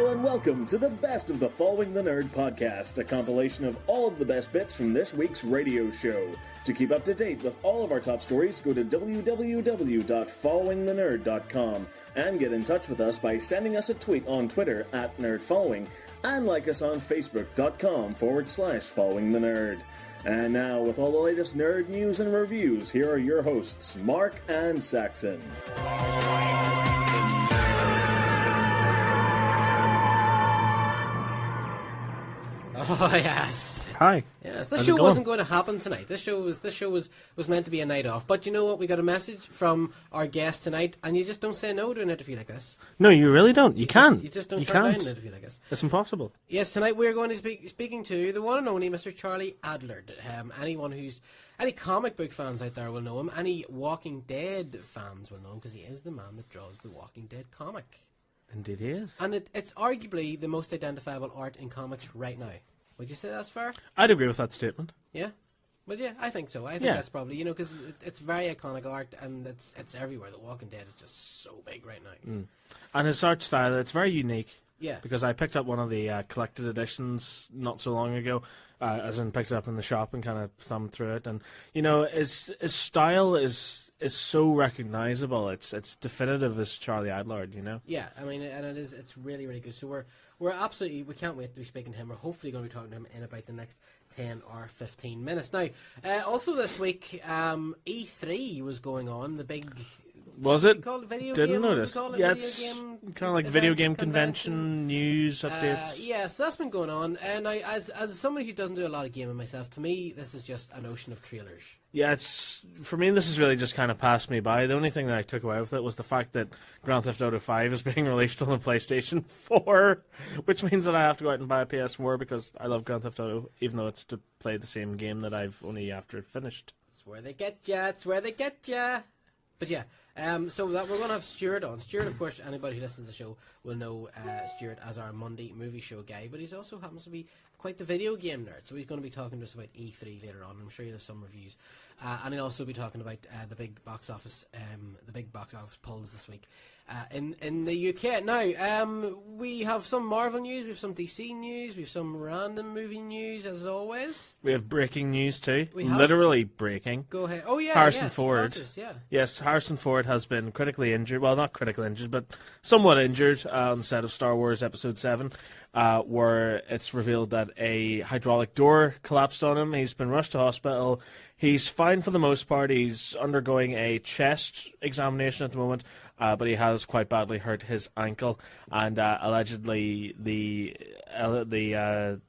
Hello and welcome to the best of the Following the Nerd podcast, a compilation of all of the best bits from this week's radio show. To keep up to date with all of our top stories, go to www.followingthenerd.com and get in touch with us by sending us a tweet on Twitter at NerdFollowing and like us on Facebook.com/FollowingTheNerd. And now, with all the latest nerd news and reviews, here are your hosts, Marc and Saxon. Oh yes. Hi. Yes, this show wasn't going to happen tonight. This show was meant to be a night off. But you know what? We got a message from our guest tonight, and you just don't say no to an interview like this. No, you really don't. You can't. You just don't turn down an interview like this. It's impossible. Yes, tonight we're going to be speaking to the one and only Mr. Charlie Adlard. Any comic book fans out there will know him. Any Walking Dead fans will know him because he is the man that draws the Walking Dead comic. Indeed he is. And it's arguably the most identifiable art in comics right now. Would you say that's fair? I'd agree with that statement. Yeah? But yeah, I think so. I think that's probably, because it's very iconic art and it's everywhere. The Walking Dead is just so big right now. Mm. And his art style, it's very unique. Yeah. Because I picked up one of the collected editions not so long ago, as in picked it up in the shop and kind of thumbed through it. And, his style is so recognizable. It's definitive as Charlie Adlard, Yeah, I mean, and it's really, really good. So we can't wait to be speaking to him. We're hopefully going to be talking to him in about the next 10 or 15 minutes. Now, also this week, E3 was going on, the big... Was it? Didn't notice. Yeah, it's kind of like video game convention news updates. So that's been going on. And as somebody who doesn't do a lot of gaming myself, to me, this is just an ocean of trailers. Yeah, for me, this has really just kind of passed me by. The only thing that I took away with it was the fact that Grand Theft Auto 5 is being released on the PlayStation 4, which means that I have to go out and buy a PS4 because I love Grand Theft Auto, even though it's to play the same game that I've only after finished. It's where they get ya. But yeah. So that we're going to have Stuart on. Stuart, of course, anybody who listens to the show will know Stuart as our Monday movie show guy, but he also happens to be quite the video game nerd, so he's going to be talking to us about E3 later on. I'm sure he'll have some reviews. And he'll also be talking about the big box office pulls this week in the UK. Now, we have some Marvel news, we have some DC news, we have some random movie news, as always. We have breaking news too. Literally breaking. Go ahead. Oh yeah, Harrison Ford. Status, yeah. Yes, Harrison Ford has been critically injured. Well, not critically injured, but somewhat injured on the set of Star Wars Episode 7. Where it's revealed that a hydraulic door collapsed on him. He's been rushed to hospital. He's fine for the most part. He's undergoing a chest examination at the moment, but he has quite badly hurt his ankle. And allegedly, the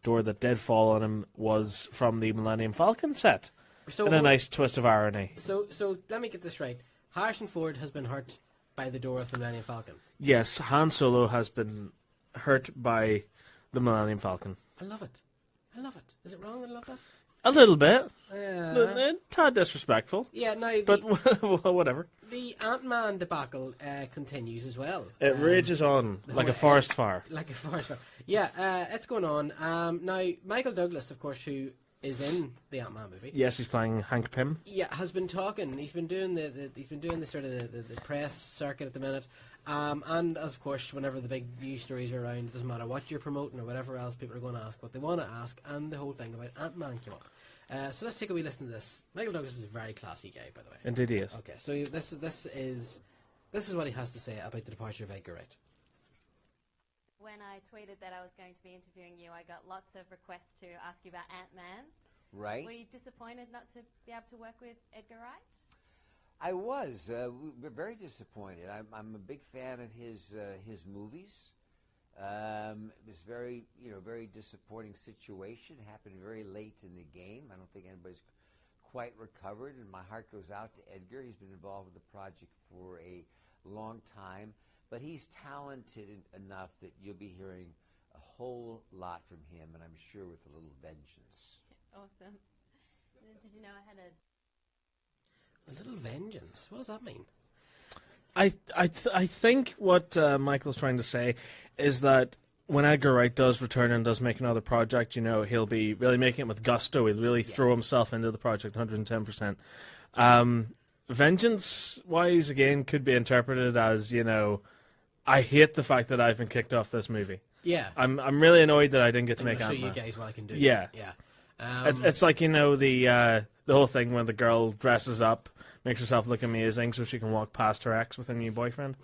door that did fall on him was from the Millennium Falcon set. So, in a nice twist of irony. So let me get this right. Harrison Ford has been hurt by the door of the Millennium Falcon. Yes, Han Solo has been hurt by the Millennium Falcon. I love it. Is it wrong? I love that. A little bit. A tad disrespectful. Yeah, no. But whatever. The Ant-Man debacle continues as well. It rages on like a forest fire. Yeah, it's going on. Now, Michael Douglas, of course, who is in the Ant-Man movie. Yes, he's playing Hank Pym. Yeah, has been talking. He's been doing the sort of the press circuit at the minute. And of course, whenever the big news stories are around, it doesn't matter what you're promoting or whatever else, people are going to ask what they want to ask, and the whole thing about Ant-Man came up. So let's take a wee listen to this. Michael Douglas is a very classy guy, by the way. Indeed he is. Okay, so this is what he has to say about the departure of Edgar Wright. When I tweeted that I was going to be interviewing you, I got lots of requests to ask you about Ant-Man. Right. Were you disappointed not to be able to work with Edgar Wright? I was. We're very disappointed. I'm a big fan of his movies. It was very disappointing situation. It happened very late in the game. I don't think anybody's quite recovered, and my heart goes out to Edgar. He's been involved with the project for a long time, but he's talented enough that you'll be hearing a whole lot from him, and I'm sure with a little vengeance. Awesome. Did you know I had a little vengeance? What does that mean? I think what Michael's trying to say is that when Edgar Wright does return and does make another project, he'll be really making it with gusto. He'll really throw himself into the project 110%. Vengeance-wise, again, could be interpreted as, I hate the fact that I've been kicked off this movie. Yeah. I'm really annoyed that I didn't get to make I'll show Ant-Man. you guys what I can do. Yeah. Yeah. It's like, the whole thing when the girl dresses up, makes herself look amazing so she can walk past her ex with her new boyfriend.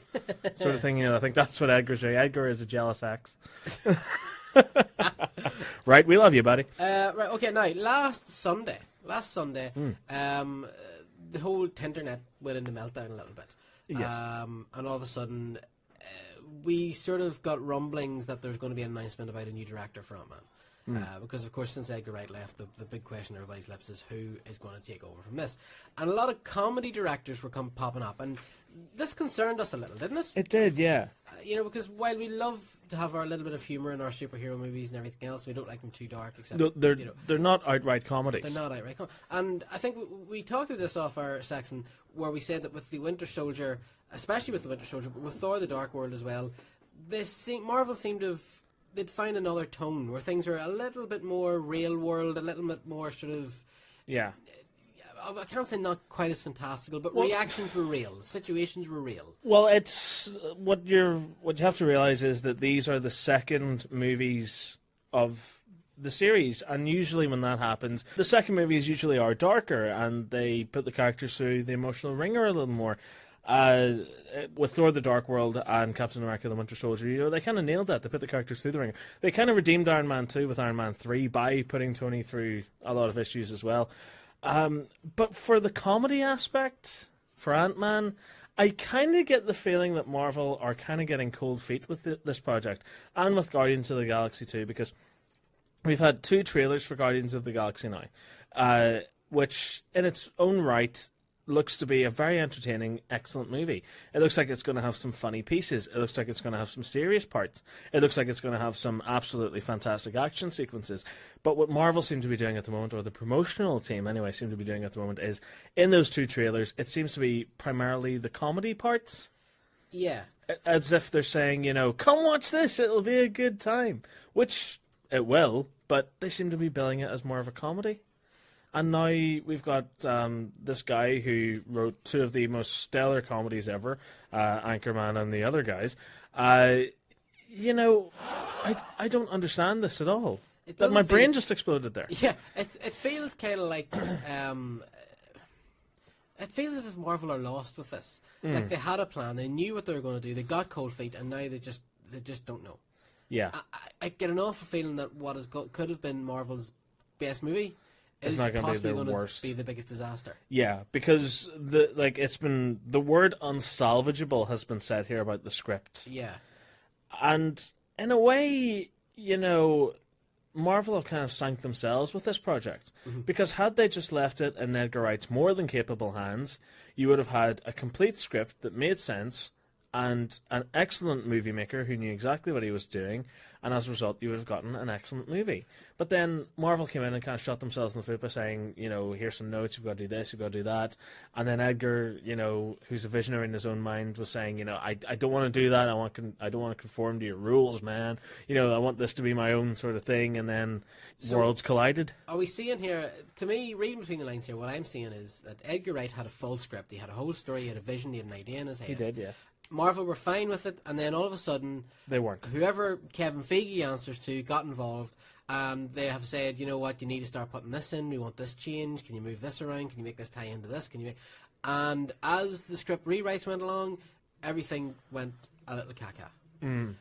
Sort of thing, I think that's what Edgar's doing. Edgar is a jealous ex. Right, we love you, buddy. Right, okay, now, last Sunday, the whole Tinternet went into meltdown a little bit. Yes. And all of a sudden, we sort of got rumblings that there's going to be an announcement about a new director for Ant-Man. Because, of course, since Edgar Wright left, the big question on everybody's lips is who is going to take over from this. And a lot of comedy directors were popping up, and this concerned us a little, didn't it? It did, yeah. Because while we love to have our little bit of humour in our superhero movies and everything else, we don't like them too dark. Except No, they're not outright comedies. They're not outright comedy. And I think we talked about this off our Saxon, where we said that with the Winter Soldier, especially with the Winter Soldier, but with Thor: The Dark World as well, Marvel seemed to have. They'd find another tone where things were a little bit more real world, a little bit more sort of. Yeah. I can't say not quite as fantastical, but reactions were real, situations were real. Well, it's what you have to realize is that these are the second movies of the series, and usually when that happens, the second movies usually are darker and they put the characters through the emotional ringer a little more. With Thor: The Dark World and Captain America: The Winter Soldier, they kind of nailed that. They put the characters through the ringer. They kind of redeemed Iron Man 2 with Iron Man 3 by putting Tony through a lot of issues as well. But for the comedy aspect, for Ant-Man, I kind of get the feeling that Marvel are kind of getting cold feet with this project, and with Guardians of the Galaxy 2, because we've had 2 trailers for Guardians of the Galaxy now, which in its own right looks to be a very entertaining, excellent movie. It looks like it's going to have some funny pieces. It looks like it's going to have some serious parts. It looks like it's going to have some absolutely fantastic action sequences. But what Marvel seem to be doing at the moment, or the promotional team anyway seem to be doing at the moment, is in those 2 trailers, it seems to be primarily the comedy parts. Yeah. As if they're saying, come watch this, it'll be a good time. Which it will, but they seem to be billing it as more of a comedy. And now we've got this guy who wrote 2 of the most stellar comedies ever, Anchorman and the other guys. I don't understand this at all. My brain just exploded there. Yeah, it feels kind of like... it feels as if Marvel are lost with this. Like they had a plan, they knew what they were going to do, they got cold feet, and now they just don't know. Yeah. I get an awful feeling that what could have been Marvel's best movie... It's not going to be their worst. Be the biggest disaster. Yeah, because it's been the word unsalvageable has been said here about the script. Yeah, and in a way, Marvel have kind of sank themselves with this project, because had they just left it in Edgar Wright's more than capable hands, you would have had a complete script that made sense and an excellent movie maker who knew exactly what he was doing, and as a result, you would have gotten an excellent movie. But then Marvel came in and kind of shot themselves in the foot by saying, here's some notes, you've got to do this, you've got to do that. And then Edgar, who's a visionary in his own mind, was saying, I don't want to do that. I don't want to conform to your rules, man. I want this to be my own sort of thing. And then worlds collided. Are we seeing here, to me, reading between the lines here, what I'm seeing is that Edgar Wright had a full script. He had a whole story, he had a vision, he had an idea in his head. He did, yes. Marvel were fine with it, and then all of a sudden... They weren't. Whoever Kevin Feige answers to got involved, and they have said, you know what, you need to start putting this in, we want this change, can you move this around, can you make this tie into this, And as the script rewrites went along, everything went a little caca. And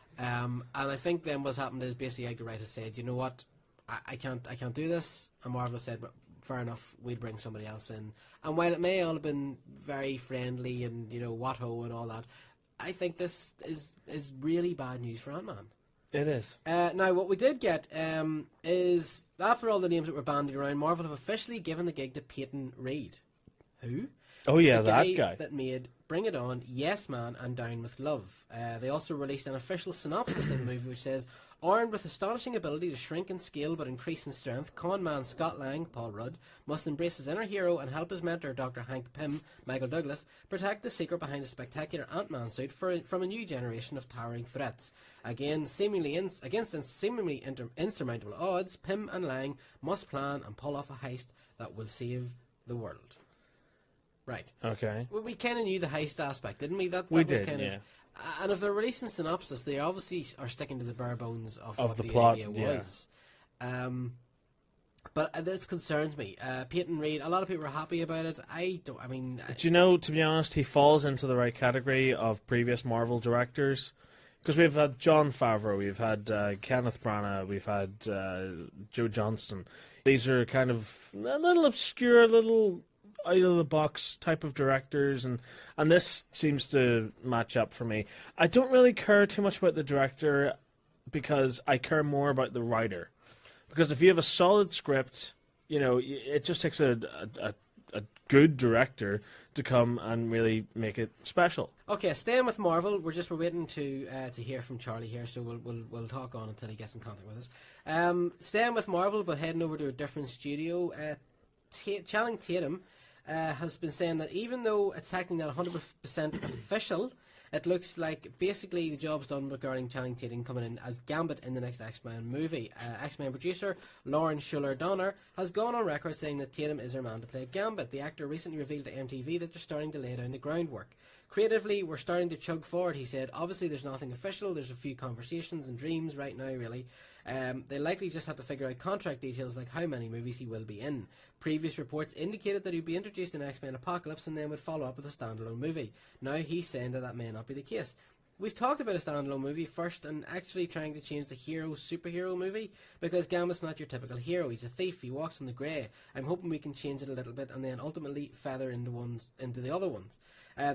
I think then what's happened is basically Edgar Wright has said, you know what, I can't do this, and Marvel said, well, fair enough, we'll bring somebody else in. And while it may all have been very friendly and, what-ho and all that, I think this is really bad news for Ant-Man. It is. Now, what we did get is, after all the names that were bandied around, Marvel have officially given the gig to Peyton Reed. Who? Oh, yeah, the that guy. That made Bring It On, Yes Man, and Down with Love. They also released an official synopsis of the movie which says, armed with astonishing ability to shrink in scale but increase in strength, con man Scott Lang, Paul Rudd, must embrace his inner hero and help his mentor, Dr. Hank Pym, Michael Douglas, protect the secret behind a spectacular Ant-Man suit from a new generation of towering threats. Against seemingly insurmountable odds, Pym and Lang must plan and pull off a heist that will save the world. Right. Okay. Well, we kind of knew the heist aspect, didn't we? That we was did, kind yeah. of... And if they're releasing synopsis, they obviously are sticking to the bare bones of what the the plot, idea was. But it concerns me. Peyton Reed, a lot of people are happy about it. Do you know, to be honest, he falls into the right category of previous Marvel directors. Because we've had Jon Favreau, we've had Kenneth Branagh, we've had Joe Johnston. These are kind of a little obscure, little out-of-the-box type of directors, and this seems to match up for me. I don't really care too much about the director because I care more about the writer. Because if you have a solid script, it just takes a good director to come and really make it special. Okay, staying with Marvel, we're waiting to hear from Charlie here, so we'll talk on until he gets in contact with us. Staying with Marvel, but heading over to a different studio, Channing Tatum has been saying that even though it's technically not 100% official, it looks like basically the job's done regarding Channing Tatum coming in as Gambit in the next X-Men movie. X-Men producer Lauren Schuler Donner has gone on record saying that Tatum is her man to play Gambit. The actor recently revealed to MTV that they're starting to lay down the groundwork. Creatively, we're starting to chug forward, he said. Obviously, there's nothing official. There's a few conversations and dreams right now, really. They likely just have to figure out contract details like how many movies he will be in. Previous reports indicated that he'd be introduced in X-Men Apocalypse and then would follow up with a standalone movie. Now he's saying that may not be the case. We've talked about a standalone movie first and actually trying to change the hero-superhero movie because Gambit's not your typical hero. He's a thief. He walks on the grey. I'm hoping we can change it a little bit and then ultimately feather into the other ones.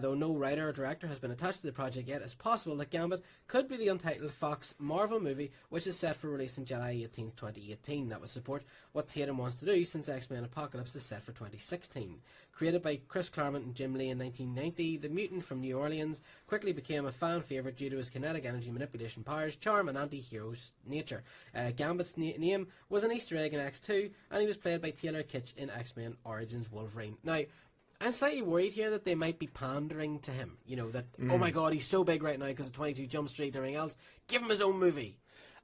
Though no writer or director has been attached to the project yet, it's possible that Gambit could be the untitled Fox Marvel movie, which is set for release on July 18th, 2018. That would support what Tatum wants to do since X-Men Apocalypse is set for 2016. Created by Chris Claremont and Jim Lee in 1990, the mutant from New Orleans quickly became a fan favourite due to his kinetic energy manipulation powers, charm and anti-hero's nature. Gambit's name was an Easter egg in X2, and he was played by Taylor Kitsch in X-Men Origins Wolverine. Now, I'm slightly worried here that they might be pandering to him. Oh my god, he's so big right now because of 22 Jump Street and everything else. Give him his own movie.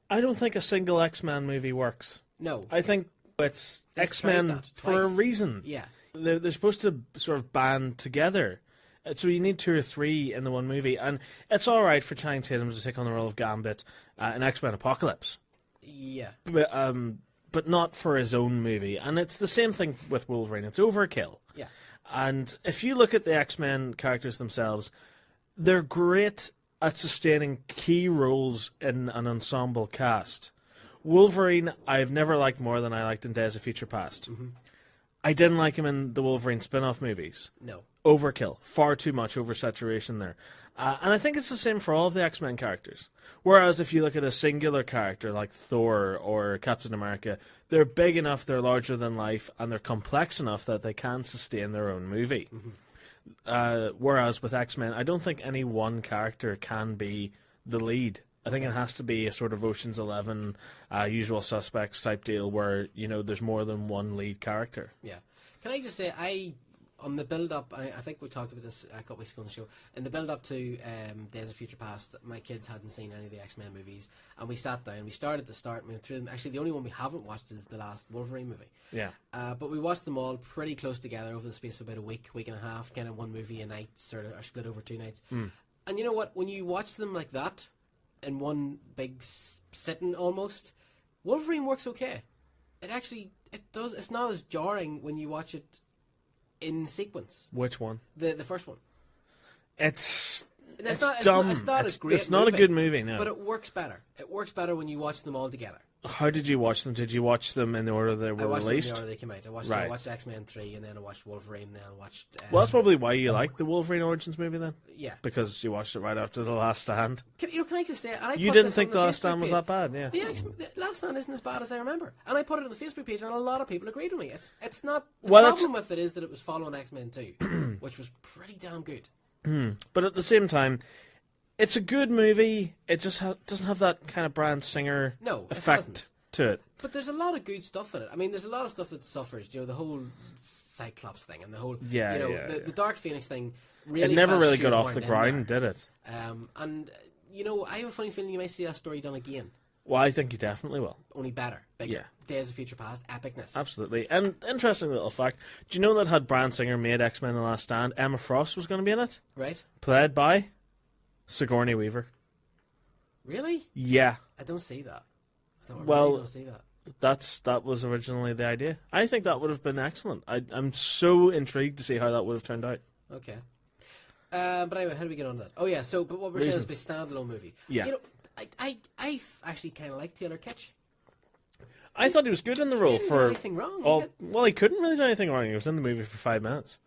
I don't think a single X-Men movie works. No. I think it's X-Men for a reason. Yeah. They're supposed to sort of band together. So you need 2 or 3 in the one movie. And it's alright for Channing Tatum to take on the role of Gambit in X-Men Apocalypse. Yeah. But not for his own movie. And it's the same thing with Wolverine. It's overkill. Yeah. And if you look at the X-Men characters themselves, they're great at sustaining key roles in an ensemble cast. Wolverine, I've never liked more than I liked in Days of Future Past. Mm-hmm. I didn't like him in the Wolverine spin-off movies. No. Overkill. Far too much oversaturation there. And I think it's the same for all of the X-Men characters. Whereas if you look at a singular character like Thor or Captain America, they're big enough, they're larger than life, and they're complex enough that they can sustain their own movie. Mm-hmm. Whereas with X-Men, I don't think any one character can be the lead. I think it has to be a sort of Ocean's 11, Usual Suspects type deal where, there's more than one lead character. Yeah. Can I just say, on the build-up, I think we talked about this a couple weeks ago on the show, in the build-up to Days of Future Past, my kids hadn't seen any of the X-Men movies, and we sat down, we started to start, we went through them. Actually, the only one we haven't watched is the last Wolverine movie. Yeah. But we watched them all pretty close together over the space of about a week and a half, kind of one movie a night, sort of, or split over 2 nights. Mm. And you know what, when you watch them like that, in one big sitting almost, Wolverine works okay. It does, it's not as jarring when you watch it in sequence. Which one? The first one. It's dumb. It's not a great It's not movie, a good movie, no. But it works better. It works better when you watch them all together. How did you watch them? Did you watch them in the order they were released? I watched them in the order they came out. I watched X-Men 3, and then I watched Wolverine, and then I watched... well, that's probably why you liked the Wolverine Origins movie, then? Yeah. Because you watched it right after The Last Stand. Can I just say... You didn't think The Last Stand was that bad, yeah. The Last Stand isn't as bad as I remember. And I put it on the Facebook page, and a lot of people agreed with me. It's not... The problem with it is that it was following X-Men 2, which was pretty damn good. But at the same time... It's a good movie. It just doesn't have that kind of Bryan Singer effect to it. But there's a lot of good stuff in it. I mean, there's a lot of stuff that suffers. The whole Cyclops thing and the whole the Dark Phoenix thing. Really, it never really got off the ground, did it? And I have a funny feeling you might see that story done again. Well, I think you definitely will. Only better, bigger. Yeah. Days of Future Past, epicness. Absolutely. And interesting little fact. Do you know that had Bryan Singer made X-Men: The Last Stand, Emma Frost was going to be in it? Right. Played by Sigourney Weaver. Really? Yeah. I don't see that. I Well, don't see that. That was originally the idea. I think that would have been excellent. I'm so intrigued to see how that would have turned out. Okay. But anyway, how do we get on to that? Oh yeah, but what we're saying is a standalone movie. Yeah. You know, I actually kind of like Taylor Kitsch. I thought he was good in the role He didn't do anything wrong. Well, he couldn't really do anything wrong. He was in the movie for 5 minutes.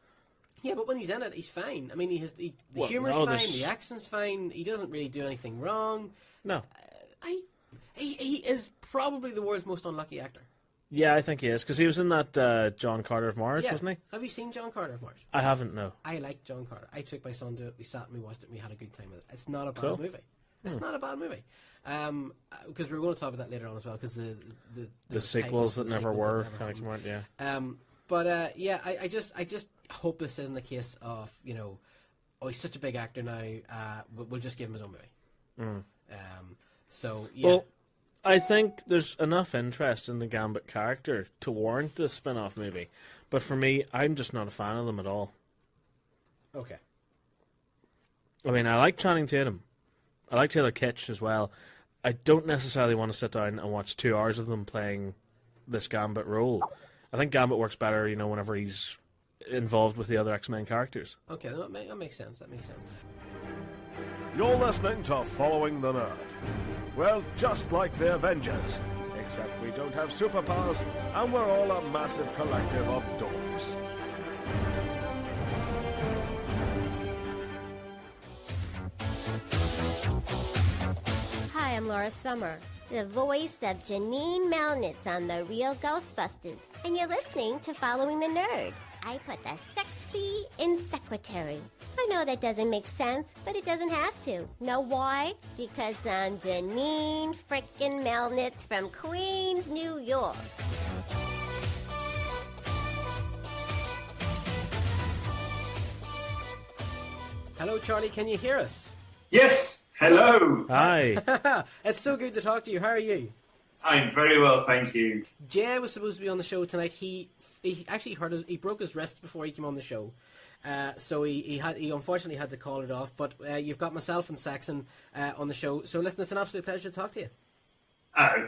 Yeah, but when he's in it, he's fine. I mean, the humor's no, fine, the accent's fine. He doesn't really do anything wrong. No. He is probably the world's most unlucky actor. Yeah, I think he is, because he was in that John Carter of Mars, wasn't he? Have you seen John Carter of Mars? I haven't, no. I like John Carter. I took my son to it. We sat and we watched it and we had a good time with it. It's not a bad movie. It's not a bad movie. Because we're going to talk about that later on as well, because the sequels that never were kind of came out, yeah. But yeah, I just hope this isn't the case of, he's such a big actor now, we'll just give him his own movie. So, yeah. Well, I think there's enough interest in the Gambit character to warrant a spin-off movie. But for me, I'm just not a fan of them at all. Okay. I mean, I like Channing Tatum. I like Taylor Kitsch as well. I don't necessarily want to sit down and watch 2 hours of them playing this Gambit role. I think Gambit works better, whenever he's involved with the other X-Men characters. Okay, that makes sense. You're listening to Following the Nerd. Well, just like the Avengers, except we don't have superpowers, and we're all a massive collective of dorks. Hi, I'm Laura Summer, the voice of Janine Melnitz on The Real Ghostbusters, and you're listening to Following the Nerd. I put the sexy in secretary. I know that doesn't make sense, but it doesn't have to. Know why? Because I'm Janine frickin' Melnitz from Queens, New York. Hello, Charlie, can you hear us? Yes, hello. Hi. It's so good to talk to you. How are you? I'm very well, thank you. Jay was supposed to be on the show tonight. He actually he broke his wrist before he came on the show, so he unfortunately had to call it off. But you've got myself and Saxon on the show. So listen, it's an absolute pleasure to talk to you.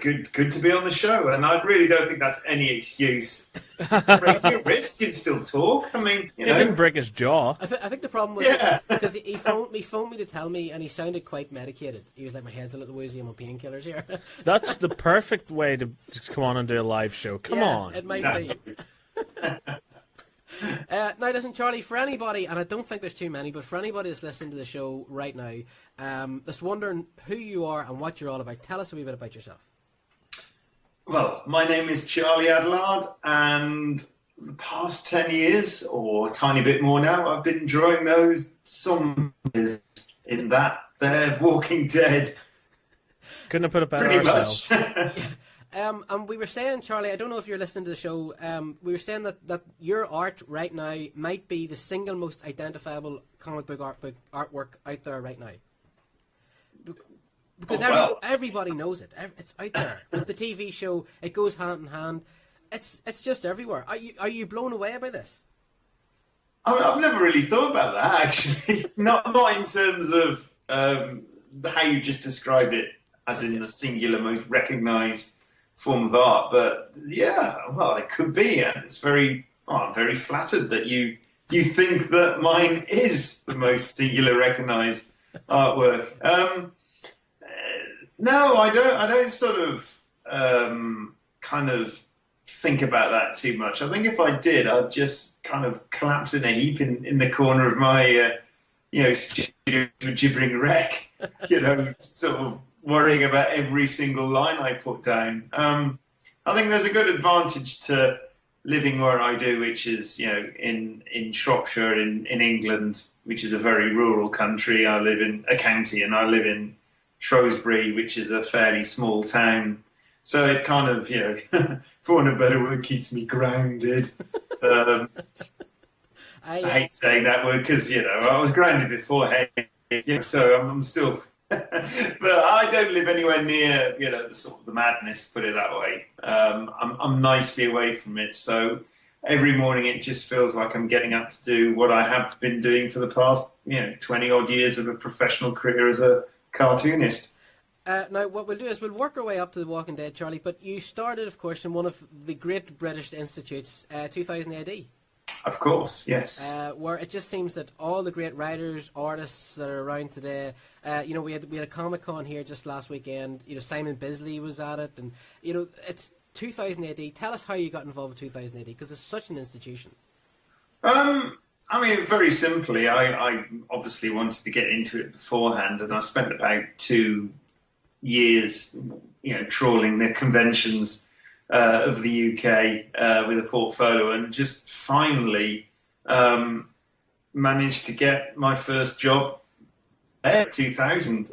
Good to be on the show, and I really don't think that's any excuse. Break your wrist, you can still talk. I mean, He didn't break his jaw. I think the problem was because he phoned me to tell me, and he sounded quite medicated. He was like, "My head's a little woozy, I'm on painkillers here." That's the perfect way to come on and do a live show. Come on. It might be. Now listen, Charlie, for anybody, and I don't think there's too many, but for anybody that's listening to the show right now, that's wondering who you are and what you're all about, tell us a wee bit about yourself. Well, my name is Charlie Adlard, and the past 10 years, or a tiny bit more now, I've been drawing those zombies in that there Walking Dead. Couldn't have put it better Pretty ourselves. much. And we were saying, Charlie, I don't know if you're listening to the show, we were saying that your art right now might be the single most identifiable comic book artwork out there right now. Because everybody knows it. It's out there. With the TV show, it goes hand in hand. It's just everywhere. Are you blown away by this? I've never really thought about that, actually. not in terms of how you just described it, as in the singular, most recognised form of art. But yeah, well, it could be. And it's I'm very flattered that you think that mine is the most singular recognised artwork. No, I don't sort of kind of think about that too much. I think if I did, I'd just kind of collapse in a heap in the corner of my, studio gibbering wreck, sort of worrying about every single line I put down. I think there's a good advantage to living where I do, which is, in Shropshire in England, which is a very rural country. I live in a county, and I live in Shrewsbury, which is a fairly small town. So it kind of, for want of a better word, keeps me grounded. I hate saying that word because, I was grounded before, so I'm still... But I don't live anywhere near, the sort of the madness, put it that way. I'm nicely away from it. So every morning it just feels like I'm getting up to do what I have been doing for the past 20 odd years of a professional career as a cartoonist. Now, what we'll do is we'll work our way up to The Walking Dead, Charlie, but you started, of course, in one of the great British institutes, 2000 AD. Of course, yes. Where it just seems that all the great writers, artists that are around today, we had a Comic-Con here just last weekend, Simon Bisley was at it, and, it's 2000 AD. Tell us how you got involved with 2000 AD, because it's such an institution. Very simply, I obviously wanted to get into it beforehand, and I spent about 2 years, trawling the conventions of the UK with a portfolio, and just finally managed to get my first job at 2000.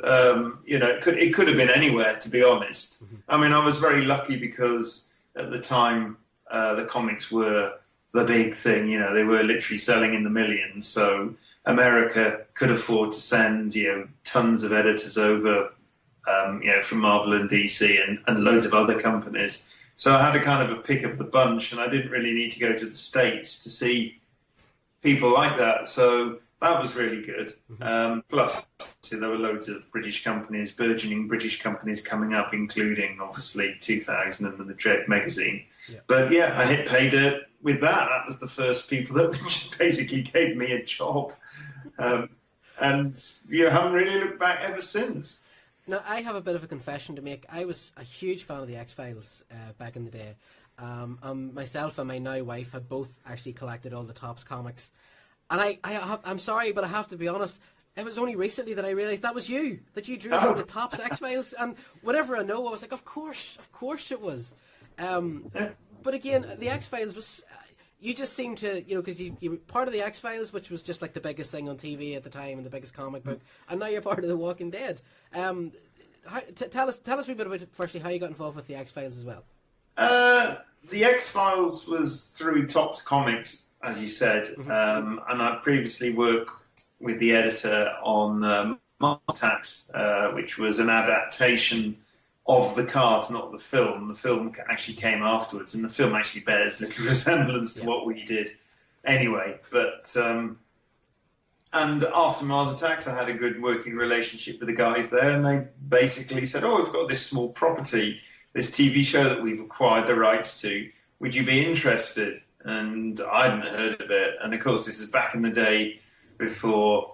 It could have been anywhere, to be honest. I was very lucky because at the time the comics were the big thing. They were literally selling in the millions, so America could afford to send tons of editors over. From Marvel and DC and loads of other companies. So I had a kind of a pick of the bunch, and I didn't really need to go to the States to see people like that. So that was really good. Plus, there were loads of British companies, burgeoning British companies coming up, including, obviously, 2000 and the Dread magazine. Yeah. But yeah, I hit pay dirt with that. That was the first people that just basically gave me a job. And you haven't really looked back ever since. Now, I have a bit of a confession to make. I was a huge fan of the X-Files back in the day. Myself and my now wife had both actually collected all the Topps comics. And I'm sorry, but I have to be honest, it was only recently that I realised that was you, that you drew the Topps X-Files. And whenever I know, I was like, of course it was. But again, the X-Files was... You just seem to, because you were part of the X-Files, which was just like the biggest thing on TV at the time and the biggest comic book, and now you're part of The Walking Dead. Tell us a wee bit about, firstly, how you got involved with the X-Files as well. The X-Files was through Topps Comics, as you said, and I previously worked with the editor on Marc and Saxon, which was an adaptation of the cards, not the film. The film actually came afterwards, and the film actually bears little resemblance to what we did anyway. But and after Mars Attacks, I had a good working relationship with the guys there, and they basically said, we've got this small property, this TV show that we've acquired the rights to. Would you be interested? And I hadn't heard of it. And of course, this is back in the day before...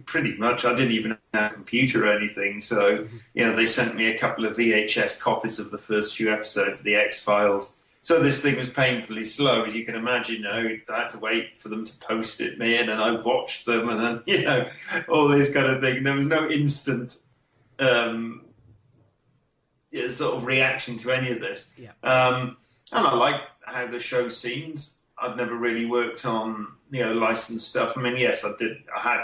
pretty much, I didn't even have a computer or anything, so they sent me a couple of VHS copies of the first few episodes of the X-Files. So this thing was painfully slow, as you can imagine. I had to wait for them to post it me in, and I watched them, and then all this kind of thing. And there was no instant sort of reaction to any of this. And I liked how the show seemed. I'd never really worked on licensed stuff. Yes, I did. I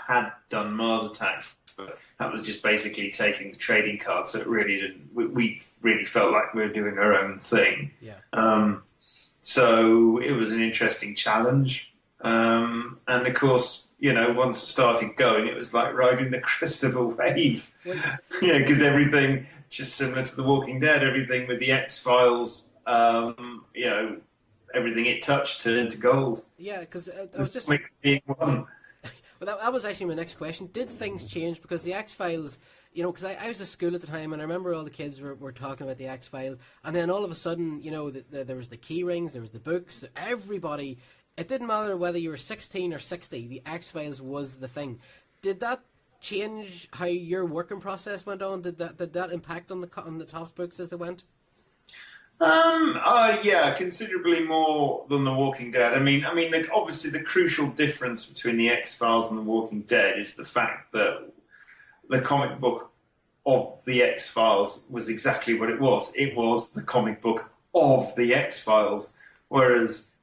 had done Mars Attacks, but that was just basically taking the trading cards. So it really didn't. We really felt like we were doing our own thing. Yeah. So it was an interesting challenge, and of course, once it started going, it was like riding the crest of a wave. Because everything just similar to The Walking Dead. Everything with the X-Files. Everything it touched turned to gold. Yeah, because I was just... Well, that was actually my next question. Did things change? Because the X-Files, because I was at school at the time, and I remember all the kids were talking about the X-Files, and then all of a sudden, there was the key rings, there was the books, everybody... It didn't matter whether you were 16 or 60, the X-Files was the thing. Did that change how your working process went on? Did that impact on the Topps books as they went? Yeah, considerably more than The Walking Dead. Obviously the crucial difference between the X-Files and The Walking Dead is the fact that the comic book of the X-Files was exactly what it was. It was the comic book of the X-Files, whereas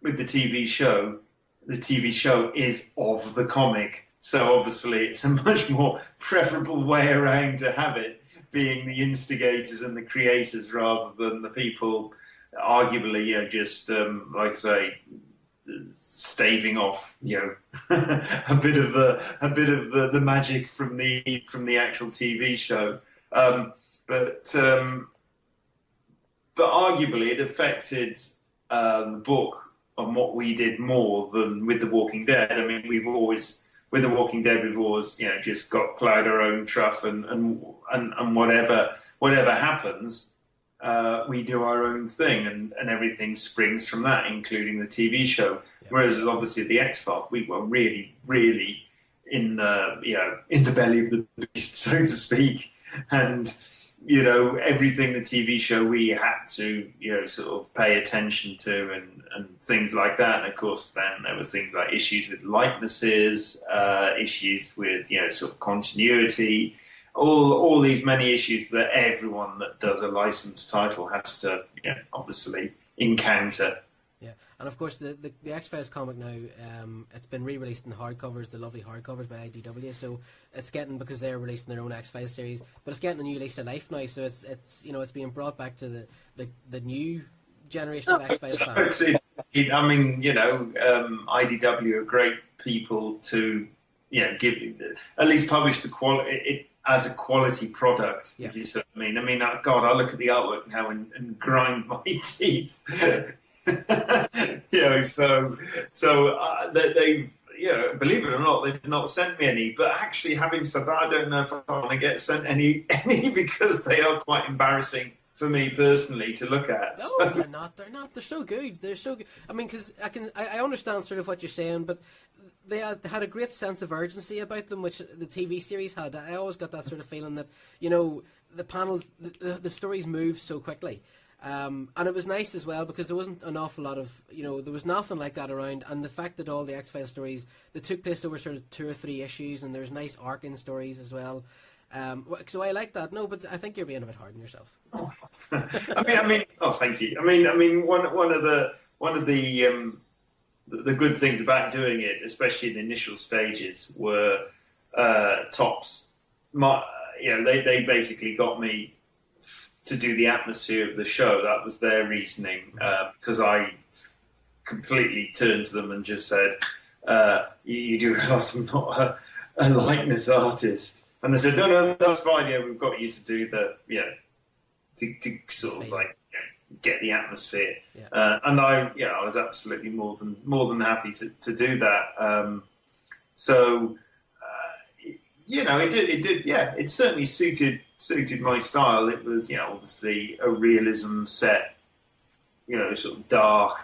with the TV show is of the comic. So obviously it's a much more preferable way around to have it, being the instigators and the creators rather than the people, arguably, just like I say, staving off, a bit of the magic from the actual TV show. But arguably, it affected the book on what we did more than with The Walking Dead. I mean, we've always, with The Walking Dead, we've always, just got plowed our own truff and whatever happens, we do our own thing, and everything springs from that, including the TV show. Yeah. Whereas obviously the X-Files, we were really, really in the belly of the beast, so to speak, and everything the TV show we had to sort of pay attention to and things like that. And of course, then there were things like issues with likenesses, issues with sort of continuity, all these many issues that everyone that does a licensed title has to obviously encounter. Yeah, and of course the X-Files comic now, it's been re-released in hardcovers, the lovely hardcovers by IDW. So it's getting, because they're releasing their own X-Files series, but it's getting a new lease of life now. So it's it's being brought back to the new generation of X-Files fans. IDW are great people to give at least publish the quality as a quality product. Yeah. If you see what I mean. I mean, God, I look at the artwork now and grind my teeth. They've believe it or not, they've not sent me any. But actually, having said that, I don't know if I want to get sent any because they are quite embarrassing for me personally to look at. No, they're not. They're not. They're so good. They're so good. I mean, because I understand sort of what you're saying, but they had a great sense of urgency about them, which the TV series had. I always got that sort of feeling that the panels, the stories move so quickly. And it was nice as well because there wasn't an awful lot of, there was nothing like that around. And the fact that all the X-Files stories, they took place over sort of 2 or 3 issues, and there's nice arcing stories as well. So I like that. No, but I think you're being a bit hard on yourself. I mean, oh, thank you. I mean, one of the good things about doing it, especially in the initial stages, were Tops. They basically got me to do the atmosphere of the show. That was their reasoning, because I completely turned to them and just said, you do realise I'm not a likeness artist. And they said, no, that's fine, we've got you to do the, to sort of like get the atmosphere. Yeah. And I was absolutely more than happy to do that. It certainly suited my style. It was, obviously a realism set, sort of dark.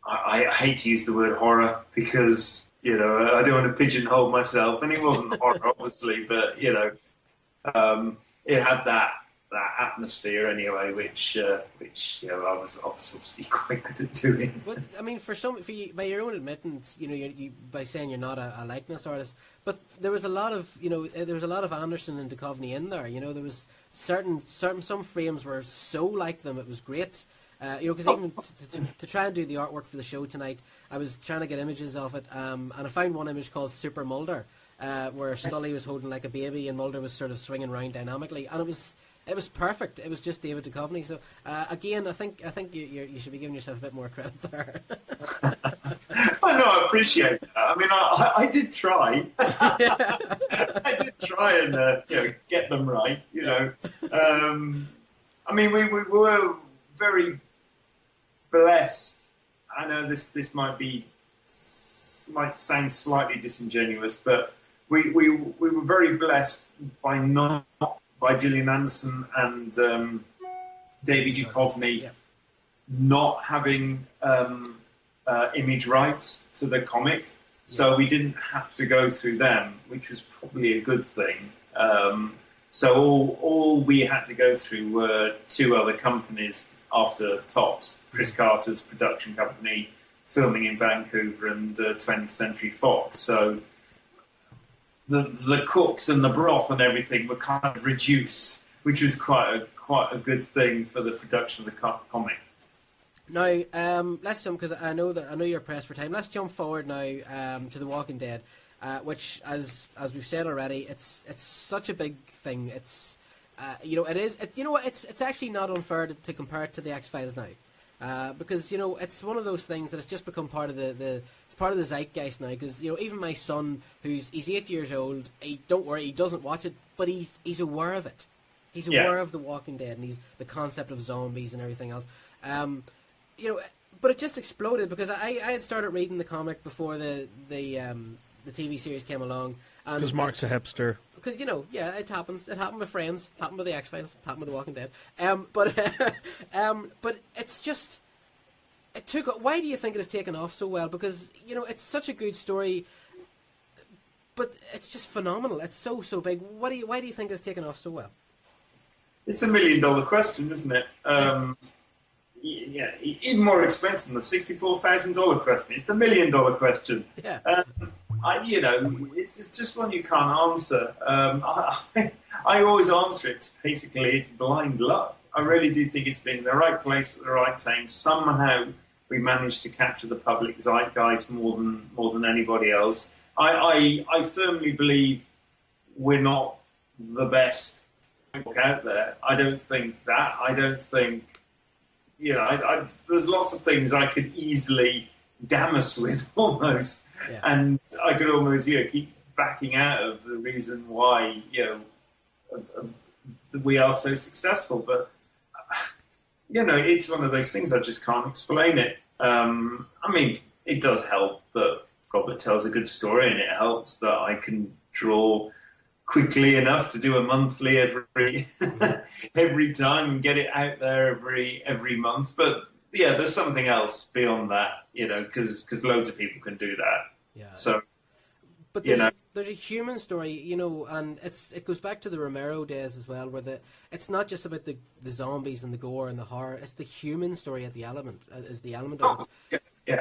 I hate to use the word horror because, I don't want to pigeonhole myself, and it wasn't horror, obviously, but, it had that atmosphere anyway, which I was obviously quite good at doing. But I mean, by your own admittance, you by saying you're not a likeness artist, but there was a lot of Anderson and Duchovny in there. There was some frames were so like them, it was great. Because even to try and do the artwork for the show tonight, I was trying to get images of it, and I found one image called Super Mulder, where Scully was holding like a baby and Mulder was sort of swinging around dynamically, and it was perfect. It was just David Duchovny. So again, I think you should be giving yourself a bit more credit there. I know, I appreciate that. I mean, I did try. I did try and get them right. I mean, we were very blessed. I know this might sound slightly disingenuous, but we were very blessed by Gillian Anderson and David Duchovny not having image rights to the comic, so we didn't have to go through them, which was probably a good thing. So all we had to go through were 2 other companies after Tops, Chris Carter's production company, filming in Vancouver, and 20th Century Fox. So the cooks and the broth and everything were kind of reduced, which was quite a good thing for the production of the comic. Now, let's jump, because I know you're pressed for time. Let's jump forward now to The Walking Dead, which, as we've said already, it's such a big thing. It's it is. It's actually not unfair to compare it to the X-Files now, because it's one of those things that it's just become part of it's part of the zeitgeist now. Because even my son, he's 8 years old, he doesn't watch it, but he's aware of it. He's aware of The Walking Dead and the concept of zombies and everything else. but it just exploded because I had started reading the comic before the TV series came along. Because Mark's a hipster. Because, it happens. It happened with Friends, happened with The X-Files, happened with The Walking Dead. But it's just... Why do you think it has taken off so well? Because, it's such a good story, but it's just phenomenal. It's so big. Why do you think it's taken off so well? It's $1 million question, isn't it? Even more expensive than the $64,000 question. It's the $1 million question. Yeah. It's just one you can't answer. I always answer it. Basically, it's blind luck. I really do think it's been in the right place at the right time. Somehow we managed to capture the public zeitgeist more than anybody else. I firmly believe we're not the best book out there. I don't think that. I don't think, there's lots of things I could easily damn us with almost. Yeah. And I could almost, keep backing out of the reason why, we are so successful. But, it's one of those things I just can't explain it. It does help that Robert tells a good story, and it helps that I can draw quickly enough to do a monthly every time and get it out there every month. But yeah, there's something else beyond that, because loads of people can do that. Yeah. So, but there's a human story, and it goes back to the Romero days as well, where it's not just about the zombies and the gore and the horror. It's the human story at the element of it. Yeah.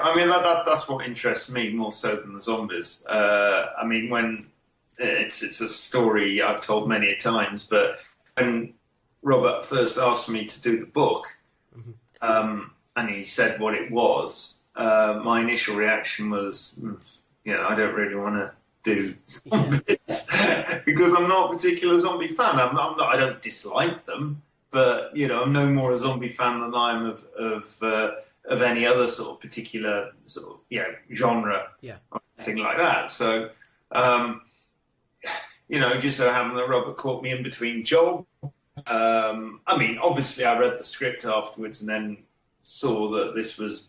That's what interests me more so than the zombies. When it's a story I've told many a times, but when Robert first asked me to do the book, and he said what it was, my initial reaction was, I don't really want to do zombies because I'm not a particular zombie fan. I don't dislike them, but I'm no more a zombie fan than I am of any other sort of particular sort of genre or anything like that. So just so happened that Robert caught me in between jobs. Obviously I read the script afterwards and then saw that this was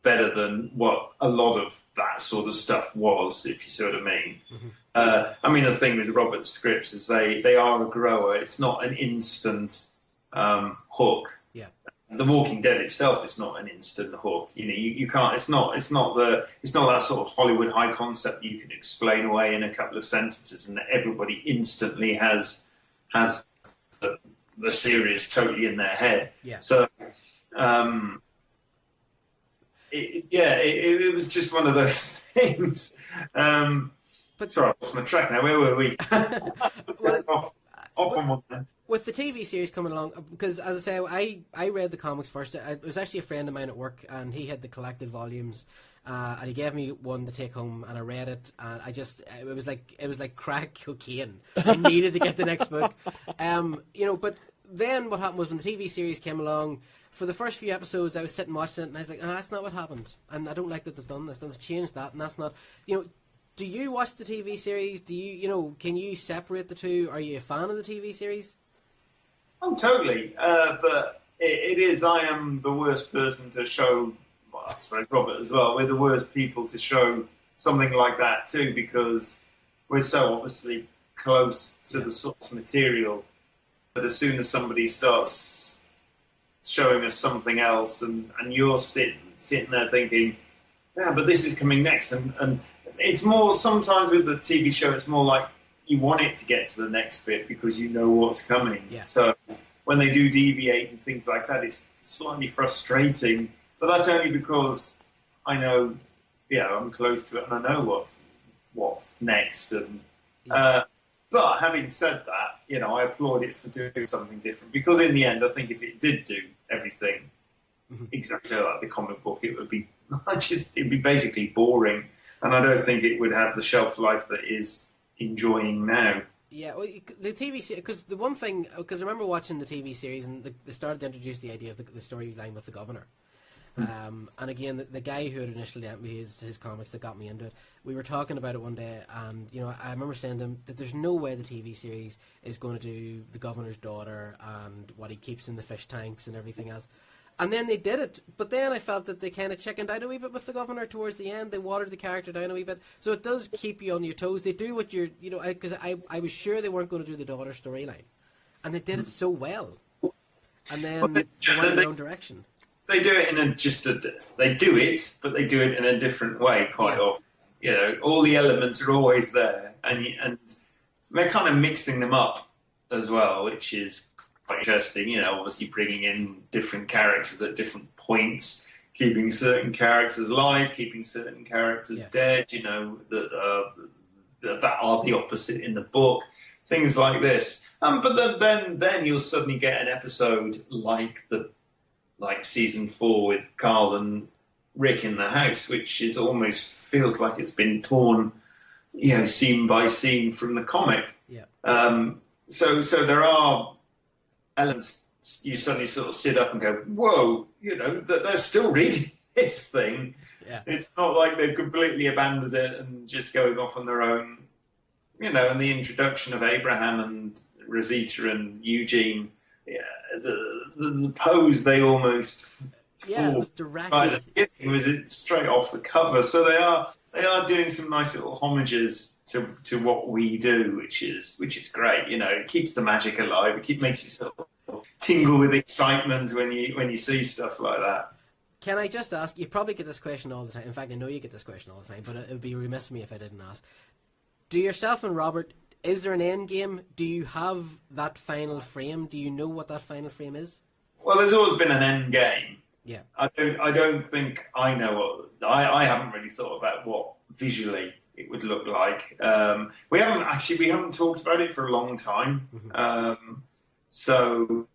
better than what a lot of that sort of stuff was, if you see what I mean. The thing with Robert's scripts is they are a grower. It's not an instant hook. Yeah. The Walking Dead itself is not an instant hook. You can't. It's not that sort of Hollywood high concept you can explain away in a couple of sentences and that everybody instantly has the series totally in their head. Yeah. So. It was just one of those things. Sorry, I lost my track now. Where were we? Off on one then. With the TV series coming along, because as I say, I read the comics first. It was actually a friend of mine at work, and he had the collected volumes, and he gave me one to take home, and I read it, and it was like crack cocaine. I needed to get the next book, But then what happened was when the TV series came along. For the first few episodes, I was sitting watching it, and I was like, that's not what happened. And I don't like that they've done this, and they've changed that, and that's not... do you watch the TV series? Do you, can you separate the two? Are you a fan of the TV series? Oh, totally. But it is, I am the worst person to show... Well, I suppose Robert as well. We're the worst people to show something like that too, because we're so obviously close to the source material that as soon as somebody starts showing us something else and you're sitting there thinking, but this is coming next, and it's more sometimes with the TV show it's more like you want it to get to the next bit because you know what's coming. So when they do deviate and things like that, it's slightly frustrating, but that's only because I know I'm close to it and I know what's next. And but having said that, I applaud it for doing something different, because in the end, I think if it did do everything exactly like the comic book, it would be it'd be basically boring, and I don't think it would have the shelf life that is enjoying now. Yeah, well, the TV series, because the one thing, because I remember watching the TV series and they started to introduce the idea of the storyline with the governor. And again, the guy who had initially lent me his comics that got me into it, we were talking about it one day, and I remember saying to him that there's no way the TV series is going to do the governor's daughter and what he keeps in the fish tanks and everything else. And then they did it, but then I felt that they kind of chickened out a wee bit with the governor towards the end. They watered the character down a wee bit, so it does keep you on your toes. They do what you're, because I was sure they weren't going to do the daughter storyline, and they did it so well. And then they went in their own direction. They do it they do it, but they do it in a different way quite often. All the elements are always there, and they're kind of mixing them up as well, which is quite interesting, obviously bringing in different characters at different points, keeping certain characters alive, keeping certain characters dead, that are the opposite in the book, things like this. But then you'll suddenly get an episode like season 4 with Carl and Rick in the house, which is almost feels like it's been torn, scene by scene from the comic. Yeah. So there are elements you suddenly sort of sit up and go, whoa, that they're still reading this thing. Yeah. It's not like they've completely abandoned it and just going off on their own. And the introduction of Abraham and Rosita and Eugene, the pose they almost it was directly by the beginning was it straight off the cover. So they are doing some nice little homages to what we do, which is great. It keeps the magic alive. It makes you sort of tingle with excitement when you see stuff like that. Can I just ask? You probably get this question all the time. In fact, I know you get this question all the time, but it would be remiss of me if I didn't ask. Do yourself and Robert, is there an end game? Do you have that final frame? Do you know what that final frame is? Well, there's always been an end game. Yeah. I don't think I know what. I haven't really thought about what visually it would look like. We haven't talked about it for a long time. Mm-hmm. So,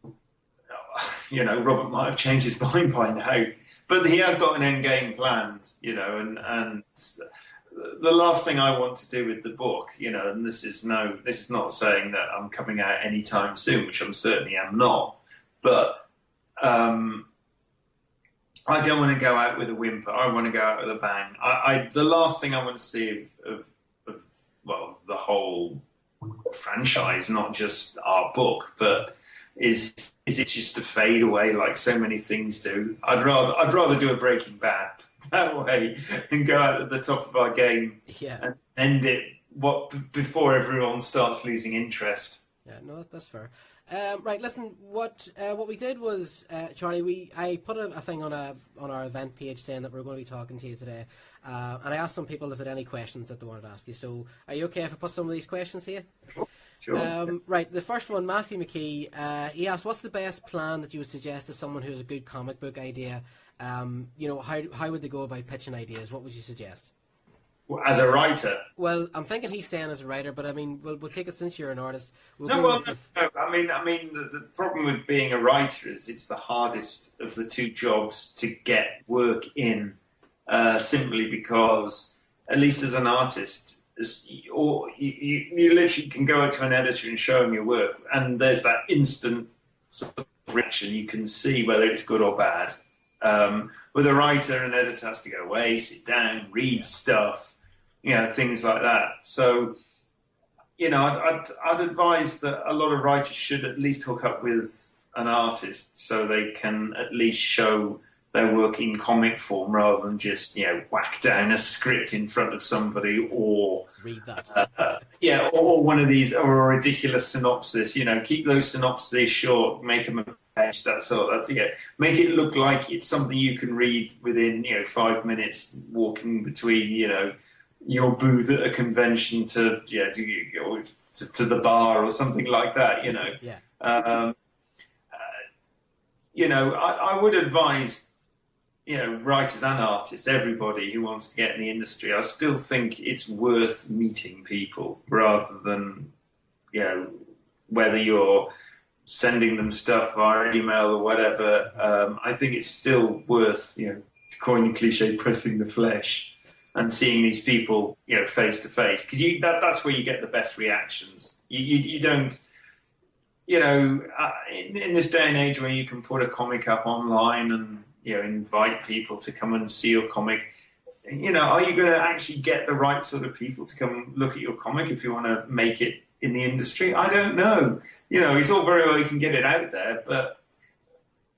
Robert might have changed his mind by now, but he has got an end game planned. And the last thing I want to do with the book, and this is not saying that I'm coming out anytime soon, which I certainly am not, but I don't want to go out with a whimper. I want to go out with a bang. The last thing I want to see of the whole franchise, not just our book, but is it just to fade away like so many things do? I'd rather do a Breaking Bad that way and go out at the top of our game and end it before everyone starts losing interest. Yeah, no, that's fair. Right, listen. What we did was, Charlie, I put a thing on our event page saying that we're going to be talking to you today, and I asked some people if they had any questions that they wanted to ask you. So, are you okay if I put some of these questions here? Sure. Right, the first one, Matthew McKee, he asked, "What's the best plan that you would suggest to someone who has a good comic book idea? How would they go about pitching ideas? What would you suggest?" As a writer? Well, I'm thinking he's saying as a writer, but I mean, we'll take it since you're an artist. No. I mean, the problem with being a writer is it's the hardest of the two jobs to get work in, simply because, at least as an artist, you literally can go up to an editor and show him your work, and there's that instant sort of reaction. You can see whether it's good or bad. With a writer, an editor has to go away, sit down, read stuff, things like that. So, I'd advise that a lot of writers should at least hook up with an artist so they can at least show their work in comic form rather than just, whack down a script in front of somebody or read that. Or one of these, or a ridiculous synopsis. Keep those synopses short, make them a page. That's make it look like it's something you can read within 5 minutes walking between your booth at a convention to the bar or something like that. I would advise writers and artists, everybody who wants to get in the industry, I still think it's worth meeting people rather than, whether you're sending them stuff via email or whatever. I think it's still worth, to coin the cliche, pressing the flesh and seeing these people, face to face, because that's where you get the best reactions. You don't, in this day and age where you can put a comic up online and invite people to come and see your comic. Are you going to actually get the right sort of people to come look at your comic if you want to make it in the industry? I don't know. It's all very well you can get it out there, but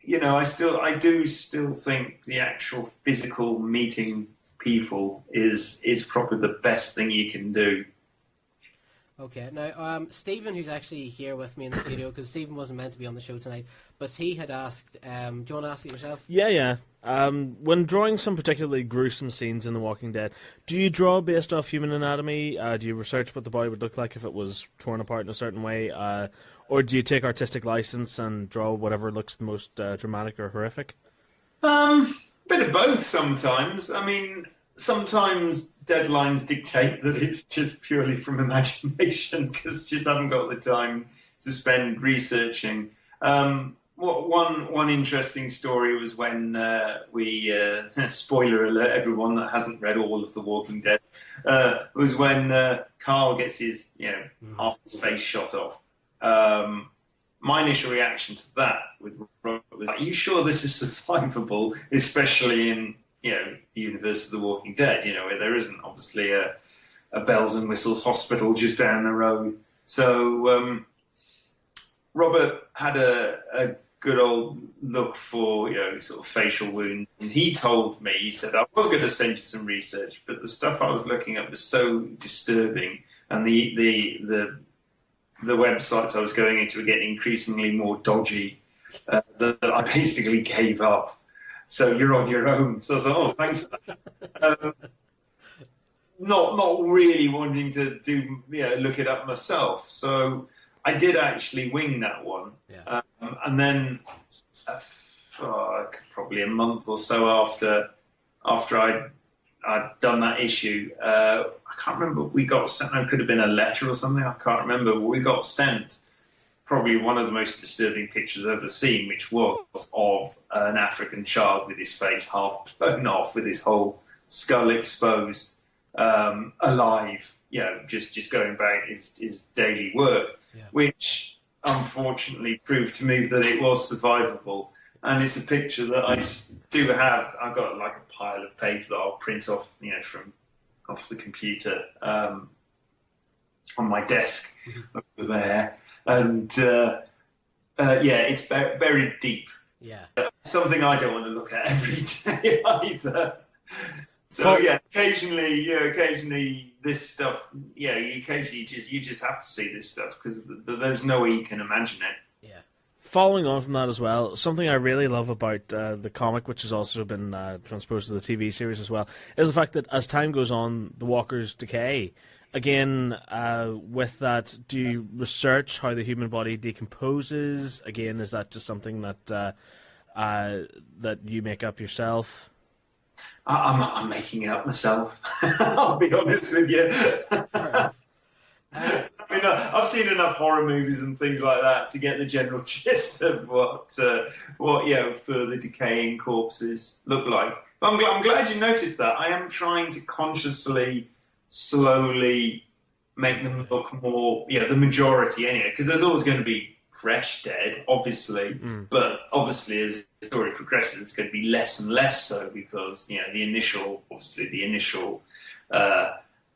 I do still think the actual physical meeting people is probably the best thing you can do. Okay, now Stephen, who's actually here with me in the studio, because Stephen wasn't meant to be on the show tonight, but he had asked, do you want to ask it yourself? Yeah. When drawing some particularly gruesome scenes in The Walking Dead, do you draw based off human anatomy? Do you research what the body would look like if it was torn apart in a certain way? Or do you take artistic license and draw whatever looks the most dramatic or horrific? Bit of both sometimes. I mean, sometimes deadlines dictate that it's just purely from imagination because just haven't got the time to spend researching. One interesting story was when we spoiler alert, everyone that hasn't read all of The Walking Dead, was when Carl gets his half his face shot off. My initial reaction to that with Robert was, are you sure this is survivable, especially in the universe of The Walking Dead, where there isn't obviously a bells and whistles hospital just down the road. So Robert had a good old look for sort of facial wounds, and he told me, he said, I was going to send you some research, but the stuff I was looking at was so disturbing, and the websites I was going into were getting increasingly more dodgy, that I basically gave up. So you're on your own. So I was like, oh, thanks for that. Not really wanting to look it up myself. So I did actually wing that one. Yeah. And then probably a month or so after I'd done that issue, I can't remember, we got sent, it could have been a letter or something, I can't remember, but we got sent probably one of the most disturbing pictures I've ever seen, which was of an African child with his face half blown off, with his whole skull exposed, alive, just going about his daily work, which unfortunately proved to me that it was survivable. And it's a picture that I do have. I've got like a pile of paper that I'll print off, from off the computer on my desk over there. And it's buried deep. Yeah, something I don't want to look at every day either. So occasionally this stuff. You just have to see this stuff because there's no way you can imagine it. Yeah. Following on from that as well, something I really love about the comic, which has also been transposed to the TV series as well, is the fact that as time goes on, the walkers decay. Again, with that, do you research how the human body decomposes? Again, is that just something that that you make up yourself? I'm making it up myself. I'll be honest with you. I mean, I've seen enough horror movies and things like that to get the general gist of what further decaying corpses look like. But I'm glad you noticed that. I am trying to consciously, slowly make them look more, the majority anyway, because there's always going to be fresh dead, obviously, but obviously as the story progresses, it's going to be less and less so because, the initial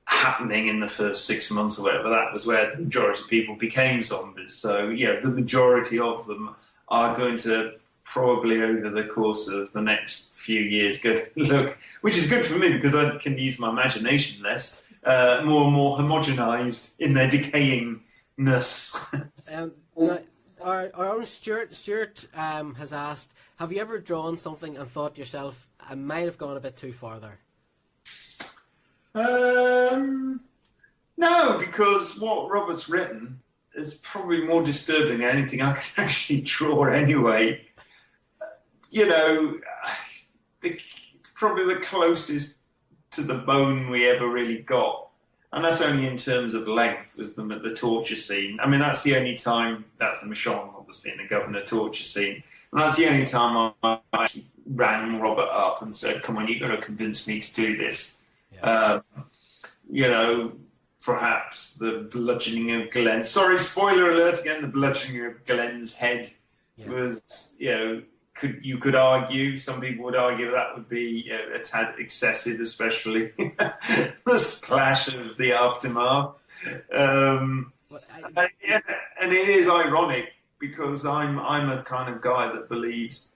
happening in the first 6 months or whatever, that was where the majority of people became zombies. So, the majority of them are going to probably over the course of the next few years go look, which is good for me because I can use my imagination less, more and more homogenized in their decayingness. Our own Stuart has asked, have you ever drawn something and thought to yourself, I might have gone a bit too far there? No, because what Robert's written is probably more disturbing than anything I could actually draw anyway. Probably the closest to the bone we ever really got. And that's only in terms of length, was the torture scene. I mean, that's the only time, that's the Michonne, obviously, in the Governor torture scene. And that's the only time I actually rang Robert up and said, come on, you've got to convince me to do this. Yeah. Perhaps the bludgeoning of Glenn. Sorry, spoiler alert again, the bludgeoning of Glenn's head was, you could argue, some people would argue that would be a tad excessive, especially the splash of the aftermath. And it is ironic because I'm a kind of guy that believes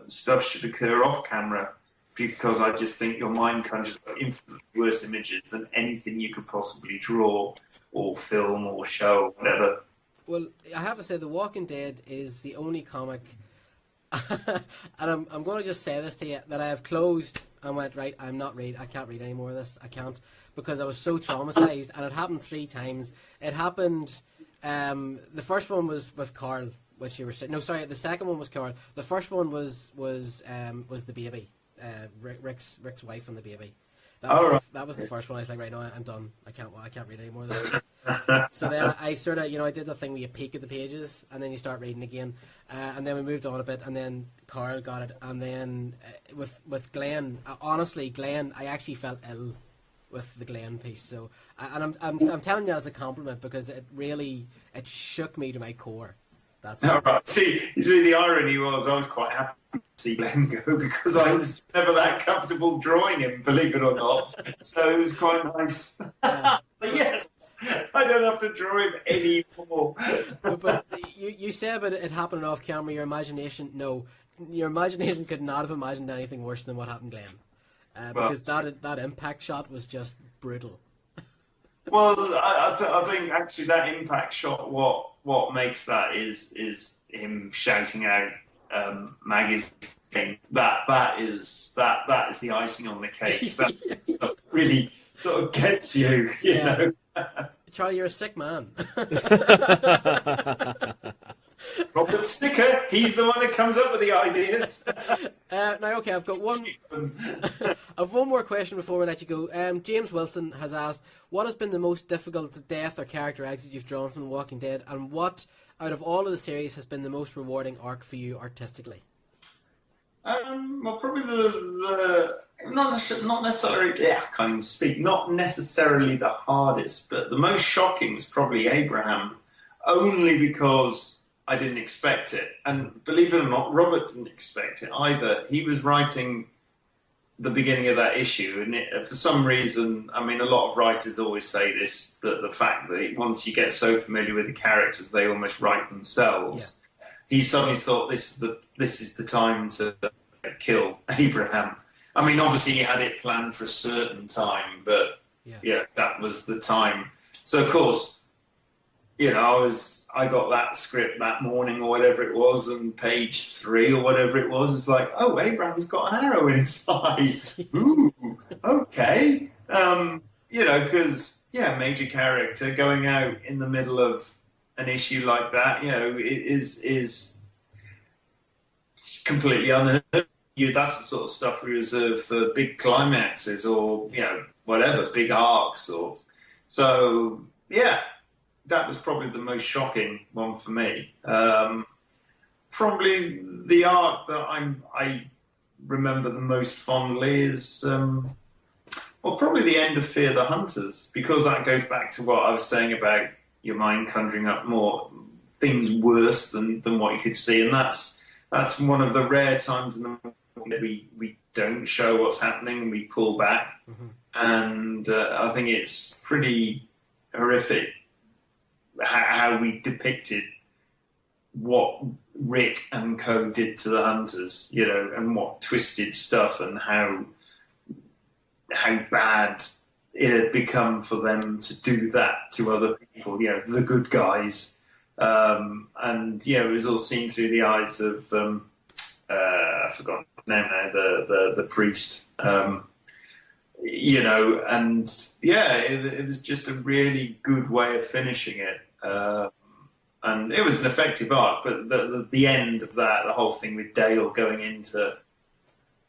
stuff should occur off camera, because I just think your mind conjures up infinitely worse images than anything you could possibly draw or film or show or whatever. Well, I have to say, The Walking Dead is the only comic, and I'm going to just say this to you, that I have closed and went, right, I can't read any more of this, I can't, because I was so traumatized, and it happened 3 times. It happened, the first one was with Carl, which you were saying, no, sorry, the second one was Carl, the first one was the baby, Rick's wife and the baby. That was the first one. I was like, right, no, I'm done. I can't read any more of this. So then I sort of, I did the thing where you peek at the pages and then you start reading again, and then we moved on a bit, and then Carl got it, and then with Glenn, honestly, Glenn, I actually felt ill with the Glenn piece. So, and I'm telling you that's a compliment, because it shook me to my core. That's right. See, the irony was I was quite happy to see Glenn go, because I was never that comfortable drawing him, believe it or not. So it was quite nice. But yes, I don't have to draw him anymore. But you say about it happening off camera, your imagination could not have imagined anything worse than what happened, Glenn. Because that impact shot was just brutal. Well, I think actually that impact shot, what makes that is him shouting out Maggie's thing. That is the icing on the cake. That stuff really sort of gets you, you know. Charlie, you're a sick man. Robert's sicker. He's the one that comes up with the ideas. Now, okay, I've got one more question before we let you go. James Wilson has asked, what has been the most difficult death or character exit you've drawn from The Walking Dead, and what, out of all of the series, has been the most rewarding arc for you artistically? Well, probably the not necessarily. I can't even speak. Not necessarily the hardest, but the most shocking was probably Abraham, only because I didn't expect it. And believe it or not, Robert didn't expect it either. He was writing the beginning of that issue, and for some reason, I mean, a lot of writers always say this, that the fact that once you get so familiar with the characters, they almost write themselves. Yeah. He suddenly thought this is the time to kill Abraham. I mean, obviously he had it planned for a certain time, but yeah, that was the time. So of course, I got that script that morning or whatever it was, and page 3 or whatever it was, it's like, oh, Abraham's got an arrow in his eye. Ooh, okay. Because major character going out in the middle of an issue like that, is completely unheard of. That's the sort of stuff we reserve for big climaxes or, whatever, big arcs. So, that was probably the most shocking one for me. Probably the arc that I remember the most fondly is, probably the end of Fear the Hunters, because that goes back to what I was saying about your mind conjuring up more things worse than what you could see, and that's one of the rare times in the movie that we don't show what's happening and we pull back, and I think it's pretty horrific how we depicted what Rick and co did to the hunters, and what twisted stuff and how bad it had become for them to do that to other people, the good guys. And it was all seen through the eyes of I forgot his name now, the priest. And it was just a really good way of finishing it. And it was an effective arc, but the end of that, the whole thing with Dale going into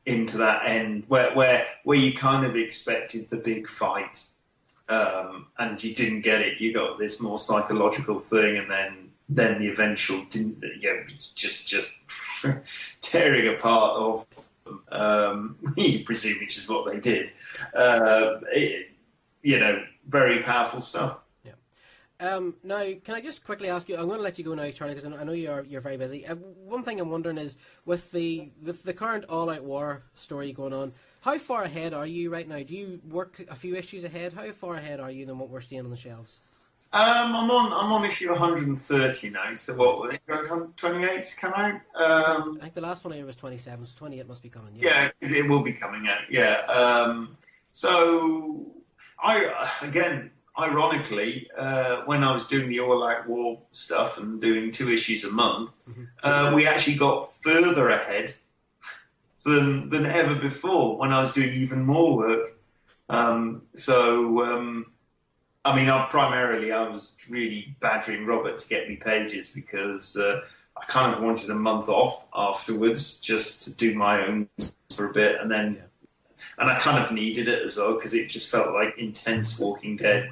that end where you kind of expected the big fight, and you didn't get it. You got this more psychological thing, and then the eventual just tearing apart of you presume, which is what they did. Very powerful stuff. Now, can I just quickly ask you? I'm going to let you go now, Charlie, because I know you're very busy. One thing I'm wondering is, with the current all-out war story going on, how far ahead are you right now? Do you work a few issues ahead? How far ahead are you than what we're seeing on the shelves? I'm on issue 130 now. So what? 28's come out. I think the last one I was 27, so 28 must be coming. Yeah, it will be coming out. Yeah. So ironically, when I was doing the All Out War stuff and doing 2 issues a month, we actually got further ahead than ever before when I was doing even more work. I mean, I was really badgering Robert to get me pages because I kind of wanted a month off afterwards just to do my own for a bit, and I kind of needed it as well because it just felt like intense Walking Dead.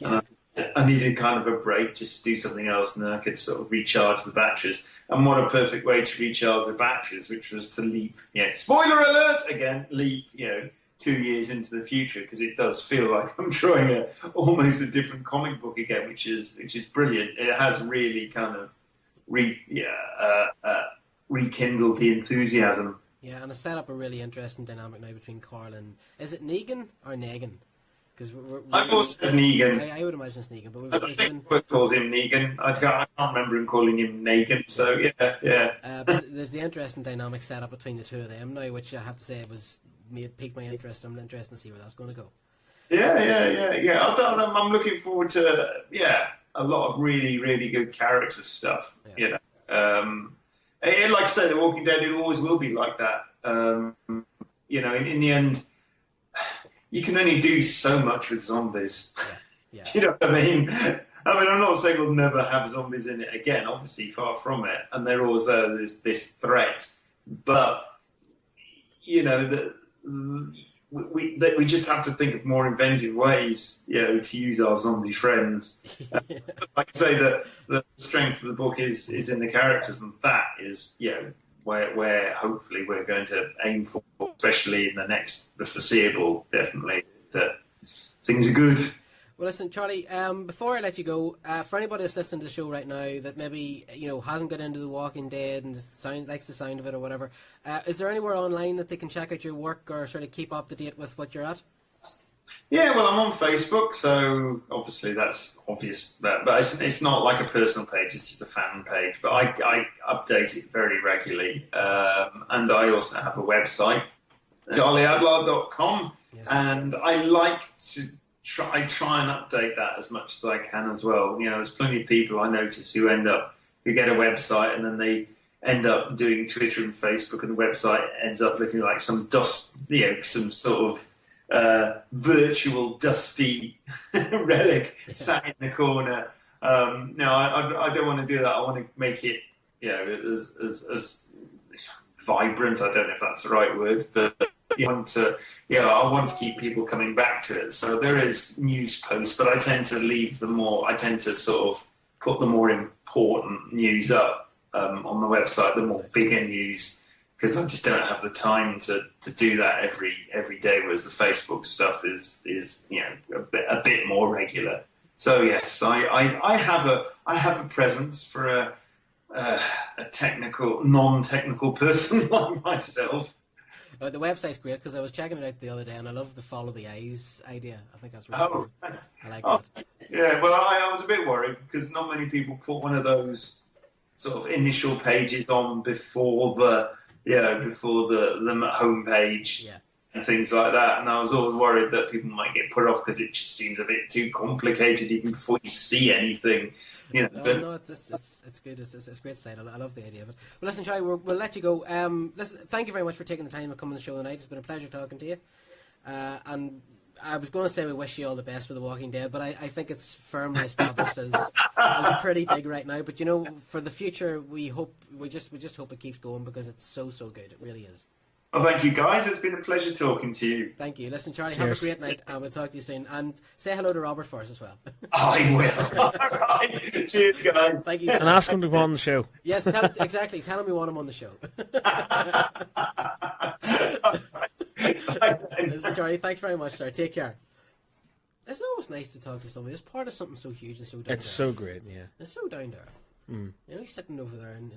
Yeah. And I needed kind of a break just to do something else, and then I could sort of recharge the batteries. And what a perfect way to recharge the batteries, which was to leap. Spoiler alert again, leap. 2 years into the future, because it does feel like I'm drawing almost a different comic book again, which is brilliant. It has really kind of rekindled the enthusiasm. Yeah, and it's set up a really interesting dynamic now between Carl and, is it Negan or Negan? Because I've always said Negan. I would imagine it's Negan, but I think Bert calls him Negan. I can't remember him calling him Negan. So yeah. But there's the interesting dynamic set up between the two of them now, which I have to say piqued my interest. I'm interested to see where that's going to go. Yeah. I'm looking forward to a lot of really, really good character stuff. Yeah. And like I say, The Walking Dead, it always will be like that. In the end, you can only do so much with zombies. Yeah. You know what I mean? I'm not saying we'll never have zombies in it again. Obviously, far from it, and they're always there. There's this threat, but we just have to think of more inventive ways, to use our zombie friends. Like I say, the strength of the book is in the characters, and that is, where hopefully we're going to aim for, especially in the foreseeable, definitely, that things are good. Well, listen, Charlie, before I let you go, for anybody that's listening to the show right now that maybe, hasn't got into The Walking Dead and likes the sound of it or whatever, is there anywhere online that they can check out your work or sort of keep up to date with what you're at? Yeah, well, I'm on Facebook, so obviously that's obvious. But it's not like a personal page, it's just a fan page. But I update it very regularly. And I also have a website, charlieadlard.com, and I like to... I try and update that as much as I can as well. There's plenty of people I notice who get a website and then they end up doing Twitter and Facebook, and the website ends up looking like some dust, some sort of virtual dusty relic sat in the corner. No, I don't want to do that. I want to make it, as vibrant. I don't know if that's the right word, but I want to keep people coming back to it. So there is news posts, but I tend to sort of put the more important news up on the website, the more bigger news, because I just don't have the time to do that every day, whereas the Facebook stuff is a bit more regular. So yes, I have a presence for a non-technical person like myself. The website's great because I was checking it out the other day, and I love the follow the eyes idea. I think that's really cool. I like that. Yeah, well, I was a bit worried because not many people put one of those sort of initial pages on before the homepage and things like that. And I was always worried that people might get put off because it just seems a bit too complicated even before you see anything. No, it's good. It's a great site. I love the idea of it. Well, listen, Charlie, we'll let you go. Listen, thank you very much for taking the time to come on the show tonight. It's been a pleasure talking to you. And I was going to say we wish you all the best for The Walking Dead, but I think it's firmly established as pretty big right now. But for the future, we just hope it keeps going because it's so good. It really is. Well, thank you, guys. It's been a pleasure talking to you. Thank you. Listen, Charlie, have a great night, and we'll talk to you soon. And say hello to Robert for us as well. I will. All right. Cheers, guys. Thank you. And ask him to go on the show. Yes, exactly. Tell him we want him on the show. Listen, Charlie, thanks very much, sir. Take care. It's always nice to talk to somebody. It's part of something so huge and so down to earth. It's so great, yeah. It's so down to earth. He's sitting over there in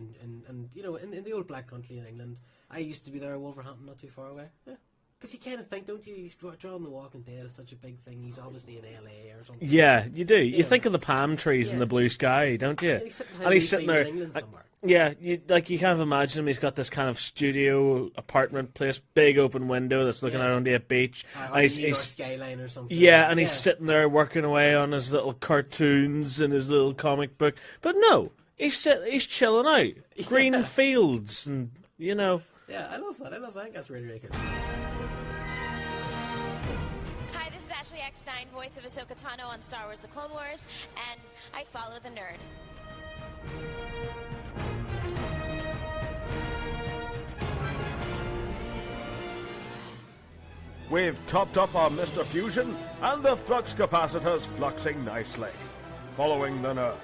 the old black country in England. I used to be there in Wolverhampton, not too far away. Yeah. Because you kind of think, don't you, he's drawing The Walking Dead as such a big thing. He's obviously in LA or something. Yeah, you do. You Yeah. think of the palm trees and the blue sky, don't you? And he's sitting there. England somewhere. Yeah, you kind of imagine him. He's got this kind of studio apartment place, big open window that's looking out onto a beach. Or New York skyline or something. Yeah, and he's sitting there working away on his little cartoons and his little comic book. But no, he's chilling out. Green fields and, you know. Yeah, I love that. I think that's really, really cool. Hi, this is Ashley Eckstein, voice of Ahsoka Tano on Star Wars The Clone Wars, and I follow the nerd. We've topped up our Mr. Fusion, and the flux capacitor's fluxing nicely. Following the nerd.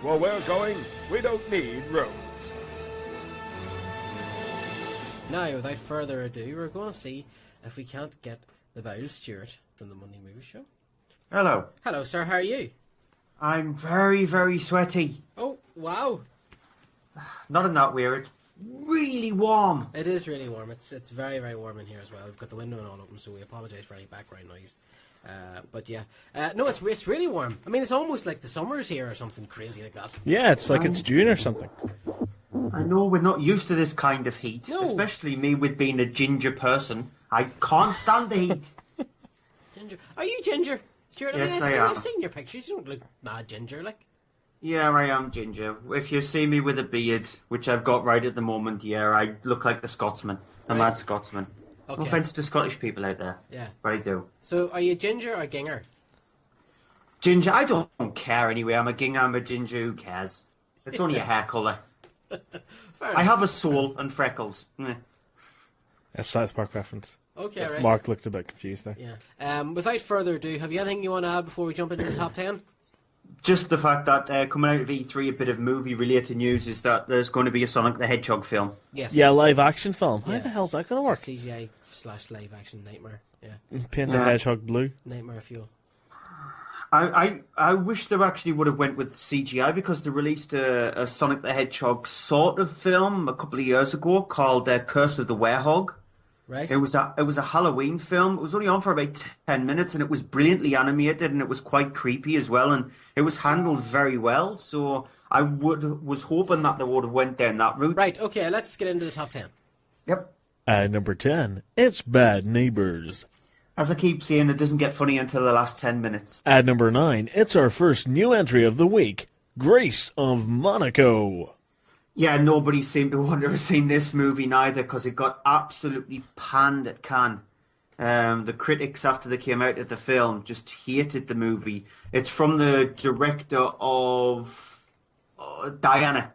Where we're going, we don't need roads. Now, without further ado, we're going to see if we can't get the Bowl Stuart from the Monday Movie Show. Hello. Hello, sir. How are you? I'm very, very sweaty. Oh, wow. Not in that way. It's really warm. It is really warm. It's very, very warm in here as well. We've got the window and all open, so we apologise for any background noise. But yeah. No, it's really warm. I mean, it's almost like the summer's here or something crazy like that. Yeah, it's like it's June or something. I know we're not used to this kind of heat, No. especially me with being a ginger person. I can't stand the heat. Ginger. Are you ginger? Stuart, Yes, I mean, I am. I've seen your pictures. You don't look mad ginger, like. Yeah, I am ginger. If you see me with a beard, which I've got right at the moment, yeah, I look like the Scotsman, the mad Scotsman. Okay. No offence to Scottish people out there, Yeah. but I do. So, are you ginger or ginger? Ginger, I don't care anyway. I'm a ginger, I'm a ginger, who cares? It's only a hair colour. I have a soul and freckles. A South Park reference. Okay, right. Mark looked a bit confused there. Yeah. Without further ado, have you anything you want to add before we jump into the top 10? Just the fact that coming out of E3, a bit of movie-related news is that there's going to be a Sonic the Hedgehog film. Yes. Yeah, live action film. How Yeah. the hell's that going to work? CGI/live action nightmare. Yeah. Paint the hedgehog blue. Nightmare fuel. I wish they actually would have went with CGI because they released a Sonic the Hedgehog sort of film a couple of years ago called Curse of the Werehog. Right. It was a Halloween film. It was only on for about 10 minutes and it was brilliantly animated and it was quite creepy as well and it was handled very well. So I was hoping that they would have went down that route. Right, okay, let's get into the top 10. Yep. At number 10, it's Bad Neighbors. As I keep saying, it doesn't get funny until the last 10 minutes. At number 9, it's our first new entry of the week, Grace of Monaco. Yeah, nobody seemed to want to have seen this movie neither because it got absolutely panned at Cannes. The critics, after they came out of the film, just hated the movie. It's from the director of Diana.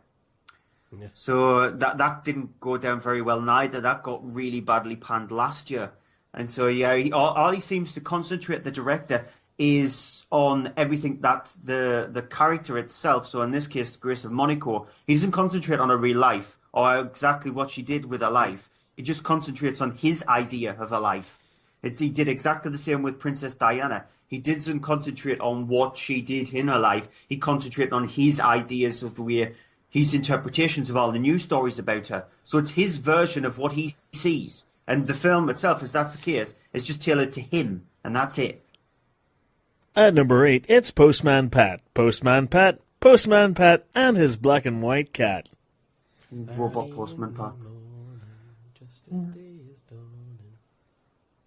Yeah. So that didn't go down very well neither. That got really badly panned last year. And so, yeah, all he seems to concentrate, the director, is on everything that the character itself, so in this case, Grace of Monaco, he doesn't concentrate on her real life or exactly what she did with her life. He just concentrates on his idea of her life. He did exactly the same with Princess Diana. He doesn't concentrate on what she did in her life. He concentrated on his ideas of the way, his interpretations of all the news stories about her. So it's his version of what he sees. And the film itself, as that's the case, is just tailored to him, and that's it. At number 8, it's Postman Pat. Postman Pat, Postman Pat, and his black and white cat. Robot Postman Pat.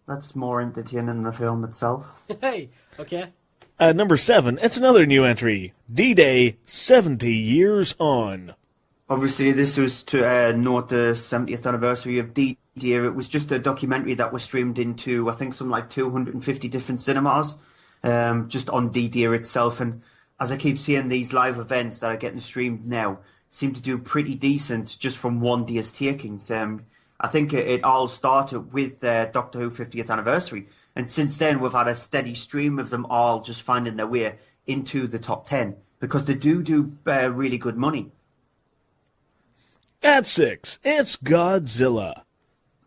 That's more entertaining than the film itself. Hey, okay. At number 7, it's another new entry, D-Day, 70 Years On. Obviously, this was to note the 70th anniversary of D-Day. It was just a documentary that was streamed into, I think, something like 250 different cinemas, just on D-Day itself. And as I keep seeing, these live events that are getting streamed now seem to do pretty decent just from one day's takings. I think it all started with Doctor Who 50th anniversary. And since then, we've had a steady stream of them all just finding their way into the top 10 because they do really good money. At 6, it's Godzilla.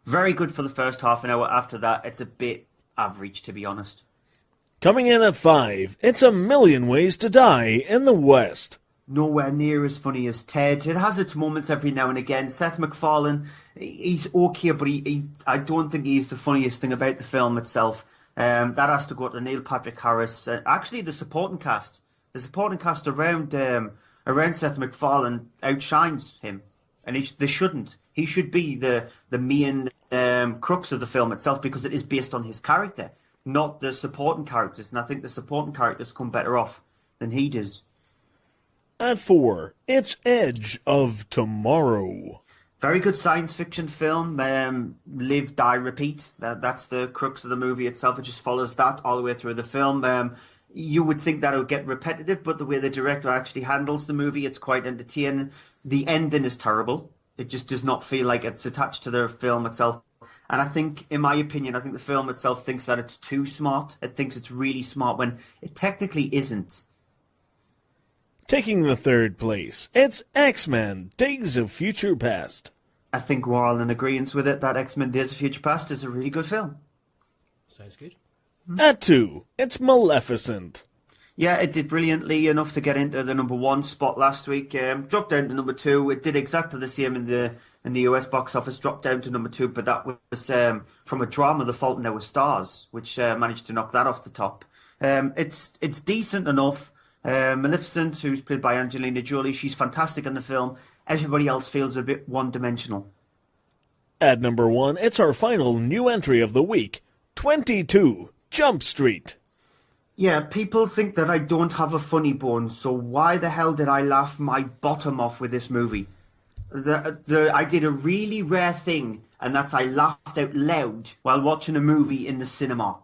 Very good for the first half an hour. After that, it's a bit average, to be honest. Coming in at 5, it's A Million Ways to Die in the West. nowhere near as funny as Ted. It has its moments every now and again. Seth MacFarlane, he's okay, but I don't think he's the funniest thing about the film itself. That has to go to Neil Patrick Harris. Actually, the supporting cast around Seth MacFarlane outshines him, and they shouldn't. He should be the main crux of the film itself, because it is based on his character, not the supporting characters. And I think the supporting characters come better off than he does. At 4, it's Edge of Tomorrow. Very good science fiction film. Live, die, repeat. That's the crux of the movie itself. It just follows that all the way through the film. You would think that it would get repetitive, but the way the director actually handles the movie, it's quite entertaining. The ending is terrible. It just does not feel like it's attached to the film itself. And I think, in my opinion, the film itself thinks that it's too smart. It thinks it's really smart when it technically isn't. Taking the 3rd place, it's X-Men Days of Future Past. I think we're all in agreement with it that X-Men Days of Future Past is a really good film. Sounds good. At 2, it's Maleficent. Yeah, it did brilliantly enough to get into the number 1 spot last week. Dropped down to number 2. It did exactly the same in the US box office. Dropped down to number 2, but that was from a drama, The Fault in Our Stars, which managed to knock that off the top. It's decent enough. Maleficent, who's played by Angelina Jolie, she's fantastic in the film. Everybody else feels a bit one-dimensional. At number 1, it's our final new entry of the week, 22 Jump Street. Yeah, people think that I don't have a funny bone, so why the hell did I laugh my bottom off with this movie? I did a really rare thing, and that's I laughed out loud while watching a movie in the cinema.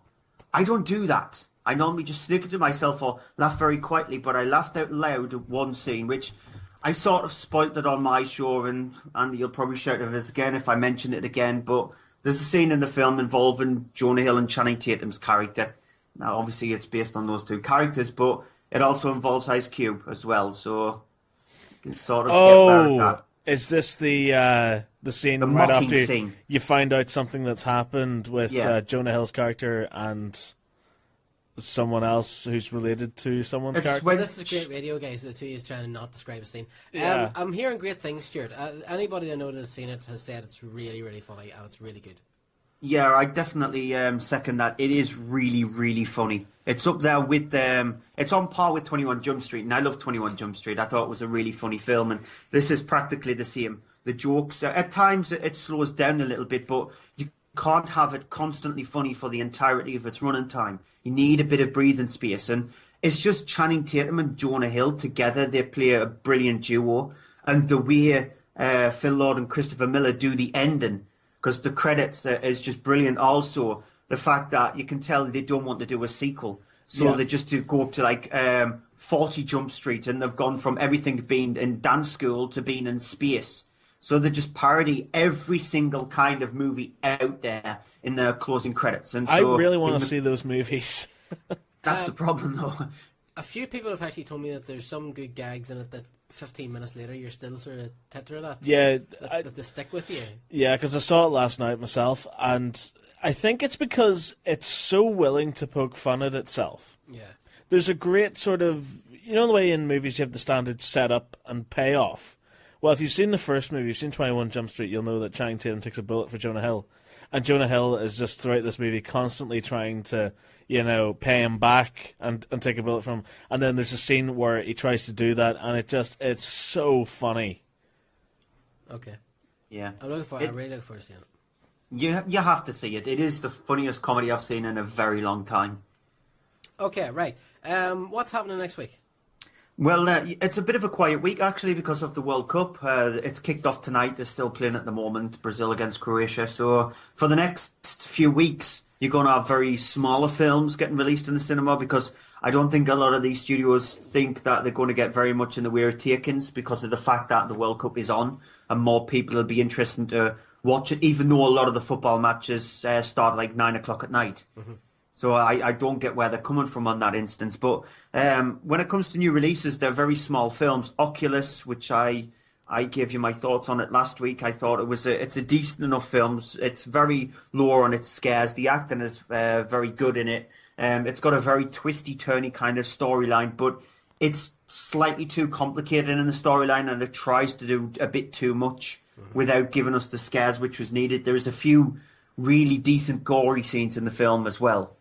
I don't do that. I normally just snicker to myself or laugh very quietly, but I laughed out loud at one scene, which I sort of spoilt it on my show, and Andy, you'll probably shout at us again if I mention it again, but there's a scene in the film involving Jonah Hill and Channing Tatum's character. Now, obviously, it's based on those two characters, but it also involves Ice Cube as well, so you can sort of get where it's at. Is this the scene the right mocking after scene. You find out something that's happened with Jonah Hill's character and someone else who's related to someone's character? Well, this is a great radio, guys. The two of you trying to not describe a scene. Yeah. I'm hearing great things, Stuart. Anybody I know that has seen it has said it's really, really funny and it's really good. Yeah, I definitely second that. It is really, really funny. It's up there with it's on par with 21 Jump Street, and I love 21 Jump Street. I thought it was a really funny film, and this is practically the same. The jokes, at times it slows down a little bit, but you can't have it constantly funny for the entirety of its running time. You need a bit of breathing space, and it's just Channing Tatum and Jonah Hill together. They play a brilliant duo, and the way Phil Lord and Christopher Miller do the ending, because the credits is just brilliant. Also, the fact that you can tell they don't want to do a sequel, so they just to go up to like 40 Jump Street, and they've gone from everything being in dance school to being in space. So they just parody every single kind of movie out there in their closing credits. And so I really want to see those movies. That's the problem, though. A few people have actually told me that there's some good gags in it that 15 minutes later you're still sort of tittering at. Yeah. That they stick with you. Yeah, because I saw it last night myself, and I think it's because it's so willing to poke fun at itself. Yeah. There's a great sort of, you know the way in movies you have the standard setup and payoff? Well, if you've seen the first movie, you've seen 21 Jump Street, you'll know that Channing Tatum takes a bullet for Jonah Hill. And Jonah Hill is just throughout this movie constantly trying to, pay him back and take a bullet from him. And then there's a scene where he tries to do that, and it's so funny. Okay. Yeah. I'm really looking forward to seeing it. You have to see it. It is the funniest comedy I've seen in a very long time. Okay, right. What's happening next week? Well, it's a bit of a quiet week, actually, because of the World Cup. It's kicked off tonight. They're still playing at the moment, Brazil against Croatia. So for the next few weeks, you're going to have very smaller films getting released in the cinema, because I don't think a lot of these studios think that they're going to get very much in the way of takings because of the fact that the World Cup is on and more people will be interested to watch it, even though a lot of the football matches start like 9 o'clock at night. Mm-hmm. So I don't get where they're coming from on that instance. But when it comes to new releases, they're very small films. Oculus, which I gave you my thoughts on it last week. I thought it's a decent enough film. It's very low on its scares. The acting is very good in it. It's got a very twisty, turny kind of storyline, but it's slightly too complicated in the storyline, and it tries to do a bit too much without giving us the scares which was needed. There's a few really decent gory scenes in the film as well.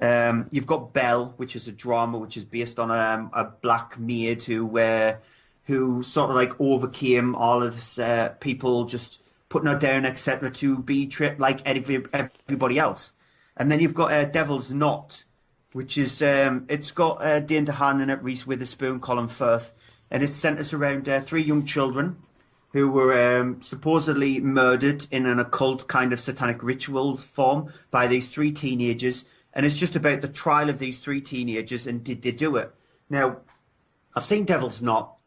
You've got Belle, which is a drama which is based on a black maid who sort of like overcame all of this people just putting her down, etc., to be treated like everybody else. And then you've got Devil's Knot, which is it's got Dane DeHaan in it, Reese Witherspoon, Colin Firth, and it centres around 3 young children who were supposedly murdered in an occult kind of satanic rituals form by these 3 teenagers. And it's just about the trial of these 3 teenagers and did they do it. Now, I've seen Devil's Knot,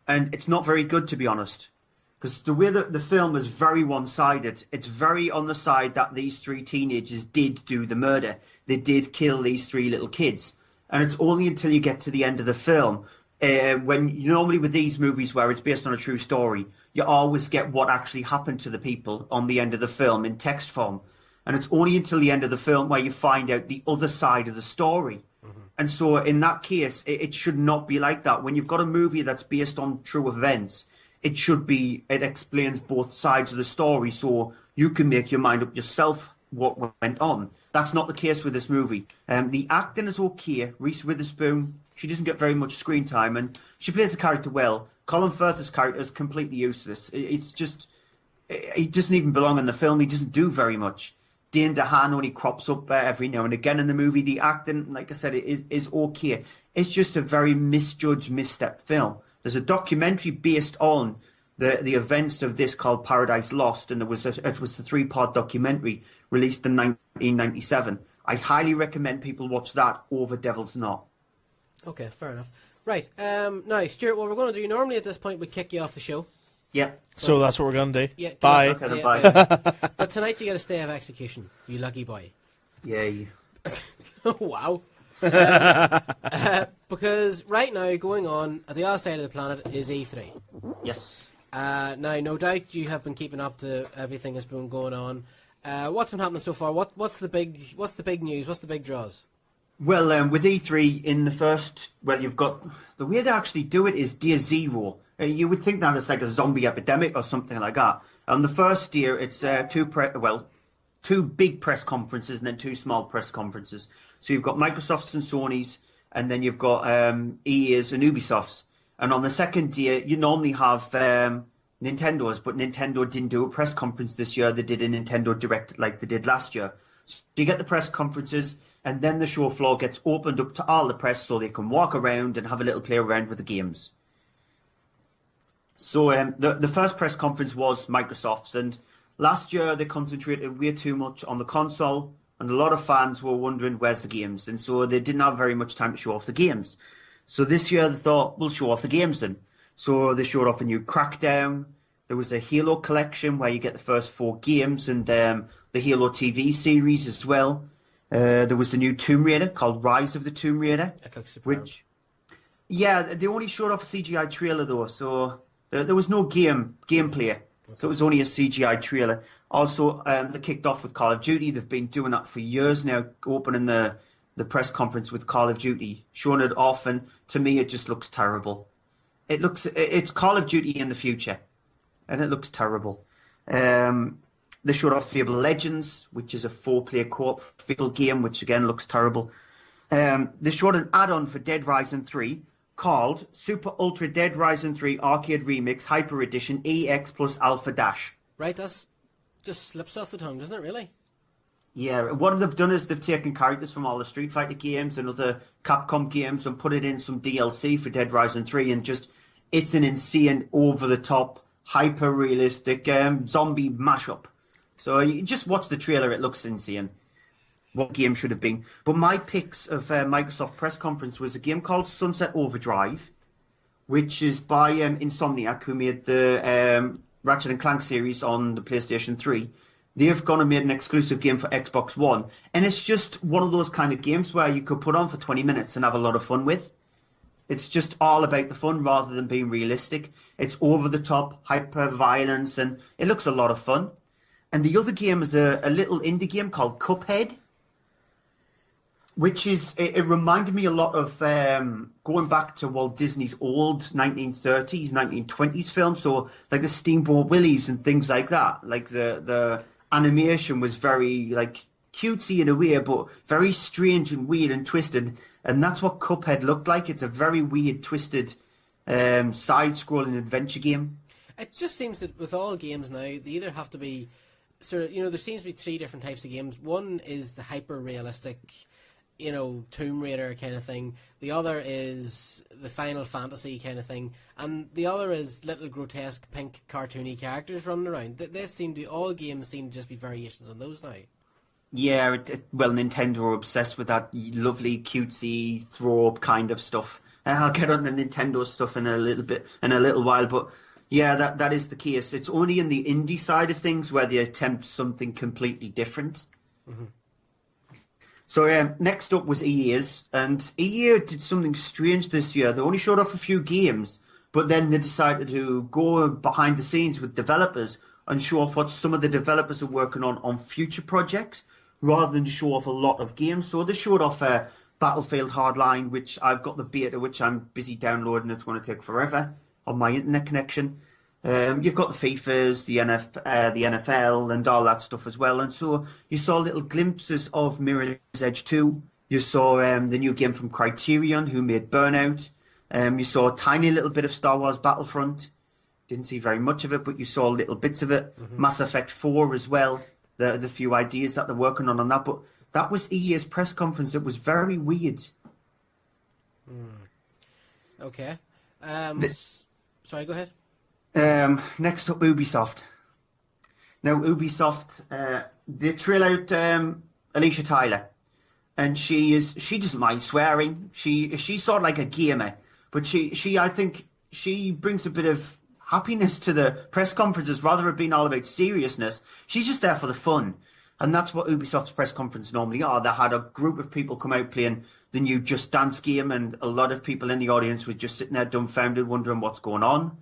and it's not very good, to be honest, because the way that the film is very one-sided. It's very on the side that these 3 teenagers did do the murder. They did kill these 3 little kids. And it's only until you get to the end of the film, when normally with these movies where it's based on a true story, you always get what actually happened to the people on the end of the film in text form. And it's only until the end of the film where you find out the other side of the story. And so in that case, it should not be like that. When you've got a movie that's based on true events, it explains both sides of the story so you can make your mind up yourself what went on. That's not the case with this movie. The acting is okay. Reese Witherspoon, she doesn't get very much screen time, and she plays the character well. Colin Firth's character is completely useless. It's just, he doesn't even belong in the film. He doesn't do very much. Dane DeHaan only crops up every now and again in the movie. The acting, like I said, is okay. It's just a very misjudged, misstepped film. There's a documentary based on the events of this called Paradise Lost, and it was a 3-part documentary released in 1997. I highly recommend people watch that over Devil's Knot. Okay, fair enough. Right, now, Stuart, what we're going to do, normally at this point we kick you off the show. Yeah. So that's what we're going to do. Yeah, bye. Okay, then bye. But tonight you get a stay of execution, you lucky boy. Yay. Wow. Because right now, going on at the other side of the planet is E3. Yes. Now, no doubt you have been keeping up to everything that's been going on. What's been happening so far? What's the big news? What's the big draws? Well, with E3 in the first, you've got the way they actually do it is day 0. You would think that it's like a zombie epidemic or something like that. On the first year, it's 2 big press conferences and then 2 small press conferences. So you've got Microsoft's and Sony's, and then you've got EA's and Ubisoft's. And on the second year, you normally have Nintendo's, but Nintendo didn't do a press conference this year. They did a Nintendo Direct like they did last year. So you get the press conferences, and then the show floor gets opened up to all the press so they can walk around and have a little play around with the games. So the first press conference was Microsoft's, and last year they concentrated way too much on the console, and a lot of fans were wondering where's the games, and so they didn't have very much time to show off the games. So this year they thought, we'll show off the games then. So they showed off a new Crackdown. There was a Halo collection where you get the first 4 games, and the Halo TV series as well. There was the new Tomb Raider called Rise of the Tomb Raider. That looks superb. Yeah, they only showed off a CGI trailer though, so there was no gameplay. So it was only a CGI trailer. Also, they kicked off with Call of Duty. They've been doing that for years now, opening the press conference with Call of Duty, showing it off, and to me it just looks terrible. It's Call of Duty in the future, and it looks terrible. They showed off Fable Legends, which is a 4-player co-op Fable game, which again looks terrible. They showed an add-on for Dead Rising 3 called Super Ultra Dead Rising 3 Arcade Remix Hyper Edition EX plus Alpha Dash. Right, that's just slips off the tongue, doesn't it, really? Yeah, what they've done is they've taken characters from all the Street Fighter games and other Capcom games and put it in some DLC for Dead Rising 3, and just, it's an insane, over-the-top, hyper-realistic zombie mashup. So you just watch the trailer, it looks insane. What game should have been. But my picks of Microsoft press conference was a game called Sunset Overdrive, which is by Insomniac, who made the Ratchet & Clank series on the PlayStation 3. They've gone and made an exclusive game for Xbox One. And it's just one of those kind of games where you could put on for 20 minutes and have a lot of fun with. It's just all about the fun rather than being realistic. It's over the top, hyper violence, and it looks a lot of fun. And the other game is a little indie game called Cuphead. Which is, it reminded me a lot of going back to Walt Disney's old 1930s, 1920s films. So like the Steamboat Willies and things like that. Like the animation was very like cutesy in a way, but very strange and weird and twisted. And that's what Cuphead looked like. It's a very weird, twisted, side-scrolling adventure game. It just seems that with all games now, they either have to be sort of, there seems to be three different types of games. One is the hyper-realistic, Tomb Raider kind of thing. The other is the Final Fantasy kind of thing. And the other is little grotesque pink cartoony characters running around. All games seem to just be variations on those now. Yeah, well, Nintendo are obsessed with that lovely, cutesy, throw-up kind of stuff. I'll get on the Nintendo stuff in a little while, but yeah, that is the case. It's only in the indie side of things where they attempt something completely different. Mm-hmm. So next up was EA's, and EA did something strange this year. They only showed off a few games, but then they decided to go behind the scenes with developers and show off what some of the developers are working on future projects, rather than show off a lot of games. So they showed off Battlefield Hardline, which I've got the beta, which I'm busy downloading. It's going to take forever on my internet connection. You've got the FIFAs, the NFL, and all that stuff as well. And so you saw little glimpses of Mirror's Edge 2. You saw the new game from Criterion, who made Burnout. You saw a tiny little bit of Star Wars Battlefront. Didn't see very much of it, but you saw little bits of it. Mm-hmm. Mass Effect 4 as well. The few ideas that they're working on that. But that was EA's press conference. It was very weird. Okay. Sorry, go ahead. Next up, Ubisoft. Now, Ubisoft, they trail out Alicia Tyler. And she doesn't mind swearing. She's sort of like a gamer. But I think she brings a bit of happiness to the press conferences rather than being all about seriousness. She's just there for the fun. And that's what Ubisoft's press conference normally are. They had a group of people come out playing the new Just Dance game, and a lot of people in the audience were just sitting there dumbfounded, wondering what's going on.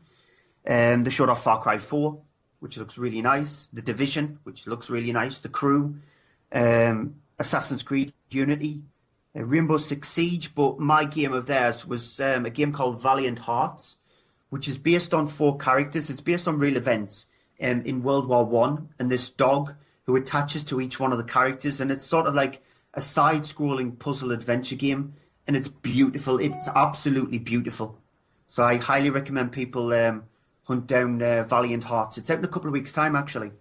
They showed off Far Cry 4, which looks really nice. The Division, which looks really nice. The Crew. Assassin's Creed Unity. Rainbow Six Siege. But my game of theirs was a game called Valiant Hearts, which is based on 4 characters. It's based on real events in World War One, and this dog who attaches to each one of the characters, and it's sort of like a side-scrolling puzzle adventure game, and it's beautiful. It's absolutely beautiful. So I highly recommend people hunt down Valiant Hearts. It's out in a couple of weeks' time, actually.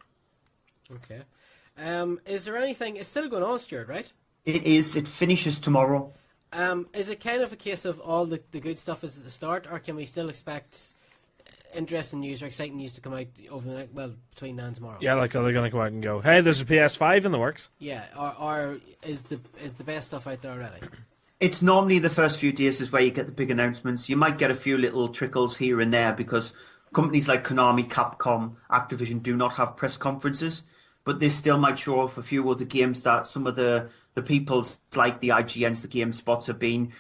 Okay. Is there anything... It's still going on, Stuart, right? It is. It finishes tomorrow. Is it kind of a case of all the good stuff is at the start, or can we still expect interesting news or exciting news to come out over the next, between now and tomorrow? Yeah, like are they going to come out and go, hey, there's a PS5 in the works? Yeah, or is the best stuff out there already? It's normally the first few days is where you get the big announcements. You might get a few little trickles here and there because companies like Konami, Capcom, Activision do not have press conferences, but they still might show off a few other games that some of the peoples like the IGNs, the GameSpots have been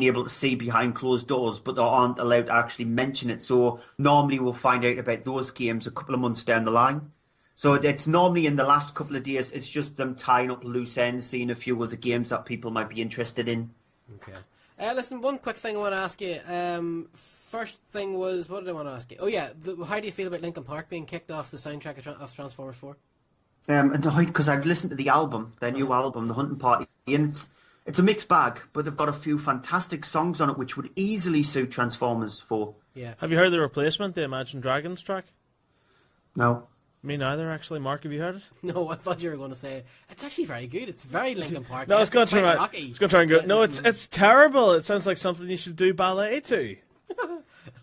able to see behind closed doors, but they aren't allowed to actually mention it. So normally we'll find out about those games a couple of months down the line. So it's normally in the last couple of days, it's just them tying up loose ends, seeing a few other games that people might be interested in. Okay. Listen, one quick thing I want to ask you. First thing was, what did I want to ask you? Oh yeah, how do you feel about Linkin Park being kicked off the soundtrack of Transformers 4? Annoyed because I've listened to the album, their new album, The Hunting Party, and it's a mixed bag, but they've got a few fantastic songs on it which would easily suit Transformers 4. Yeah. Have you heard the replacement, the Imagine Dragons track? No. Me neither, actually. Mark, have you heard it? No, I thought you were going to say it's actually very good. It's very Linkin Park. No, it's going to try and go. No, it's terrible. It sounds like something you should do ballet to.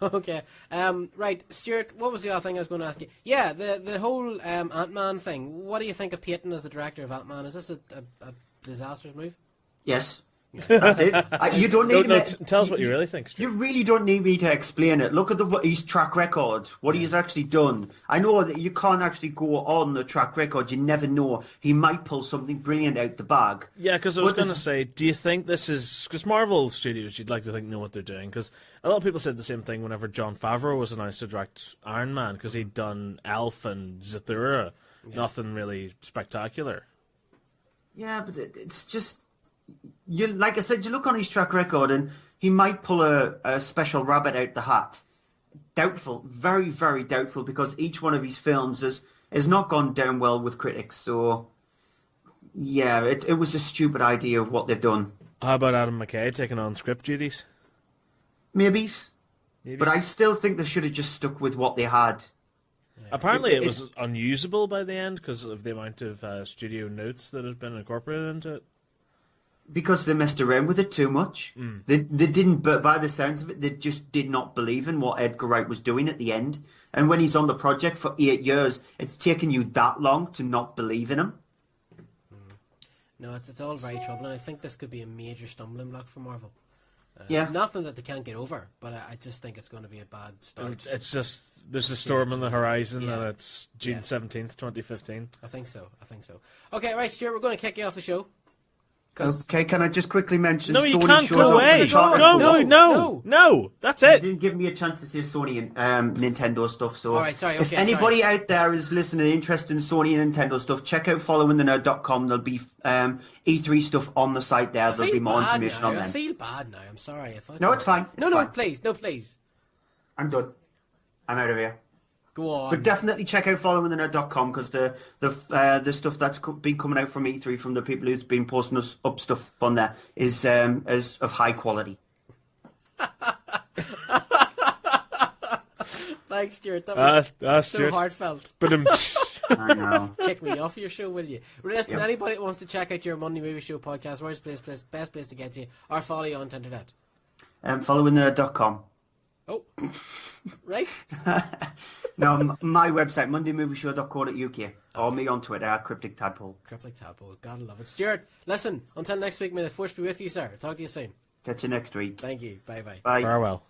Okay. Right, Stuart, what was the other thing I was going to ask you? Yeah, the whole Ant-Man thing. What do you think of Peyton as the director of Ant-Man? Is this a disastrous move? Yes. That's it. You don't need tell us what you really think, Stuart. You really don't need me to explain it. Look at his track record, what he's actually done. I know that you can't actually go on the track record. You never know. He might pull something brilliant out the bag. Yeah, because I was going to say, do you think this is... Because Marvel Studios, you'd like to think, know what they're doing. Because a lot of people said the same thing whenever Jon Favreau was announced to direct Iron Man, because he'd done Elf and Zathura. Yeah. Nothing really spectacular. Yeah, but it's just... like I said, you look on his track record, and he might pull a special rabbit out the hat. Doubtful, very, very doubtful, because each one of his films has not gone down well with critics. So, yeah, it was a stupid idea of what they've done. How about Adam McKay taking on script duties? Maybe. But I still think they should have just stuck with what they had. Apparently it was unusable by the end because of the amount of studio notes that had been incorporated into it. Because they messed around with it too much. They didn't, but by the sounds of it, they just did not believe in what Edgar Wright was doing at the end. And when he's on the project for 8 years, it's taken you that long to not believe in him. No, it's all very troubling. I think this could be a major stumbling block for Marvel. Yeah. Nothing that they can't get over, but I just think it's going to be a bad start. It's just, there's a storm on the horizon, Yeah. and it's June 17th, 2015. I think so. Okay, right, Stuart, we're going to kick you off the show. Okay, can I just quickly mention No, Sony you can't showed go up away. with the Charlie No, that's You it. didn't give me a chance to say Sony and Nintendo stuff, so All right, sorry, if okay, anybody out there is listening interested in Sony and Nintendo stuff, check out followingthenerd.com. There'll be E3 stuff on the site there. There'll be more information on I them. feel bad now. I'm sorry. No, it's fine. No, It's fine. please. I'm done. I'm out of here. Go on. But definitely check out followingthenerd.com, because the stuff that's been coming out from E3 from the people who's been posting up stuff on there is of high quality. Thanks, Stuart. That was so Stuart. heartfelt. But I know. Kick me off your show, will you? Listen, Yep. anybody that wants to check out your Monday Movie Show podcast, where's the best place to get you, or follow you on the internet? Followingthenerd.com. Oh, right. No, my website, mondaymovieshow.co.uk, or me on Twitter, Cryptic Tadpole. Cryptic Tadpole, gotta love it. Stuart, listen, until next week, may the force be with you, sir. Talk to you soon. Catch you next week. Thank you. Bye-bye. Bye. Farewell.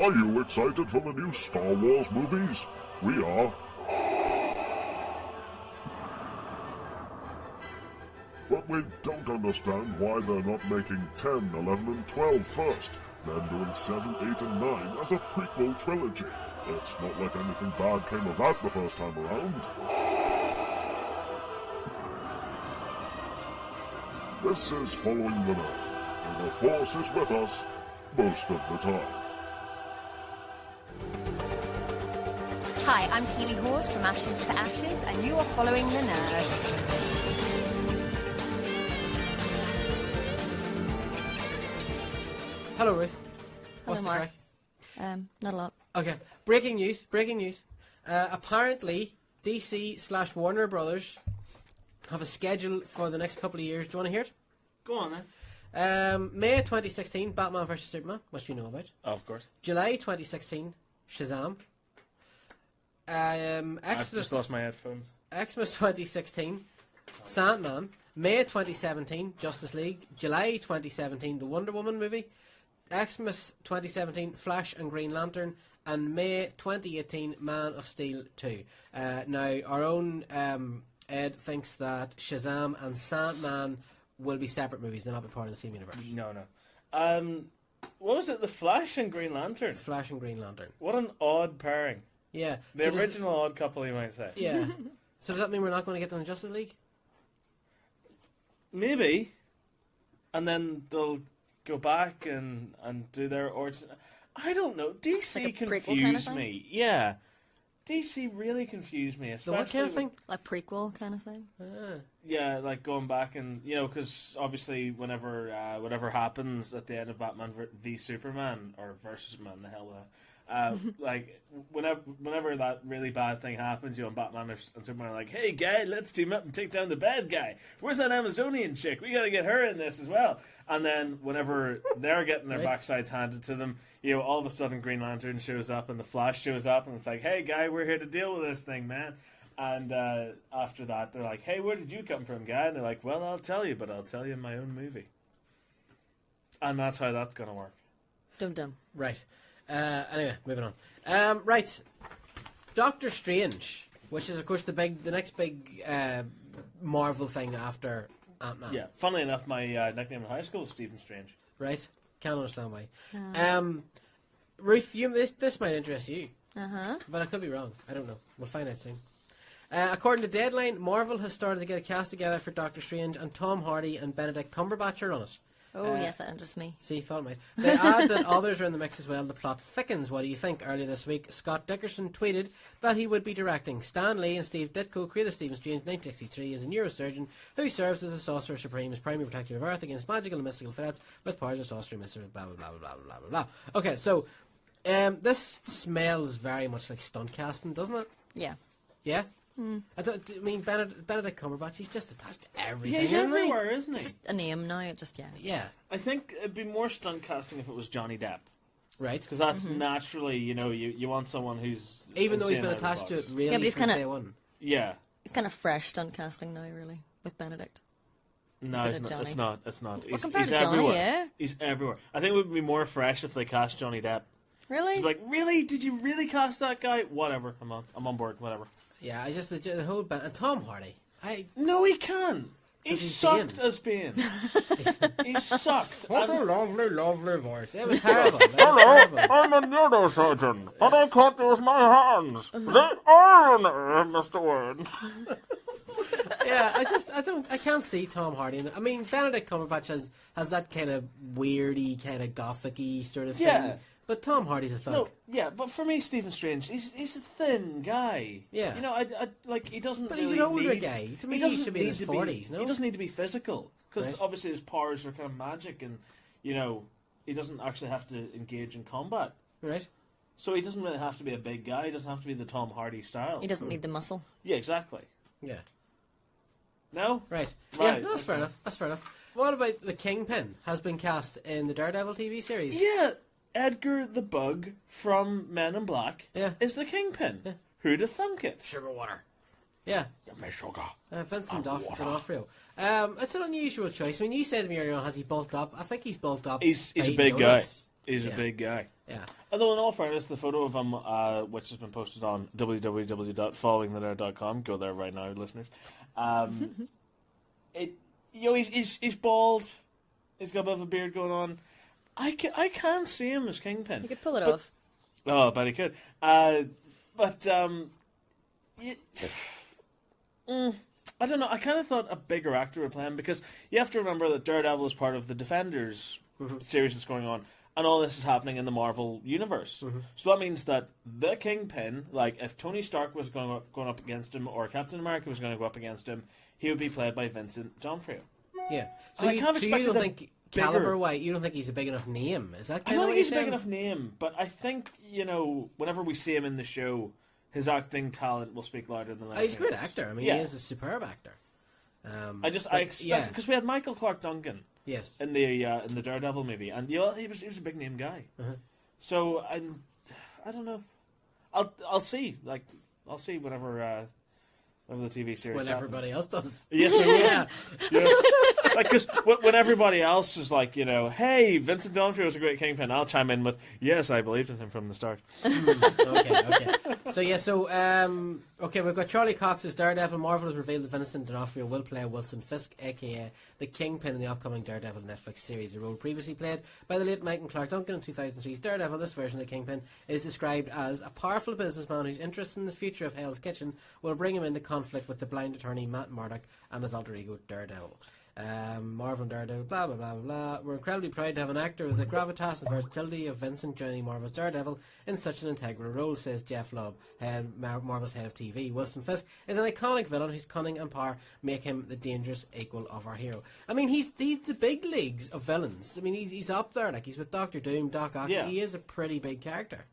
Are you excited for the new Star Wars movies? We are. But we don't understand why they're not making 10, 11, and 12 first, then doing 7, 8, and 9 as a prequel trilogy. It's not like anything bad came of that the first time around. This is Following the Nerd, and the Force is with us most of the time. Hi, I'm Keely Hawes from Ashes to Ashes, and you are following the Nerd. Hello, Ruth. Hello, What's the Mark. crack? Not a lot. Okay, breaking news. Apparently, DC/Warner Brothers have a schedule for the next couple of years. Do you want to hear it? Go on then. May 2016, Batman vs Superman, which you know about. Oh, of course. July 2016, Shazam. I've just lost my headphones. Xmas 2016, Sandman. May 2017, Justice League. July 2017, the Wonder Woman movie. Xmas 2017, Flash and Green Lantern. And May 2018, Man of Steel 2. Now, our own Ed thinks that Shazam and Sandman will be separate movies. They'll not be part of the same universe. No. What was it? The Flash and Green Lantern? Flash and Green Lantern. What an odd pairing. Yeah. The So original odd couple, you might say. Yeah. So does that mean we're not going to get them in Justice League? Maybe. And then they'll go back and do their origin. I don't know. DC Like a prequel confused kind of thing? me. Yeah. DC really confused me. The Especially what kind of thing? Like prequel kind of thing. Yeah, like going back and, because obviously whenever whatever happens at the end of Batman v Superman, or versus Man, the hell with that. Like whenever that really bad thing happens, and Batman and Superman are like, "Hey guy, let's team up and take down the bad guy. Where's that Amazonian chick? We got to get her in this as well." And then whenever they're getting their backsides handed to them, all of a sudden Green Lantern shows up and the Flash shows up and it's like, "Hey guy, we're here to deal with this thing, man." And after that, they're like, "Hey, where did you come from, guy?" And they're like, "Well, I'll tell you, but I'll tell you in my own movie." And that's how that's gonna work. Dum-dum. Right. Anyway, moving on. Right. Doctor Strange, which is, of course, the next big Marvel thing after Ant-Man. Yeah. Funnily enough, my nickname in high school was Stephen Strange. Right. Can't understand why. Ruth, this might interest you. Uh-huh. But I could be wrong. I don't know. We'll find out soon. According to Deadline, Marvel has started to get a cast together for Doctor Strange, and Tom Hardy and Benedict Cumberbatch are on it. Oh, yes, that interests me. See, thought it might. They add that others are in the mix as well. The plot thickens. What do you think? Earlier this week, Scott Dickerson tweeted that he would be directing. Stan Lee and Steve Ditko created Stephen Strange in 1963 as a neurosurgeon who serves as a Sorcerer Supreme, as primary protector of Earth against magical and mystical threats with powers of sorcery, mystery, blah, blah, blah, blah, blah, blah, blah. Okay, so this smells very much like stunt casting, doesn't it? Yeah. Yeah? I mean, Benedict Cumberbatch, he's just attached to everything. Yeah, he's everywhere, isn't he? It's just a name now, just, yeah. Yeah. I think it'd be more stunt casting if it was Johnny Depp. Right. Because that's naturally, you want someone who's... Even though he's been attached to it really but he's since day one. Yeah. It's kind of fresh stunt casting now, really, with Benedict. No, it's not. It's not. Well, compared to Johnny, everywhere. yeah. He's everywhere. I think it would be more fresh if they cast Johnny Depp. Really? It's like, really? Did you really cast that guy? Whatever. I'm on board. Whatever. Yeah, I just the whole band and Tom Hardy. No, he can. He sucked as Bane. He sucked. What a lovely, lovely voice. It was terrible. Hello, I'm a neurosurgeon, and I can't use my hands. They are in there, Mr. Wayne. Yeah, I can't see Tom Hardy in it. I mean, Benedict Cumberbatch has that kind of weirdy, kind of gothic-y sort of thing. But Tom Hardy's a thug. No, yeah, but for me, Stephen Strange, he's a thin guy. Yeah. You know, I like, he doesn't But really he's an older need, guy. To me, he should be in his 40s, no? He doesn't need to be physical, because Right. obviously his powers are kind of magic, and, you know, he doesn't actually have to engage in combat. Right. So he doesn't really have to be a big guy. He doesn't have to be the Tom Hardy style. He doesn't need the muscle. Yeah, exactly. Yeah. No? Right. Right. Yeah, no, that's fair enough. That's fair enough. What about the Kingpin has been cast in the Daredevil TV series? Yeah, Edgar the Bug from Men in Black is the Kingpin. Yeah. Who'd have thunk it? Sugar water. Yeah. Give me sugar. Vincent D'Onofrio. It's an unusual choice. I mean, you said to me earlier on, has he bulked up? I think he's bulked up. He's a by big donuts. guy. He's a big guy. Yeah. Although, in all fairness, the photo of him, which has been posted on www.followingthenerd.com, go there right now, listeners. He's bald. He's got a bit of a beard going on. I can see him as Kingpin. You could pull it off. Oh, I bet he could. I don't know. I kind of thought a bigger actor would play him, because you have to remember that Daredevil is part of the Defenders series that's going on, and all this is happening in the Marvel universe. So that means that the Kingpin, like if Tony Stark was going up against him, or Captain America was going to go up against him, he would be played by Vincent D'Onofrio. Yeah. So you don't think caliber-wise, you don't think he's a big enough name? Is that I kind don't of think what he's a you're big saying? enough name, but I think, whenever we see him in the show, his acting talent will speak louder than He's a great actor. I mean, he is a superb actor. I expect, because we had Michael Clark Duncan in the Daredevil movie, and he was a big name guy. So I don't know. I'll see. I'll see whenever the TV series When everybody else does. Yes, I will. Yeah. Because when everybody else is like, hey, Vincent D'Onofrio is a great Kingpin, I'll chime in with, yes, I believed in him from the start. Okay. We've got Charlie Cox as Daredevil. Marvel has revealed that Vincent D'Onofrio will play Wilson Fisk, a.k.a. the Kingpin, in the upcoming Daredevil Netflix series, a role previously played by the late Michael Clark Duncan in 2003's Daredevil. This version of the Kingpin is described as a powerful businessman whose interest in the future of Hell's Kitchen will bring him into conflict with the blind attorney Matt Murdock and his alter ego Daredevil. Marvel and Daredevil, blah, blah, blah, blah. We're incredibly proud to have an actor with the gravitas and versatility of Vincent joining Marvel's Daredevil in such an integral role, says Jeff Lubb, Marvel's head of TV. Wilson Fisk is an iconic villain whose cunning and power make him the dangerous equal of our hero. I mean, he's the big leagues of villains. I mean, he's up there, like he's with Doctor Doom, Doc Ock. Yeah. He is a pretty big character.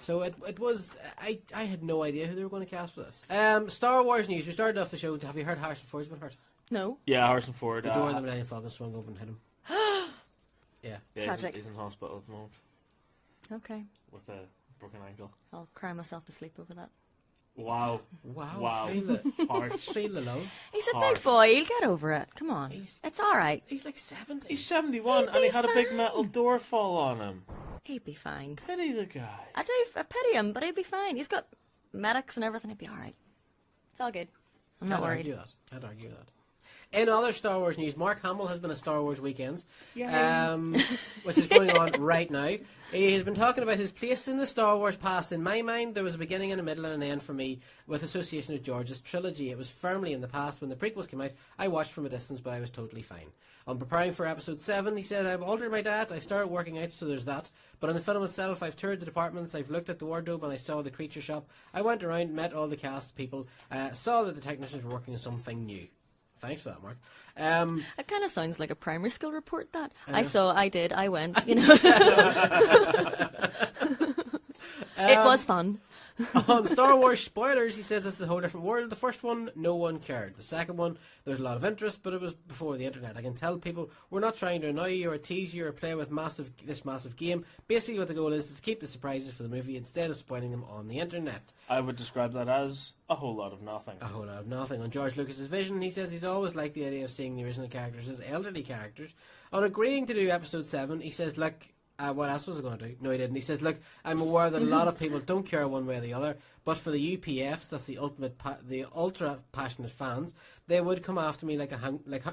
So it was. I had no idea who they were going to cast for this. Star Wars news. We started off the show. Have you heard Harrison Ford's been hurt? No. Yeah, Harrison Ford. The door of the Millennium Falcon swung open and hit him. Yeah. Tragic. He's in hospital at the moment. Okay. With a broken ankle. I'll cry myself to sleep over that. Wow. Feel the love. He's a big boy. He'll get over it. Come on. It's all right. He's like 70. He's 71, and he had a big metal door fall on him. He'd be fine. Pity the guy. I pity him, but he'd be fine. He's got medics and everything. He'd be all right. It's all good. I'm not worried. I'd argue that. In other Star Wars news, Mark Hamill has been at Star Wars Weekends, which is going on right now. He has been talking about his place in the Star Wars past. In my mind, there was a beginning and a middle and an end for me with Association of George's trilogy. It was firmly in the past. When the prequels came out, I watched from a distance, but I was totally fine. On preparing for episode 7, he said, I've altered my diet, I started working out, so there's that. But in the film itself, I've toured the departments, I've looked at the wardrobe, and I saw the creature shop. I went around, met all the cast people, saw that the technicians were working on something new. Thanks for that, Mark. It kind of sounds like a primary school report, that. I went, It was fun. On Star Wars spoilers, he says it's a whole different world. The first one, no one cared. The second one, there's a lot of interest, but it was before the internet. I can tell people we're not trying to annoy you or tease you or play with this massive game. Basically what the goal is to keep the surprises for the movie instead of spoiling them on the internet. I would describe that as a whole lot of nothing. A whole lot of nothing. On George Lucas's vision, he says he's always liked the idea of seeing the original characters as elderly characters. On agreeing to do episode 7, he says, look, what else was I going to do? No, he didn't. He says, look, I'm aware that a lot of people don't care one way or the other, but for the UPFs, that's the the ultra passionate fans, they would come after me like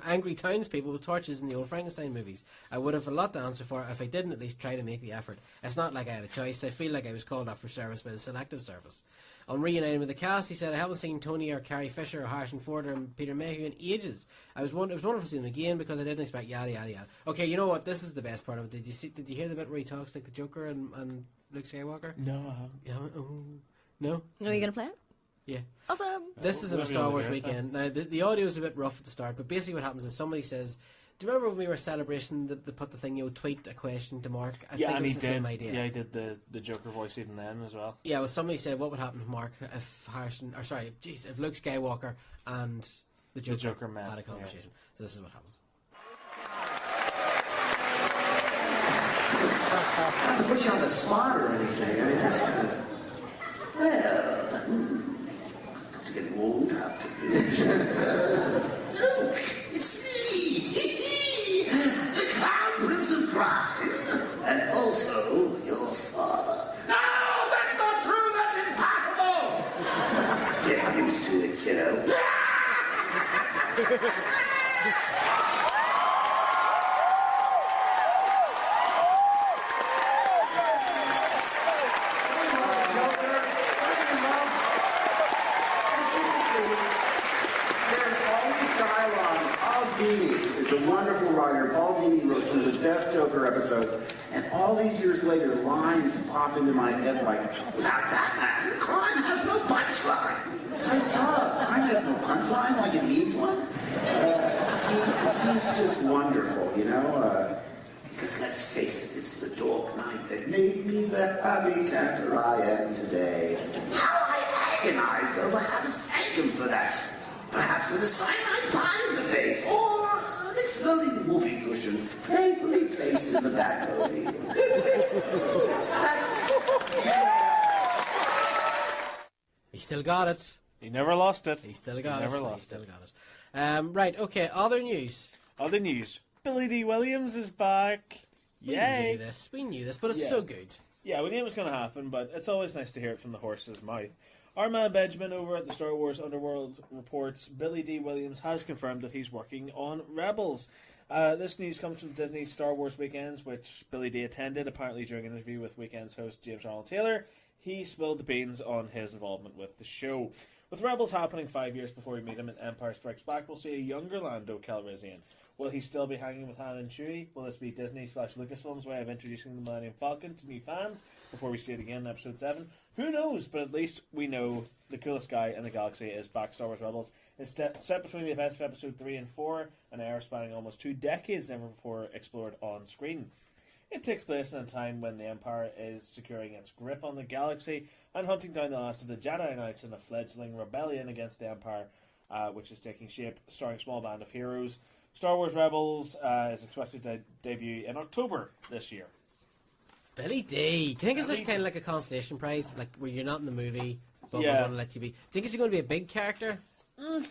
angry townspeople with torches in the old Frankenstein movies. I would have a lot to answer for if I didn't at least try to make the effort. It's not like I had a choice. I feel like I was called up for service by the selective service. On reuniting with the cast, he said, I haven't seen Tony or Carrie Fisher or Harrison Ford or Peter Mayhew in ages. It was wonderful to see them again because I didn't expect yada yada yada. Okay, you know what? This is the best part of it. Did you hear the bit where he talks like the Joker and Luke Skywalker? No, I haven't. You haven't? Oh, no? Are you going to play it? Yeah. Awesome. This is a Star Wars Weekend. Now, the audio is a bit rough at the start, but basically what happens is somebody says, do you remember when we were celebrating they put the thing, tweet a question to Mark? I think it's the same idea. Yeah, he did the Joker voice even then as well. Yeah, well, somebody said, what would happen to Mark if if Luke Skywalker and the Joker met, had a conversation? Yeah. So this is what happened. Not to put you on the spot or anything. I mean, that's kind of... Well, to get warmed up. Look, it's me, the Clown Prince of Crime, and also your father. No, that's not true. That's impossible. Get used to it, kiddo. Is a wonderful writer. Paul Dini wrote some of the best Joker episodes, and all these years later, lines pop into my head like, without that man, crime has no punchline. Crime has no punchline like it needs one. He's just wonderful, because let's face it, it's the Dark Knight that made me the happy camper I am today. How I agonized over how to thank him for that. Perhaps with a cyanide pie in the face, or an exploding whoopee cushion playfully placed in the back of me. He still got it. He never lost it. He still got it. Never lost it. Still got it. Right, okay, other news. Other news. Billy D. Williams is back. Yay. We knew this, but it's so good. Yeah, we knew it was going to happen, but it's always nice to hear it from the horse's mouth. Our man Benjamin over at the Star Wars Underworld reports Billy D. Williams has confirmed that he's working on Rebels. This news comes from Disney's Star Wars Weekends, which Billy D. attended, apparently during an interview with Weekends host James Arnold Taylor. He spilled the beans on his involvement with the show. With Rebels happening 5 years before we meet him in Empire Strikes Back, we'll see a younger Lando Calrissian. Will he still be hanging with Han and Chewie? Will this be Disney/Lucasfilm's way of introducing the Millennium Falcon to new fans before we see it again in Episode 7? Who knows, but at least we know the coolest guy in the galaxy is back. Star Wars Rebels is set between the events of Episode 3 and 4, an era spanning almost 2 decades never before explored on screen. It takes place in a time when the Empire is securing its grip on the galaxy and hunting down the last of the Jedi Knights in a fledgling rebellion against the Empire, which is taking shape, starring a small band of heroes. Star Wars Rebels is expected to debut in October this year. Billy D. Do you think it's just kind of like a consolation prize, like where you're not in the movie, but we want to let you be? Do you think it's going to be a big character? A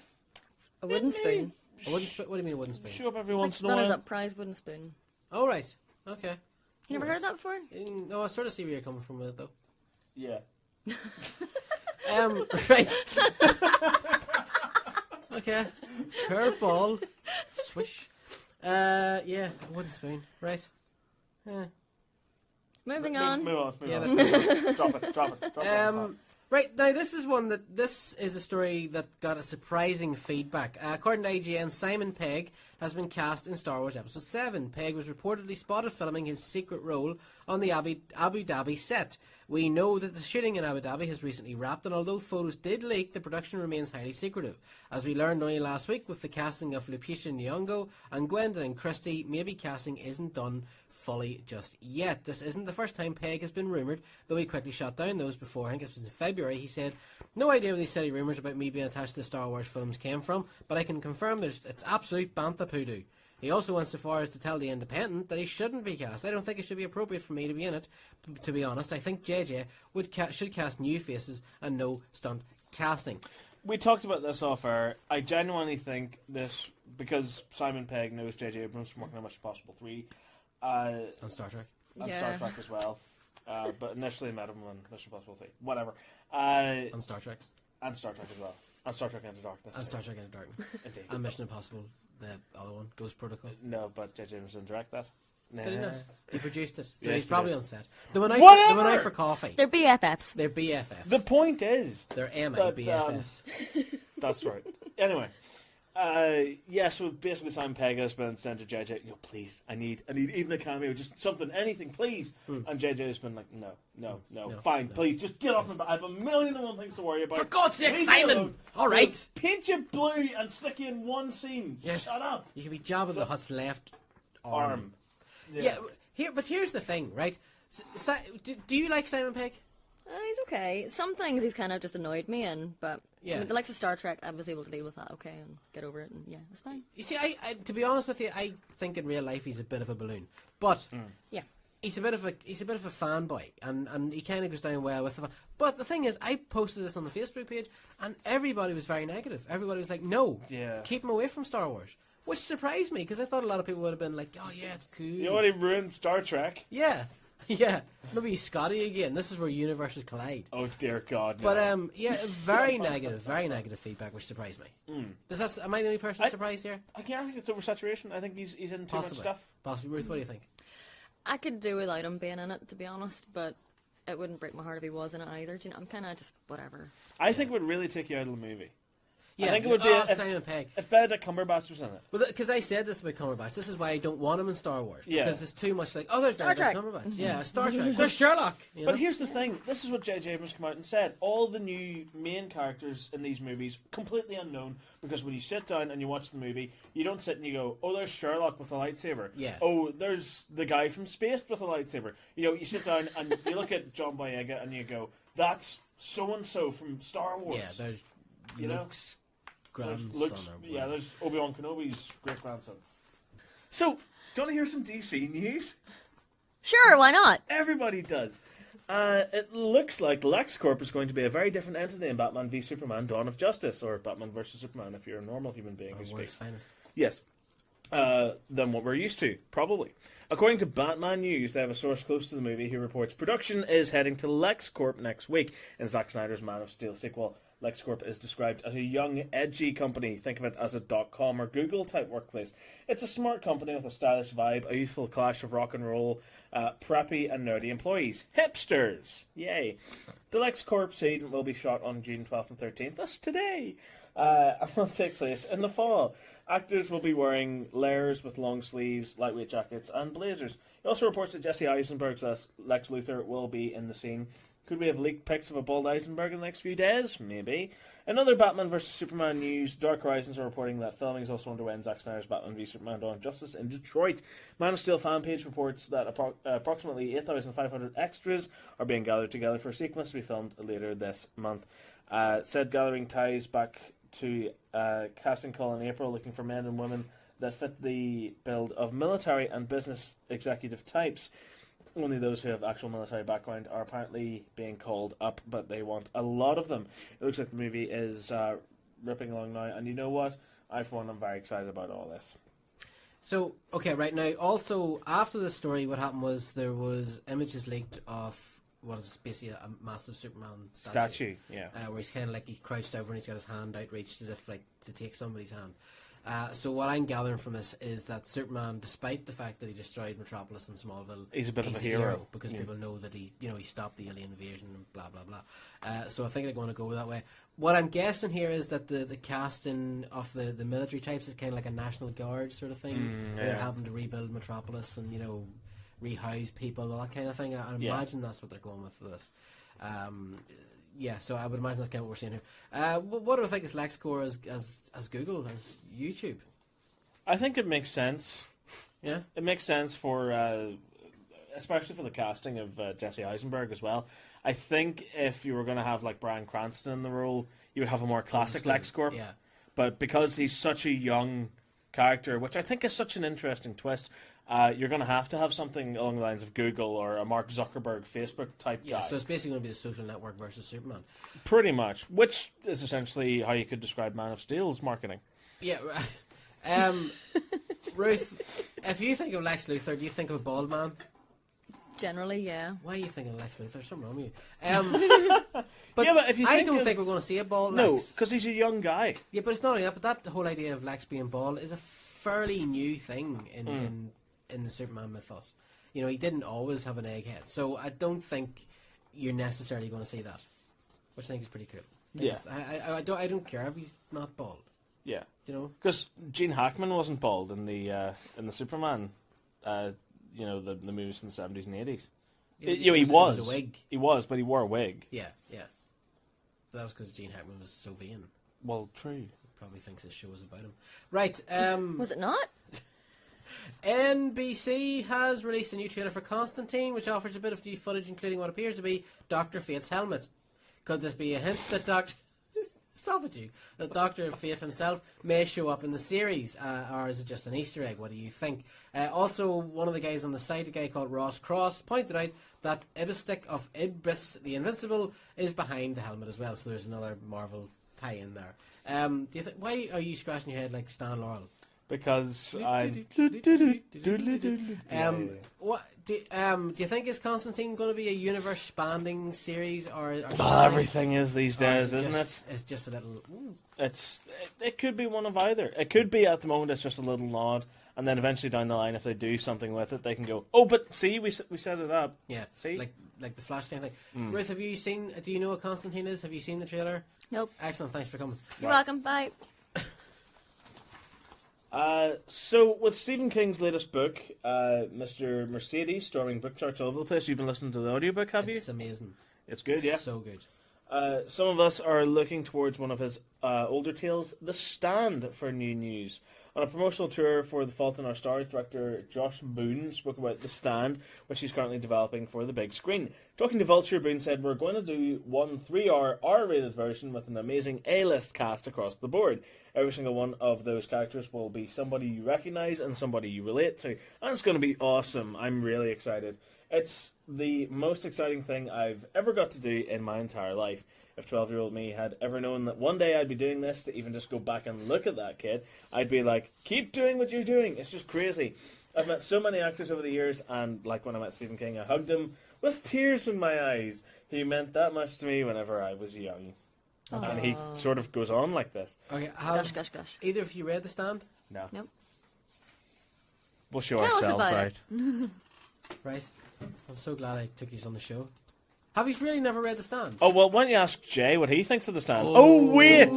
wooden spoon. What do you mean a wooden spoon? Show up every once in a while. Runners-up prize wooden spoon. Oh, right. Okay. You never heard that before? No, I sort of see where you're coming from with it, though. Yeah. Right. Okay. Curveball. Swish. Yeah, a wooden spoon. Right. Moving on. Move on. Yeah, Drop it. Drop it. Right, now this is a story that got a surprising feedback. According to IGN, Simon Pegg has been cast in Star Wars Episode 7. Pegg was reportedly spotted filming his secret role on the Abu Dhabi set. We know that the shooting in Abu Dhabi has recently wrapped, and although photos did leak, the production remains highly secretive. As we learned only last week with the casting of Lupita Nyong'o and Gwendolyn Christie, maybe casting isn't done fully just yet. This isn't the first time Pegg has been rumoured, though he quickly shot down those before. I think it was in February. He said, "No idea where these silly rumours about me being attached to the Star Wars films came from, but I can confirm it's absolute bantha poodoo." He also went so far as to tell The Independent that he shouldn't be cast. "I don't think it should be appropriate for me to be in it, to be honest. I think JJ should cast new faces and no stunt casting." We talked about this off air. I genuinely think this, because Simon Pegg knows J.J. Abrams from working on Mission Impossible 3, on Star Trek. On Star Trek as well. But initially met him on Mission Impossible 3. Whatever. On Star Trek. And Star Trek as well. And Star Trek Into Darkness. And Star Trek Into Darkness. Indeed. And Mission Impossible, the other one, Ghost Protocol. No, but J.J. Abrams didn't direct that. Did he not? He produced it. So Yes, he's he probably did. on set. They went out for coffee. They're BFFs. They're BFFs. The point is... They're BFFs. That's right. Anyway. So basically Simon Pegg has been sent to JJ, please, I need even a cameo, just something, anything, please. And JJ has been like, no, fine, please, just get off my back. I have a million and one things to worry about. For God's sake, Leave me Simon! alone. All right. We'll paint you blue and stick you in one scene. Yes. Shut up. You can be Jabba the Hutt's left arm. Yeah. But here's the thing, right? Do you like Simon Pegg? He's okay. Some things he's kind of just annoyed me in, but Yeah. the likes of Star Trek, I was able to deal with that okay and get over it, and yeah, it's fine. You see, I to be honest with you, I think in real life he's a bit of a balloon, but Yeah. he's a bit of a fanboy, and he kind of goes down well with the. But the thing is, I posted this on the Facebook page, and everybody was very negative. Everybody was like, "No, keep him away from Star Wars," which surprised me because I thought a lot of people would have been like, "Oh yeah, it's cool." You already ruined Star Trek. Yeah. Yeah, maybe Scotty again. This is where universes collide. Oh dear God! No. But very negative feedback, which surprised me. Am I the only person surprised here? I think it's oversaturation. I think he's in too much stuff. Possibly, Ruth. What do you think? I could do without him being in it, to be honest, but it wouldn't break my heart if he was in it either. Do you know, I'm kind of just whatever. I think it would really take you out of the movie. Yeah, I think it would be Simon Pegg. If Benedict Cumberbatch was in it. Well, because I said this about Cumberbatch. This is why I don't want him in Star Wars. Yeah. Because there's too much like, there's Star Trek. Cumberbatch. Yeah, Star Trek. There's Sherlock. You know? But here's the thing. This is what J.J. Abrams came out and said. All the new main characters in these movies, completely unknown, because when you sit down and you watch the movie, you don't sit and you go, oh, there's Sherlock with a lightsaber. Yeah. Oh, there's the guy from Spaced with a lightsaber. You sit down and you look at John Boyega and you go, that's so-and-so from Star Wars. Yeah, there's Luke's grandson. There's Obi-Wan Kenobi's great-grandson. So, do you want to hear some DC news? Sure, why not? Everybody does. It looks like LexCorp is going to be a very different entity in Batman v Superman: Dawn of Justice, or Batman vs Superman if you're a normal human being who speaks. Finest. Yes. Than what we're used to, probably. According to Batman News, they have a source close to the movie who reports production is heading to LexCorp next week in Zack Snyder's Man of Steel sequel. LexCorp is described as a young, edgy company. Think of it as a .com or Google type workplace. It's a smart company with a stylish vibe, a youthful clash of rock and roll, preppy and nerdy employees. Hipsters! Yay! The LexCorp scene will be shot on June 12th and 13th. That's today! And will take place in the fall. Actors will be wearing layers with long sleeves, lightweight jackets, and blazers. He also reports that Jesse Eisenberg's Lex Luthor will be in the scene. Could we have leaked pics of a bald Eisenberg in the next few days? Maybe. Another Batman vs Superman news. Dark Horizons are reporting that filming is also underway in Zack Snyder's Batman v Superman: Dawn of Justice in Detroit. Man of Steel fan page reports that approximately 8,500 extras are being gathered together for a sequence to be filmed later this month. Said gathering ties back to casting call in April, looking for men and women that fit the build of military and business executive types. Only those who have actual military background are apparently being called up, but they want a lot of them. It looks like the movie is ripping along now, and you know what? I, for one, am very excited about all this. So, okay, right now, also, after the story, what happened was there was images leaked of what is basically a massive Superman Statue, yeah. Where he's kind of like he crouched over and he's got his hand outreached as if like to take somebody's hand. So what I'm gathering from this is that Superman, despite the fact that he destroyed Metropolis and Smallville, he's a bit of a hero because people know that he stopped the alien invasion and blah blah blah. So I think they're going to go that way. What I'm guessing here is that the casting of the military types is kind of like a National Guard sort of thing. They're having to rebuild Metropolis and rehouse people, all that kind of thing. I imagine that's what they're going with for this. So I would imagine that's kind of what we're seeing here. What do I think is LexCorp as Google, as YouTube? I think it makes sense. Yeah? It makes sense for, especially for the casting of Jesse Eisenberg as well. I think if you were going to have like Bryan Cranston in the role, you would have a more classic LexCorp. Yeah. But because he's such a young character, which I think is such an interesting twist, you're going to have something along the lines of Google or a Mark Zuckerberg Facebook type guy. So it's basically going to be the social network versus Superman. Pretty much, which is essentially how you could describe Man of Steel's marketing. Yeah. Ruth, if you think of Lex Luthor, do you think of a bald man? Generally, yeah. Why are you thinking of Lex Luthor? There's something wrong with you. But if you I don't think we're going to see a bald Lex. No, because he's a young guy. Yeah, but it's not only that, but that whole idea of Lex being bald is a fairly new thing in the Superman mythos. He didn't always have an egghead, so I don't think you're necessarily going to see that, which I think is pretty cool. Yeah. I don't care if he's not bald. Yeah. Because Gene Hackman wasn't bald in the Superman, the movies in the 70s and 80s. He was. It was a wig. He was, but he wore a wig. Yeah. But that was because Gene Hackman was so vain. Well, true. Probably thinks his show was about him. Right. Was it not? NBC has released a new trailer for Constantine, which offers a bit of new footage, including what appears to be Dr. Fate's helmet. Could this be a hint that that Dr. Fate himself may show up in the series, or is it just an Easter egg? What do you think? Also, one of the guys on the site, a guy called Ross Cross, pointed out that Ibistic of Ibis the Invincible is behind the helmet as well, so there's another Marvel tie-in there. Do you think? Why are you scratching your head like Stan Laurel? Because I. What do you think is Constantine going to be a universe-spanning series, or everything is these days, isn't it? It's just a little. It could be one of either. It could be at the moment it's just a little nod, and then eventually down the line, if they do something with it, they can go, oh, but see, we set it up. Yeah, see, like the Flash kind of thing. Ruth, have you seen? Do you know what Constantine is? Have you seen the trailer? Nope. Excellent. Thanks for coming. You're welcome. Bye. So with Stephen King's latest book, Mr. Mercedes, storming book charts all over the place, you've been listening to the audiobook, have you? It's amazing. It's good, yeah? So good. Some of us are looking towards one of his older tales, The Stand, for new news. On a promotional tour for The Fault in Our Stars, director Josh Boone spoke about The Stand, which he's currently developing for the big screen. Talking to Vulture, Boone said, "We're going to do one 3-hour R-rated version with an amazing A-list cast across the board. Every single one of those characters will be somebody you recognise and somebody you relate to. And it's going to be awesome. I'm really excited. It's the most exciting thing I've ever got to do in my entire life. If 12-year-old me had ever known that one day I'd be doing this, to even just go back and look at that kid, I'd be like, keep doing what you're doing. It's just crazy. I've met so many actors over the years, and like when I met Stephen King, I hugged him with tears in my eyes. He meant that much to me whenever I was young." Aww. And he sort of goes on like this. Okay, Gosh. Either of you read The Stand? No. Nope. We'll show Tell us ourselves about out. it. Right. I'm so glad I took you on the show. Have you really never read The Stand? Oh, well, why don't you ask Jay what he thinks of The Stand? Oh, wait!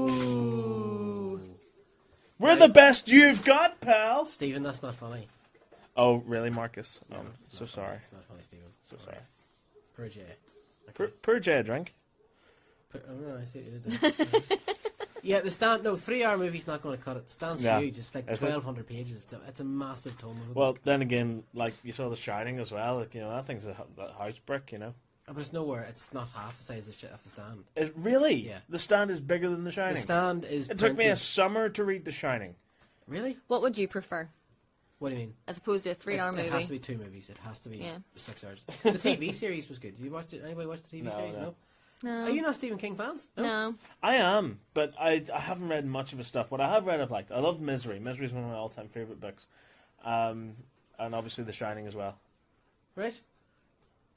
We're the best you've got, pal! Stephen, that's not funny. Oh, really, Marcus? No, I'm so funny. sorry. It's not funny, Stephen. So sorry. Per Jay. Okay. Per Jay a drink? Oh, no, I see what you did there. Yeah, The Stand, no, 3-hour movie's not going to cut it. Stand's huge. It's like 1,200 pages. It's a massive tome of a book. Then again, like, you saw The Shining as well. Like, that thing's a house brick, But it's nowhere. It's not half the size of The Stand. Really? Yeah. The Stand is bigger than The Shining? The Stand is... It took me a summer to read The Shining. Really? What would you prefer? What do you mean? As opposed to a 3-hour movie? It has to be 2 movies. It has to be 6 hours. The TV series was good. Did you watch it? Anybody watch the TV series? No. No. Are you not Stephen King fans? No. I am, but I haven't read much of his stuff. What I have read, I've liked. I love Misery. Misery is one of my all-time favourite books. And obviously The Shining as well. Right.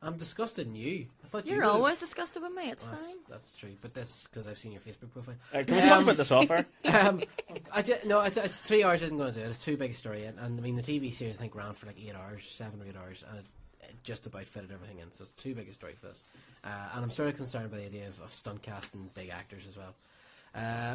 I'm disgusted in you. I thought You're always disgusted with me. It's fine. That's true, but that's because I've seen your Facebook profile. Can we talk about this offer? It's 3 hours isn't going to do it. It's too big a story, and I mean the TV series I think ran for like 8 hours, 7 or 8 hours, and it just about fitted everything in. So it's too big a story for this, and I'm sort of concerned by the idea of stunt casting big actors as well.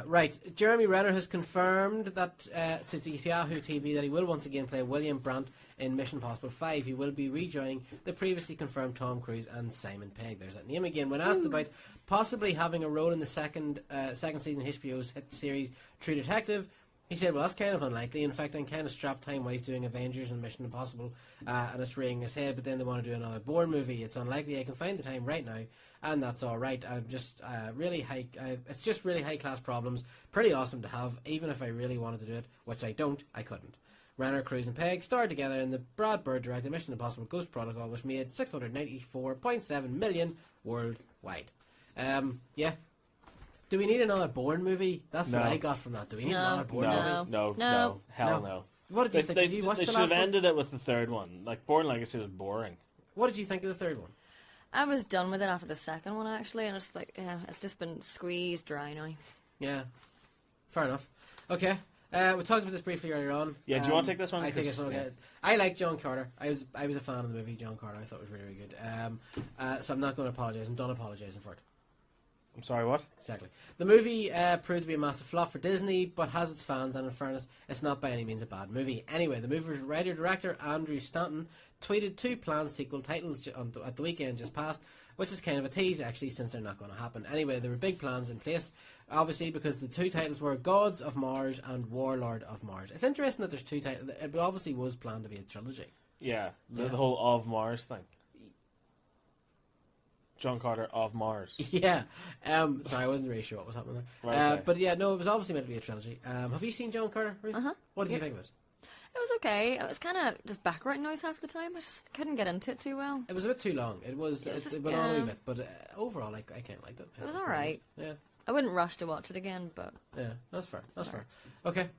Right, Jeremy Renner has confirmed that to Yahoo TV that he will once again play William Brandt in Mission Impossible 5. He will be rejoining the previously confirmed Tom Cruise and Simon Pegg. There's that name again. When asked about possibly having a role in the second season of HBO's hit series True Detective, he said, well, that's kind of unlikely. In fact, I'm kind of strapped time-wise doing Avengers and Mission Impossible, and it's ringing his head, but then they want to do another Bourne movie. It's unlikely I can find the time right now, and that's all right. I'm just it's just really high-class problems. Pretty awesome to have, even if I really wanted to do it, which I don't, I couldn't. Renner, Cruise and Pegg starred together in the Brad Bird directed Mission Impossible Ghost Protocol, which made $694.7 million worldwide. Yeah. Do we need another Bourne movie? That's what I got from that. Do we need another Bourne movie? No. Hell no. What did you think? Did you watch the last one? They should have ended it with the third one. Like, Bourne Legacy was boring. What did you think of the third one? I was done with it after the second one, actually, and it's like, it's just been squeezed dry now. Yeah. Fair enough. Okay. We talked about this briefly earlier on. Yeah, do you want to take this one? I take this one. Okay. I like John Carter. I was a fan of the movie John Carter. I thought it was really, really good. So I'm not going to apologise. I'm done apologising for it. I'm sorry, what? Exactly. The movie proved to be a massive flop for Disney, but has its fans, and in fairness, it's not by any means a bad movie. Anyway, the movie's writer-director, Andrew Stanton, tweeted 2 planned sequel titles at the weekend just past, which is kind of a tease, actually, since they're not going to happen. Anyway, there were big plans in place, obviously, because the 2 titles were Gods of Mars and Warlord of Mars. It's interesting that there's 2 titles. It obviously was planned to be a trilogy. Yeah, the whole of Mars thing. John Carter of Mars. Yeah. Sorry, I wasn't really sure what was happening there. Right, okay. But yeah, no, it was obviously meant to be a trilogy. Have you seen John Carter? Uh-huh. What did you think of it? It was okay. It was kind of just background noise half the time. I just couldn't get into it too well. It was a bit too long. It went on a wee bit, but overall, I kind of liked it. It was alright. Yeah. I wouldn't rush to watch it again, but... Yeah, that's fair. That's fair. Okay.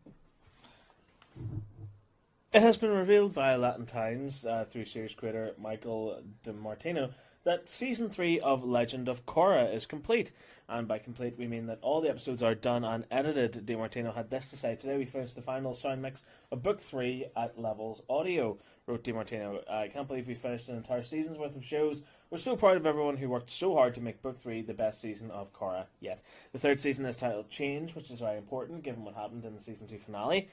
It has been revealed via Latin Times through series creator Michael DiMartino that Season 3 of Legend of Korra is complete. And by complete, we mean that all the episodes are done and edited. DiMartino had this to say: today we finished the final sound mix of Book 3 at Levels Audio, wrote DiMartino. I can't believe we finished an entire season's worth of shows. We're so proud of everyone who worked so hard to make Book 3 the best season of Korra yet. The third season is titled Change, which is very important given what happened in the Season 2 finale.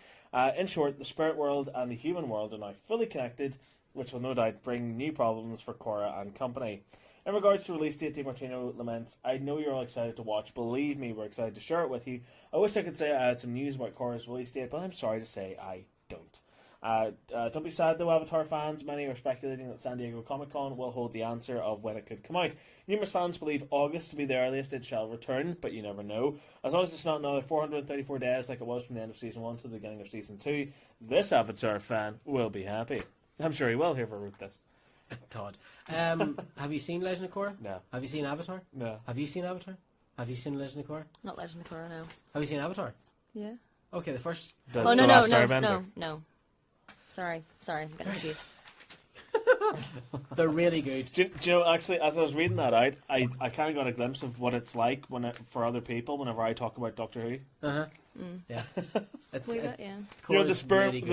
In short, the spirit world and the human world are now fully connected, which will no doubt bring new problems for Korra and company. In regards to release date, DiMartino laments, I know you're all excited to watch. Believe me, we're excited to share it with you. I wish I could say I had some news about Korra's release date, but I'm sorry to say I don't. Don't be sad though, Avatar fans. Many are speculating that San Diego Comic-Con will hold the answer of when it could come out. Numerous fans believe August to be the earliest it shall return, but you never know. As long as it's not another 434 days like it was from the end of Season 1 to the beginning of Season 2, this Avatar fan will be happy. I'm sure he will, whoever wrote this. Todd. Have you seen Legend of Korra? No. Have you seen Avatar? No. Have you seen Avatar? Have you seen Legend of Korra? Not Legend of Korra, no. Have you seen Avatar? Yeah. Okay, the first... No. Sorry, I'm getting confused. They're really good. Do you know, actually, as I was reading that out, I kind of got a glimpse of what it's like for other people whenever I talk about Doctor Who. Uh-huh. Yeah. Yeah. You know, the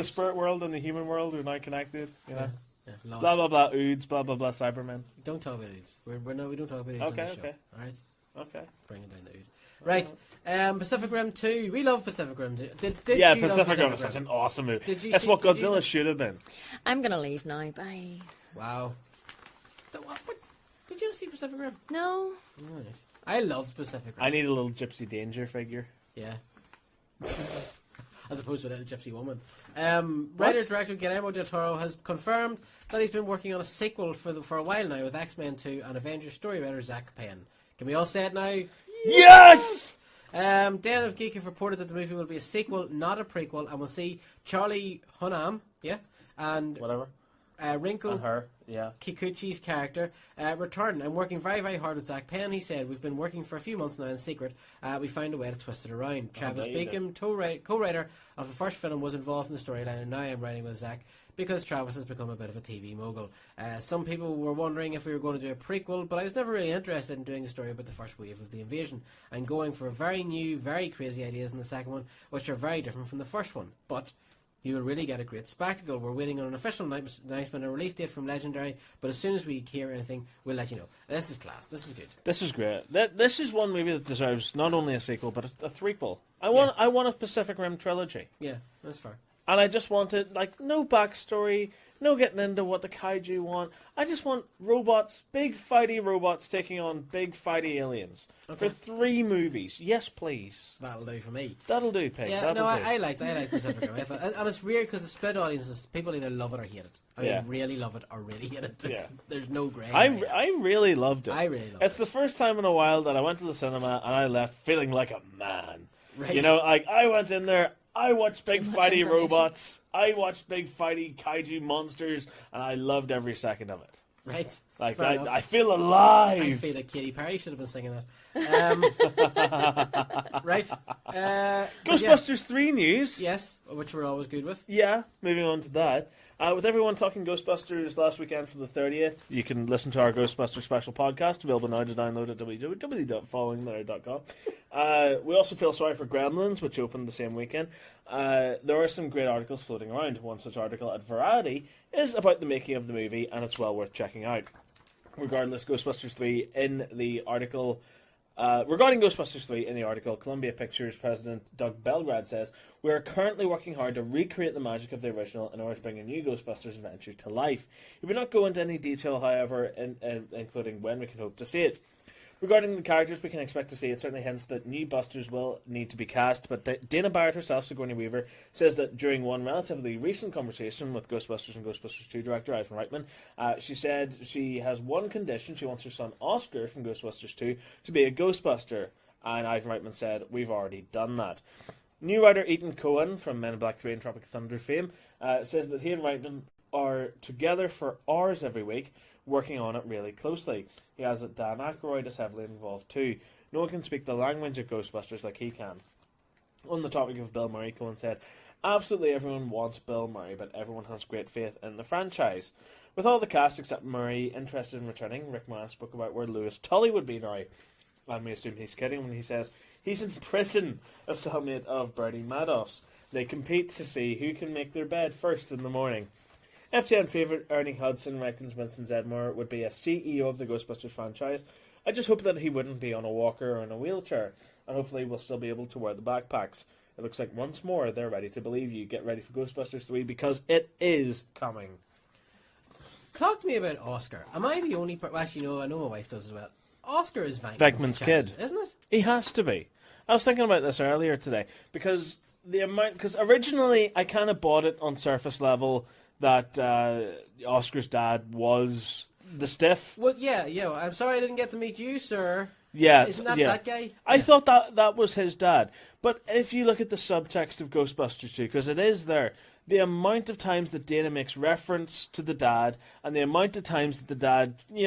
spirit world and the human world are now connected. You know? Yeah, blah blah blah oods, blah blah blah Cybermen. Don't talk about oods. We don't talk about oods on the show. All right. Okay. Bringing down the ood. Right. Pacific Rim 2. We love Pacific Rim 2. Pacific Rim is such an awesome movie. That's what Godzilla should have been. I'm gonna leave now. Bye. Wow. Did you see Pacific Rim? No. Right. I loved Pacific Rim. I need a little Gypsy Danger figure. Yeah. As opposed to a little gypsy woman. Writer-director Guillermo del Toro has confirmed that he's been working on a sequel for a while now with X-Men 2 and Avengers story writer Zach Penn. Can we all say it now? Yes! Den of Geek have reported that the movie will be a sequel, not a prequel, and we'll see Charlie Hunnam, and... Whatever. Rinko And her, yeah. Kikuchi's character returned. I'm working very, very hard with Zach Penn. He said, we've been working for a few months now in secret. We found a way to twist it around. Travis Beacom, co-writer of the first film, was involved in the storyline, and now I'm writing with Zach because Travis has become a bit of a TV mogul. Some people were wondering if we were going to do a prequel, but I was never really interested in doing a story about the first wave of the invasion. I'm going for very new, very crazy ideas in the second one, which are very different from the first one. But you will really get a great spectacle. We're waiting on an official announcement and a release date from Legendary, but as soon as we hear anything, we'll let you know. This is class. This is good. This is great. This is one movie that deserves not only a sequel, but a threequel. I want a Pacific Rim trilogy. Yeah, that's fair. And I just wanted, like, no backstory, no getting into what the kaiju want. I just want robots, big fighty robots taking on big fighty aliens. Okay. For 3 movies. Yes, please. That'll do for me. That'll do, Pig. Yeah, That'll do. I like Pacific Rim. And it's weird because the split audience is people either love it or hate it. I mean, really love it or really hate it. Yeah. There's no grey. I really loved it. I really loved it. It's the first time in a while that I went to the cinema and I left feeling like a man. Right. You know, like, I went in there, I watched big fighty robots, I watched big fighty kaiju monsters, and I loved every second of it. Right. Like, Fair enough. I feel alive. I feel like Katy Perry should have been singing that. Right. Ghostbusters 3 news. Yes, which we're always good with. Yeah, moving on to that. With everyone talking Ghostbusters last weekend for the 30th, you can listen to our Ghostbusters special podcast, available now to download at www.followingthenerd.com. We also feel sorry for Gremlins, which opened the same weekend. There are some great articles floating around. One such article at Variety is about the making of the movie, and it's well worth checking out. Regarding Ghostbusters 3 in the article, Columbia Pictures President Doug Belgrad says, "We are currently working hard to recreate the magic of the original in order to bring a new Ghostbusters adventure to life. He would not go into any detail, however, including when we can hope to see it. Regarding the characters we can expect to see, it certainly hints that new Busters will need to be cast, but Dana Barrett herself, Sigourney Weaver, says that during one relatively recent conversation with Ghostbusters and Ghostbusters 2 director Ivan Reitman, she said she has one condition: she wants her son Oscar from Ghostbusters 2 to be a Ghostbuster, and Ivan Reitman said, "We've already done that." New writer Ethan Cohen from Men in Black 3 and Tropic Thunder fame says that he and Reitman are together for hours every week, working on it really closely. He has that Dan Aykroyd is heavily involved too. No one can speak the language of Ghostbusters like he can. On the topic of Bill Murray, Cohen said, "Absolutely everyone wants Bill Murray, but everyone has great faith in the franchise. With all the cast except Murray interested in returning, Rick Moranis spoke about where Louis Tully would be now. And we assume he's kidding when he says he's in prison, a cellmate of Bernie Madoff's. They compete to see who can make their bed first in the morning." FTN favourite Ernie Hudson reckons Winston Zeddemore would be a CEO of the Ghostbusters franchise. "I just hope that he wouldn't be on a walker or in a wheelchair, and hopefully we'll still be able to wear the backpacks. It looks like once more they're ready to believe you. Get ready for Ghostbusters 3 because it is coming." Talk to me about Oscar. Am I the only person? Actually, no, I know my wife does as well. Oscar is Venkman's kid, isn't it? He has to be. I was thinking about this earlier today because originally I kind of bought it on surface level that Oscar's dad was the stiff. Well, yeah. I'm sorry I didn't get to meet you, sir. Yeah, isn't that that guy? I thought that was his dad. But if you look at the subtext of Ghostbusters 2, because it is there, the amount of times that Dana makes reference to the dad, and the amount of times that the dad, he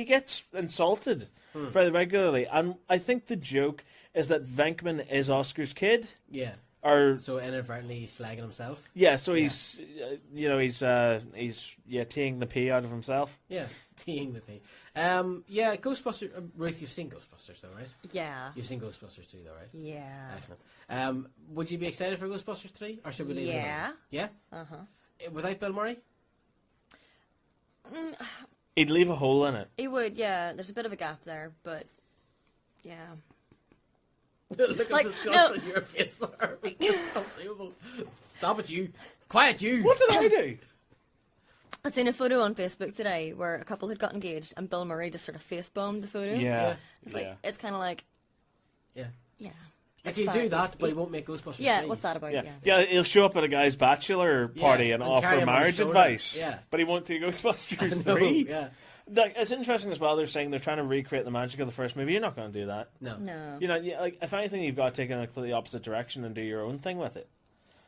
gets insulted very regularly. And I think the joke is that Venkman is Oscar's kid. Yeah. So inadvertently he's slagging himself. Yeah, so he's teeing the pee out of himself. Yeah, teeing the pee. Ghostbusters. Ruth, you've seen Ghostbusters though, right? Yeah. You've seen Ghostbusters 2 though, right? Yeah. Excellent. Would you be excited for Ghostbusters 3, or should we leave it alone? Yeah. Without Bill Murray? He'd leave a hole in it. He would, yeah. There's a bit of a gap there, but yeah. Look at the disgust on your face there. Unbelievable. Stop it, you. Quiet, you. What did I do? I'd seen a photo on Facebook today where a couple had got engaged and Bill Murray just sort of face-bombed the photo. Yeah. It's like, it's kind of like... Yeah. Yeah. If you do that, but he won't make Ghostbusters 3. Yeah, what's that about? Yeah, he'll show up at a guy's bachelor party and offer marriage advice. Yeah. But he won't do Ghostbusters 3. Yeah. It's interesting as well. They're saying they're trying to recreate the magic of the first movie. You're not going to do that. No. If anything, you've got to take it in a completely opposite direction and do your own thing with it.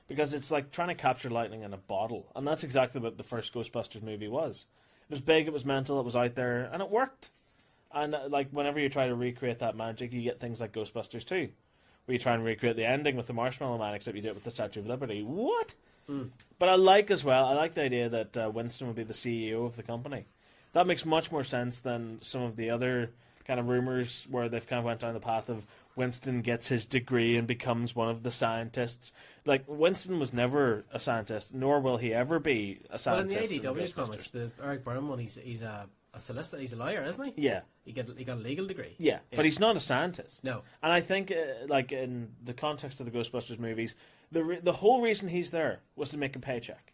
because it's like trying to capture lightning in a bottle, and that's exactly what the first Ghostbusters movie was. It was big, it was mental, it was out there, and it worked. And like whenever you try to recreate that magic, you get things like Ghostbusters 2, where you try and recreate the ending with the Marshmallow Man, except you do it with the Statue of Liberty. What? But I like the idea that Winston would be the CEO of the company. That makes much more sense than some of the other kind of rumors where they've kind of went down the path of Winston gets his degree and becomes one of the scientists. Like, Winston was never a scientist, nor will he ever be a scientist. Well, in the IDW comics, the Eric Burnham one, he's a solicitor, he's a lawyer, isn't he? Yeah. He got a legal degree. Yeah, but he's not a scientist. No. And I think, like, in the context of the Ghostbusters movies, the whole reason he's there was to make a paycheck.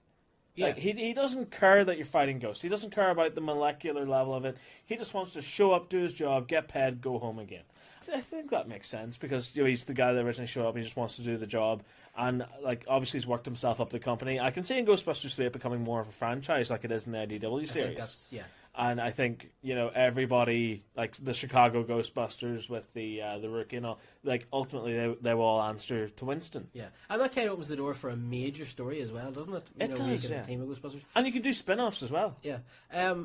Yeah. Like, he doesn't care that you're fighting ghosts. He doesn't care about the molecular level of it. He just wants to show up, do his job, get paid, go home again. I think that makes sense because he's the guy that originally showed up. He just wants to do the job, and like obviously he's worked himself up the company. I can see in Ghostbusters 3 it becoming more of a franchise like it is in the IDW series. And I think everybody, like the Chicago Ghostbusters with the Rookie and all, like ultimately they will all answer to Winston. Yeah, and that kind of opens the door for a major story as well, doesn't it? It does, Get yeah. a team of Ghostbusters, and you can do spin-offs as well. Yeah.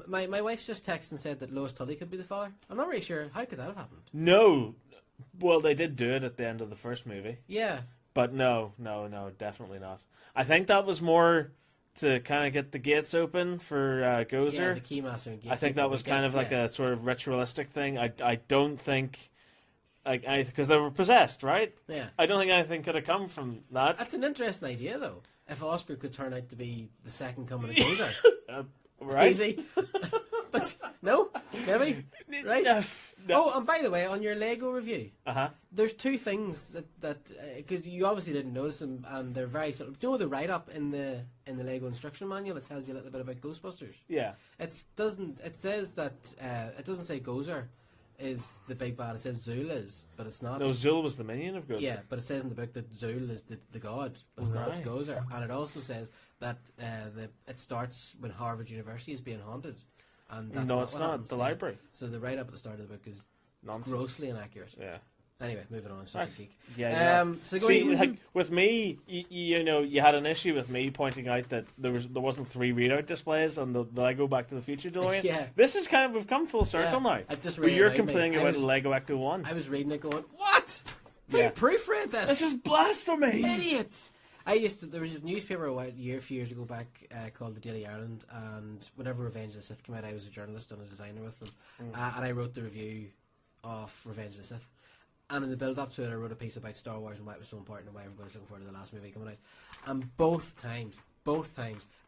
My wife's just texted and said that Lois Tully could be the father. I'm not really sure how could that have happened. No, well they did do it at the end of the first movie. Yeah, but no, definitely not. I think that was more to kind of get the gates open for Gozer. Yeah, the Keymaster and I think that was kind of like a sort of ritualistic thing. I don't think, because they were possessed, right? Yeah. I don't think anything could have come from that. That's an interesting idea, though. If Oscar could turn out to be the second coming of Gozer. Right? Easy. But, no? Maybe? Right? No. Oh, and by the way, on your Lego review, Uh-huh. there's two things that because you obviously didn't notice them, and they're very sort of. Do you know the write-up in the Lego instruction manual that tells you a little bit about Ghostbusters? Yeah. It says that it doesn't say Gozer is the big bad. It says Zool is, but it's not. No, Zool was the minion of Gozer. Yeah, but it says in the book that Zool is the god, but it's not. It's Right. Gozer, and it also says that it starts when Harvard University is being haunted. And that's No, not it's what not. happens. The library. So the write-up at the start of the book is Nonsense. grossly inaccurate. Yeah. Anyway, moving on. I'm such a geek. Yeah. So see, like with me, you had an issue with me pointing out that there wasn't 3 readout displays on the Lego Back to the Future DeLorean. Yeah. This is kind of we've come full circle now. I just where really you're annoyed me. complaining I about was- Lego Ecto 1. I was reading it going, what? Who Yeah. proofread this? This is blasphemy. Idiots. There was a newspaper a few years ago back called the Daily Ireland, and whenever Revenge of the Sith came out, I was a journalist and a designer with them, and I wrote the review of Revenge of the Sith. And in the build up to it, I wrote a piece about Star Wars and why it was so important and why everybody was looking forward to the last movie coming out. And both times,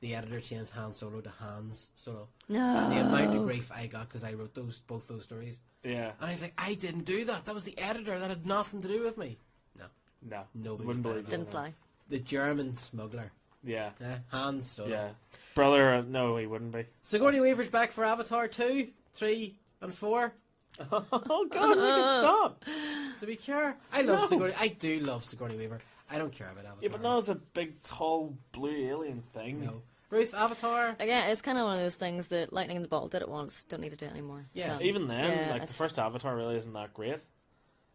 the editor changed Han Solo to Hans Solo. No. And the amount of grief I got because I wrote both those stories. Yeah. And I was like, I didn't do that. That was the editor. That had nothing to do with me. No. Nobody Wouldn't would believe buy Didn't that. fly. The German smuggler. Yeah. Hans Solo. Yeah. Brother, no, he wouldn't be. Sigourney Weaver's back for Avatar 2, 3, and 4. Oh, God, make it stop. To be fair, I love Sigourney. I do love Sigourney Weaver. I don't care about Avatar. Yeah, but no, it's a big, tall, blue alien thing. No. Ruth, Avatar. Again, it's kind of one of those things that lightning in the bottle did it once, don't need to do it anymore. Yeah. Done. Even then, Yeah, like, the it's- first Avatar really isn't that great.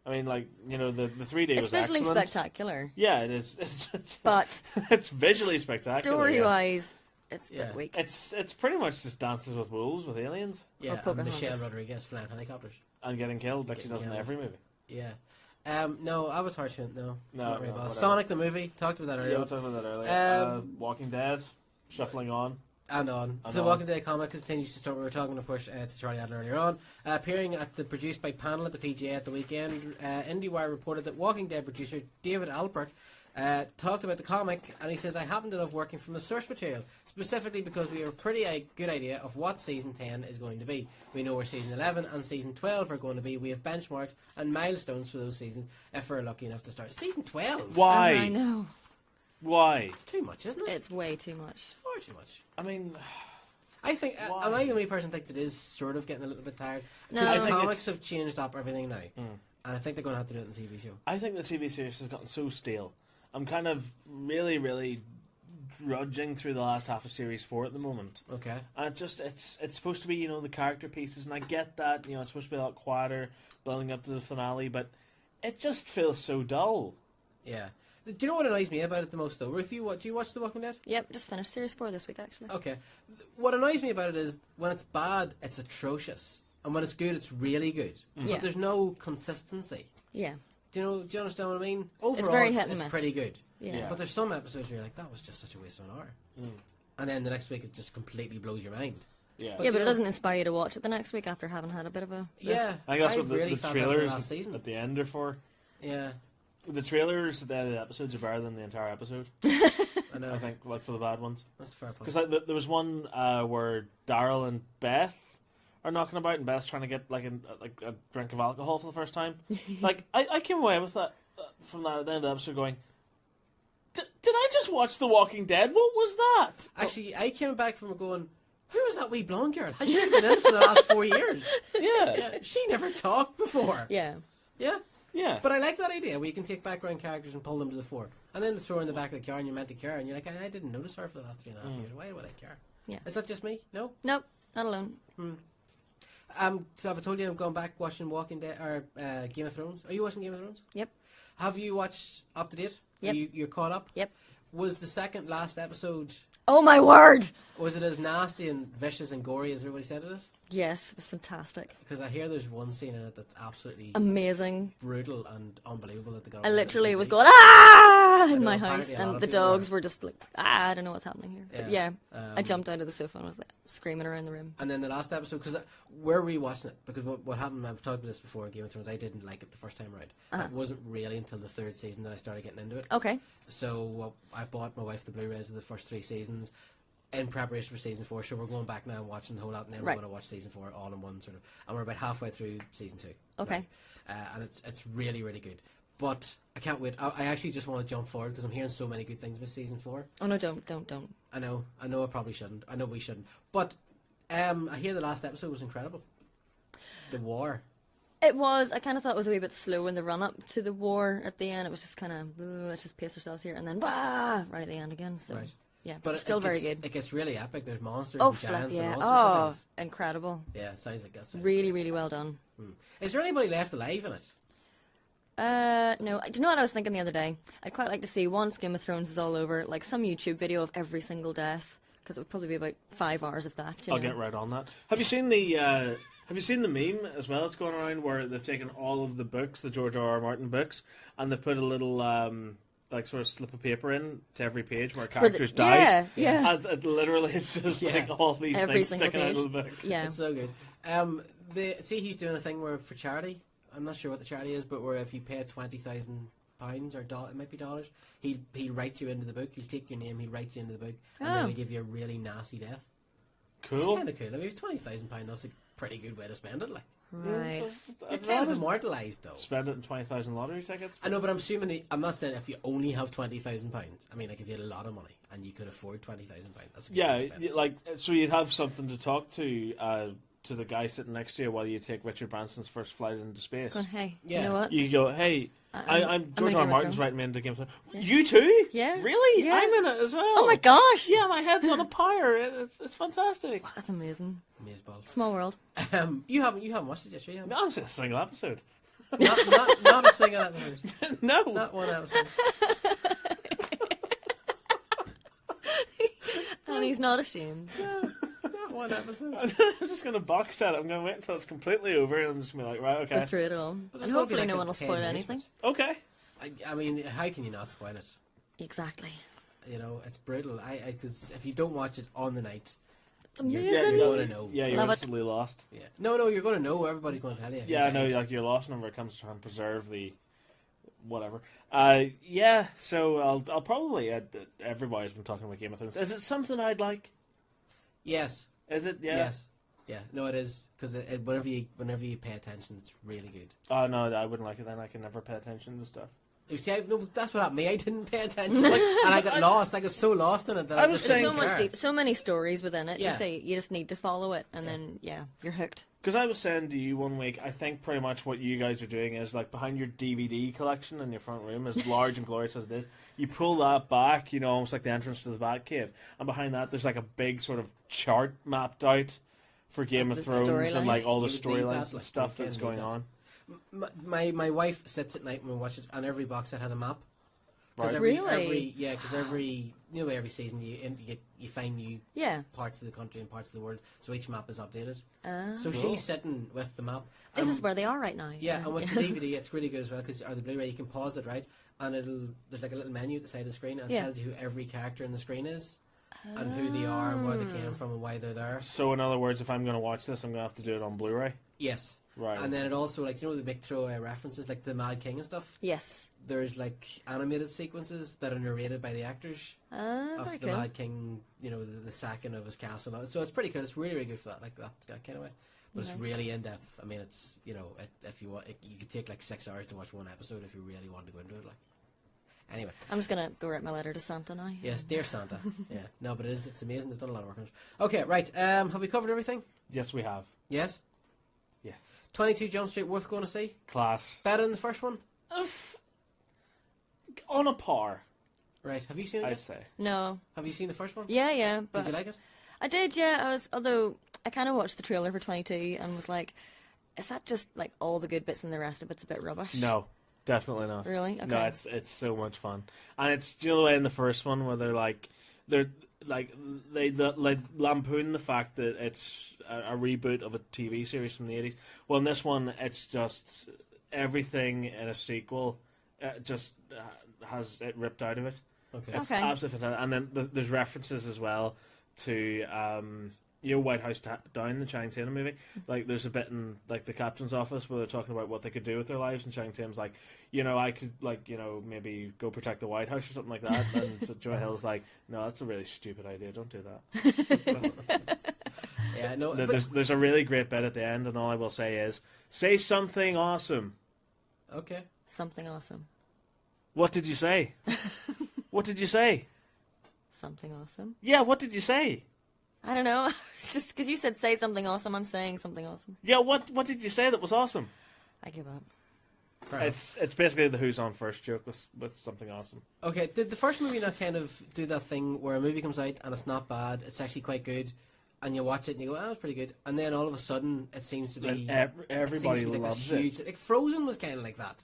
I mean, like, the 3D It's was visually excellent. spectacular. Yeah, it is. It's But it's visually spectacular. story-wise, it's a Yeah. bit weak. It's pretty much just Dances with Wolves with aliens. Yeah, and Pocahontas. Michelle Rodriguez flying helicopters. And getting killed like she Getting does in killed. every movie. Yeah. No, Avatar shouldn't. No. No, Not really no, bothered. whatever. Sonic the movie. Talked about that Yeah, earlier. we talked about that earlier. Um, Walking Dead, shuffling on. And on. And The on. Walking Dead comic continues to start. We were talking, of course, to Charlie Adlard earlier on. Appearing at the produced by panel at the PGA at the weekend, IndieWire reported that Walking Dead producer David Alpert talked about the comic, and he says, I happen to love working from the source material, specifically because we have a pretty good idea of what Season 10 is going to be. We know where Season 11 and Season 12 are going to be. We have benchmarks and milestones for those seasons if we're lucky enough to start. Season 12? Why? I know. Why? It's too much, isn't it? It's way too much. It's far too much. I mean, I think, Why? am I the only person who thinks it is sort of getting a little bit tired? No. Because I the think comics it's- have changed up everything now. And I think they're going to have to do it in the TV show. I think the TV series has gotten so stale. I'm kind of really, really drudging through the last half of Series 4 at the moment. Okay. And it's supposed to be, the character pieces, and I get that, it's supposed to be a lot quieter, building up to the finale, but it just feels so dull. Yeah. Do you know what annoys me about it the most, though? Ruth, do you watch The Walking Dead? Yep, just finished Series 4 this week, actually. Okay. What annoys me about it is when it's bad, it's atrocious. And when it's good, it's really good. Yeah. But there's no consistency. Yeah. Do you understand what I mean? Overall, It's very hit and it's miss. pretty good. Yeah. But there's some episodes where you're like, that was just such a waste of an hour. And then the next week, it just completely blows your mind. Yeah. But it doesn't inspire you to watch it the next week after having had a bit of a... Yeah. I think that's what really the felt that for the trailers last season. at the end are for. Yeah. The trailers at the end of the episodes are better than the entire episode. I know. I think, like, for the bad ones. That's a fair point. Because there was one where Daryl and Beth are knocking about, and Beth's trying to get like a drink of alcohol for the first time. Like, I came away with that from that at the end of the episode going, did I just watch The Walking Dead? What was that? Actually, I came back from it going, who was that wee blonde girl? Has she been in it for the last 4 years? Yeah. She never talked before. Yeah. Yeah. Yeah. But I like that idea where you can take background characters and pull them to the fore. And then throw her in the back of the car and you're meant to care. And you're like, I didn't notice her for the last 3.5 years. Why would I care? Yeah. Is that just me? No? Nope, not alone. So have I told you I'm going back watching Walking Dead or Game of Thrones? Are you watching Game of Thrones? Yep. Have you watched up to date? Yep. You're caught up? Yep. Was the second last episode... Oh my word! Was it as nasty and vicious and gory as everybody said it is? Yes, it was fantastic. Because I hear there's one scene in it that's absolutely amazing, brutal and unbelievable that the guy. I literally was going in my house, apparently a lot and of the people dogs were just like, I don't know what's happening here. But Yeah. I jumped out of the sofa and was like screaming around the room. And then the last episode, because we're rewatching it, because what happened, I've talked about this before in Game of Thrones, I didn't like it the first time around. It wasn't really until the third season that I started getting into it. Okay. So I bought my wife the Blu-rays of the first 3 seasons in preparation for season 4. So we're going back now and watching the whole lot, and then we're going to watch season 4 all in one sort of. And we're about halfway through season 2. Okay. And it's really, really good. But I can't wait. I actually just want to jump forward because I'm hearing so many good things about season 4. Oh no, don't. I know I probably shouldn't. I know we shouldn't. But I hear the last episode was incredible. The war. It was. I kind of thought it was a wee bit slow in the run up to the war at the end. It was just kind of, let's just pace ourselves here, and then right at the end again. So yeah, but still very good. It gets really epic. There's monsters Oh, and giants yeah. and all sorts of things. Incredible. Yeah, it sounds like that's really, really well done. Is there anybody left alive in it? No. Do you know what I was thinking the other day? I'd quite like to see, once Game of Thrones is all over, like some YouTube video of every single death, because it would probably be about 5 hours of that. I'll get right on that. Have you seen the meme as well that's going around where they've taken all of the books, the George R.R. Martin books, and they've put a little like sort of slip of paper in to every page where characters died. Yeah. And it literally is just like all these every things sticking page. out of the book. Yeah. It's so good. See, he's doing a thing where for charity. I'm not sure what the charity is, but where if you pay £20,000 or it might be dollars, he'll write you into the book. He'll take your name, he'll write you into the book, and then he'll give you a really nasty death. Cool. It's kind of cool. I mean, £20,000. That's a pretty good way to spend it. Like, right. You're kind of immortalised though. Spend it in 20,000 lottery tickets. I know, but I'm assuming. I'm not saying if you only have £20,000. I mean, like if you had a lot of money and you could afford £20,000, that's a good way to spend it. Like so you'd have something to talk to the guy sitting next to you while you take Richard Branson's first flight into space. Going, hey, you know what? You go, hey, I'm George R. Martin's writing me into Game of Thrones. Yeah. You too? Yeah. Really? Yeah. I'm in it as well. Oh my gosh! Yeah, my head's on a pyre. It's fantastic. That's amazing. Amazeballs. Small world. You haven't watched it yet, sure? No, it's just a single episode. not a single episode. No. Not one episode. And he's not ashamed. Not one episode. I'm just going to box set it. I'm going to wait until it's completely over and I'm just going to be like, right, okay. Go through it all. And hopefully no one will spoil anything. Okay. I mean, how can you not spoil it? Exactly. You know, it's brutal. Because if you don't watch it on the night, it's amazing. You're going to know. Yeah, you're instantly lost. Yeah. No, you're going to know. Everybody's going to tell you. Yeah, I know. Like your lost number comes to try and preserve the whatever. Yeah. So I'll probably. Everybody's been talking about Game of Thrones. Is it something I'd like? Yes. Is it? Yeah. Yes. Yeah. No, it is because whenever you pay attention, it's really good. Oh no, I wouldn't like it. Then I can never pay attention to stuff. You see, no, that's what happened to me. I didn't pay attention, and I got lost. I got so lost in it that I was saying so many stories within it. Yeah. You say you just need to follow it, and then you're hooked. Because I was saying to you one week, I think pretty much what you guys are doing is like behind your DVD collection in your front room, as large and glorious as it is, you pull that back, you know, almost like the entrance to the Batcave, and behind that there's like a big sort of chart mapped out for Game of Thrones and like all the storylines and stuff that's going on. My wife sits at night when we watch it, and every box set has a map. Because Really? every every season you find new parts of the country and parts of the world, so each map is updated. So she's sitting with the map. This is where they are right now. Yeah, and with the DVD, it's really good as well, or the Blu-ray, you can pause it, right? And there's like a little menu at the side of the screen, and it tells you who every character in the screen is, and who they are, and where they came from, and why they're there. So in other words, if I'm going to watch this, I'm going to have to do it on Blu-ray? Yes. Right. And then it also, like, the big throwaway references, like the Mad King and stuff? Yes. There's, like, animated sequences that are narrated by the actors of the cool. Mad King, the sacking of his castle. So it's pretty cool. It's really, really good for that, like that kind of way. But it's really in-depth. I mean, it's, if you want, you could take, like, 6 hours to watch one episode if you really wanted to go into it, like. Anyway. I'm just going to go write my letter to Santa now. Yes, dear Santa. Yeah. No, but it's amazing. They've done a lot of work on it. Okay, right. Have we covered everything? Yes, we have. Yes? Yes. 22 Jump Street, worth going to see? Class. Better than the first one? On a par. Right. Have you seen it? I'd say. No. Have you seen the first one? Yeah. But did you like it? I did, yeah. Although I kind of watched the trailer for 22 and was like, is that just like all the good bits and the rest of it's a bit rubbish? No. Definitely not. Really? Okay. No, it's so much fun, and it's the way in the first one where they lampoon the fact that it's a reboot of a TV series from the 80s. Well, in this one, it's just everything in a sequel just has it ripped out of it. Okay. It's absolutely fantastic, and then there's references as well to White House Down, the Channing Tatum movie. Like, there's a bit in, like, the captain's office where they're talking about what they could do with their lives, and Channing Tatum's like, I could, like, maybe go protect the White House or something like that. And so Joe Hill's like, no, that's a really stupid idea. Don't do that. Yeah, no. There's a really great bit at the end, and all I will say is, say something awesome. Okay. Something awesome. What did you say? What did you say? Something awesome. Yeah, what did you say? I don't know. It's just because you said say something awesome, I'm saying something awesome. Yeah, what did you say that was awesome? I give up. It's basically the Who's On First joke with something awesome. Okay, did the first movie not kind of do that thing where a movie comes out and it's not bad, it's actually quite good, and you watch it and you go, oh, it's pretty good, and then all of a sudden it seems to be... Everybody like loves huge, it. Like Frozen was kind of like that.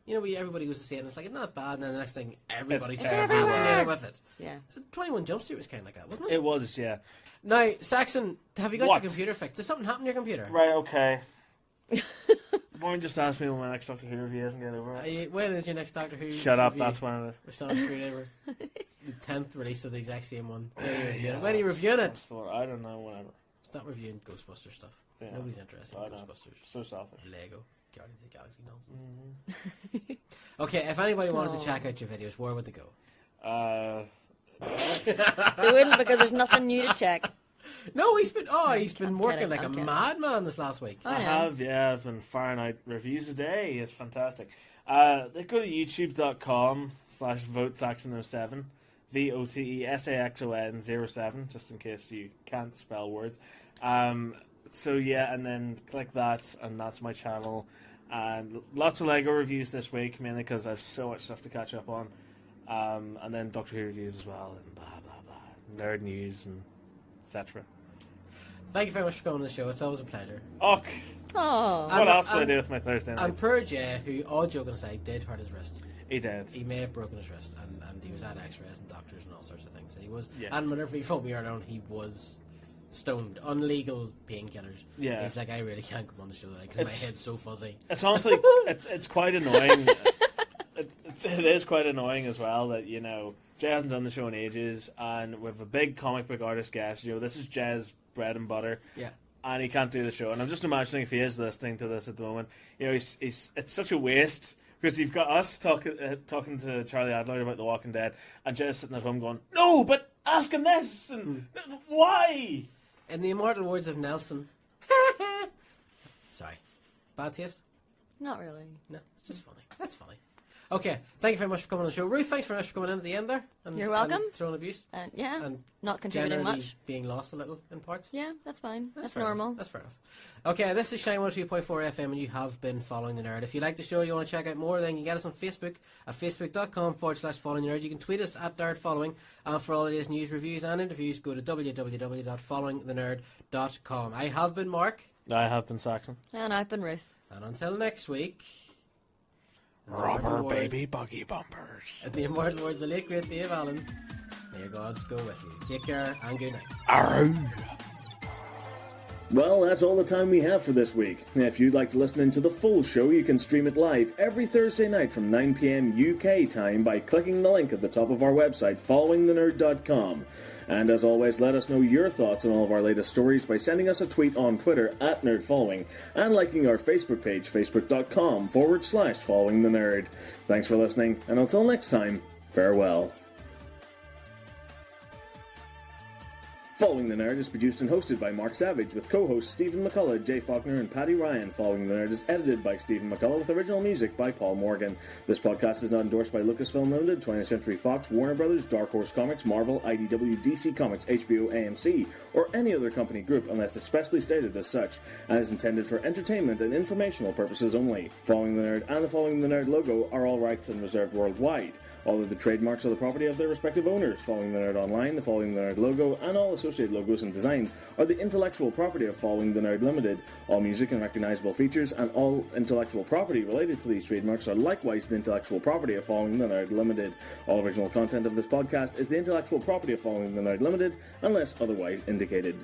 Everybody goes to see it and it's like, it's not bad, and then the next thing, everybody's just fascinated with it. Yeah. 21 Jump Street was kind of like that, wasn't it? It was, yeah. Now, Saxon, have you got What? your computer fixed? Did something happen to your computer? Right, okay. Why don't you just ask me when my next Doctor Who review is and get over it? When is your next Doctor Who Shut up, review? that's when it is. We're still on Screwdriver. The 10th release of the exact same one. When are you reviewing it? I don't know, whatever. Stop reviewing Ghostbusters stuff. Yeah. Nobody's interested in Ghostbusters. So selfish. Lego. Guardians of the Galaxy nonsense. Okay, if anybody wanted to check out your videos, where would they go? They wouldn't, because there's nothing new to check. No, he's been working kidding, like I'm a kidding. madman this last week. I have, yeah. I've been firing out reviews a day. It's fantastic. They go to youtube.com/votesaxon07, VOTESAXON07, just in case you can't spell words. So yeah, and then click that, and that's my channel. And lots of Lego reviews this week, mainly because I have so much stuff to catch up on. And then Doctor Who reviews as well, and blah blah blah, nerd news and etc. Thank you very much for coming on the show. It's always a pleasure. Oh. What else did I do with my Thursday nights? And poor Jay, who, all joking aside, did hurt his wrist. He did. He may have broken his wrist, and he was at X-rays and doctors and all sorts of things. And he was, Yeah. and whenever he phoned me earlier on, he was stoned on legal painkillers. Yeah. He's like, I really can't come on the show tonight because my head's so fuzzy. It's honestly, it's quite annoying. It is quite annoying as well that, Jay hasn't done the show in ages, and with a big comic book artist guest, this is Jay's bread and butter. Yeah. And he can't do the show. And I'm just imagining if he is listening to this at the moment, it's such a waste, because you've got us talking to Charlie Adlard about The Walking Dead, and Jay's sitting at home going, no, but ask him this, and why? In the immortal words of Nelson, sorry, bad taste? Not really. No, it's just funny. That's funny. Okay, thank you very much for coming on the show. Ruth, thanks very much for coming in at the end there. And, You're welcome. And throwing abuse. Yeah, and not contributing generally much. Being lost a little in parts. Yeah, that's fine. That's fair normal. Enough. That's fair enough. Okay, this is Shine 102.4 FM, and you have been following the nerd. If you like the show, you want to check out more, then you can get us on Facebook at facebook.com/following the nerd. You can tweet us at nerdfollowing, and for all the latest news, reviews, and interviews, go to www.followingthenerd.com. I have been Mark. I have been Saxon. And I've been Ruth. And until next week, Rubber baby buggy bumpers. At the immortal words of the late great Dave Allen, may God go with you. Take care and good night. Arrow. Well, that's all the time we have for this week. If you'd like to listen into the full show, you can stream it live every Thursday night from 9 p.m. UK time by clicking the link at the top of our website, followingthenerd.com. And as always, let us know your thoughts on all of our latest stories by sending us a tweet on Twitter @NerdFollowing and liking our Facebook page, facebook.com/followingthenerd. Thanks for listening, and until next time, farewell. Following the Nerd is produced and hosted by Mark Savage, with co-hosts Stephen McCullough, Jay Faulkner, and Paddy Ryan. Following the Nerd is edited by Stephen McCullough, with original music by Paul Morgan. This podcast is not endorsed by Lucasfilm Limited, 20th Century Fox, Warner Brothers, Dark Horse Comics, Marvel, IDW, DC Comics, HBO, AMC, or any other company group unless especially stated as such, and is intended for entertainment and informational purposes only. Following the Nerd and the Following the Nerd logo are all rights and reserved worldwide. All of the trademarks are the property of their respective owners. Following the Nerd Online, the Following the Nerd logo, and all associated logos and designs are the intellectual property of Following the Nerd Limited. All music and recognizable features and all intellectual property related to these trademarks are likewise the intellectual property of Following the Nerd Limited. All original content of this podcast is the intellectual property of Following the Nerd Limited, unless otherwise indicated.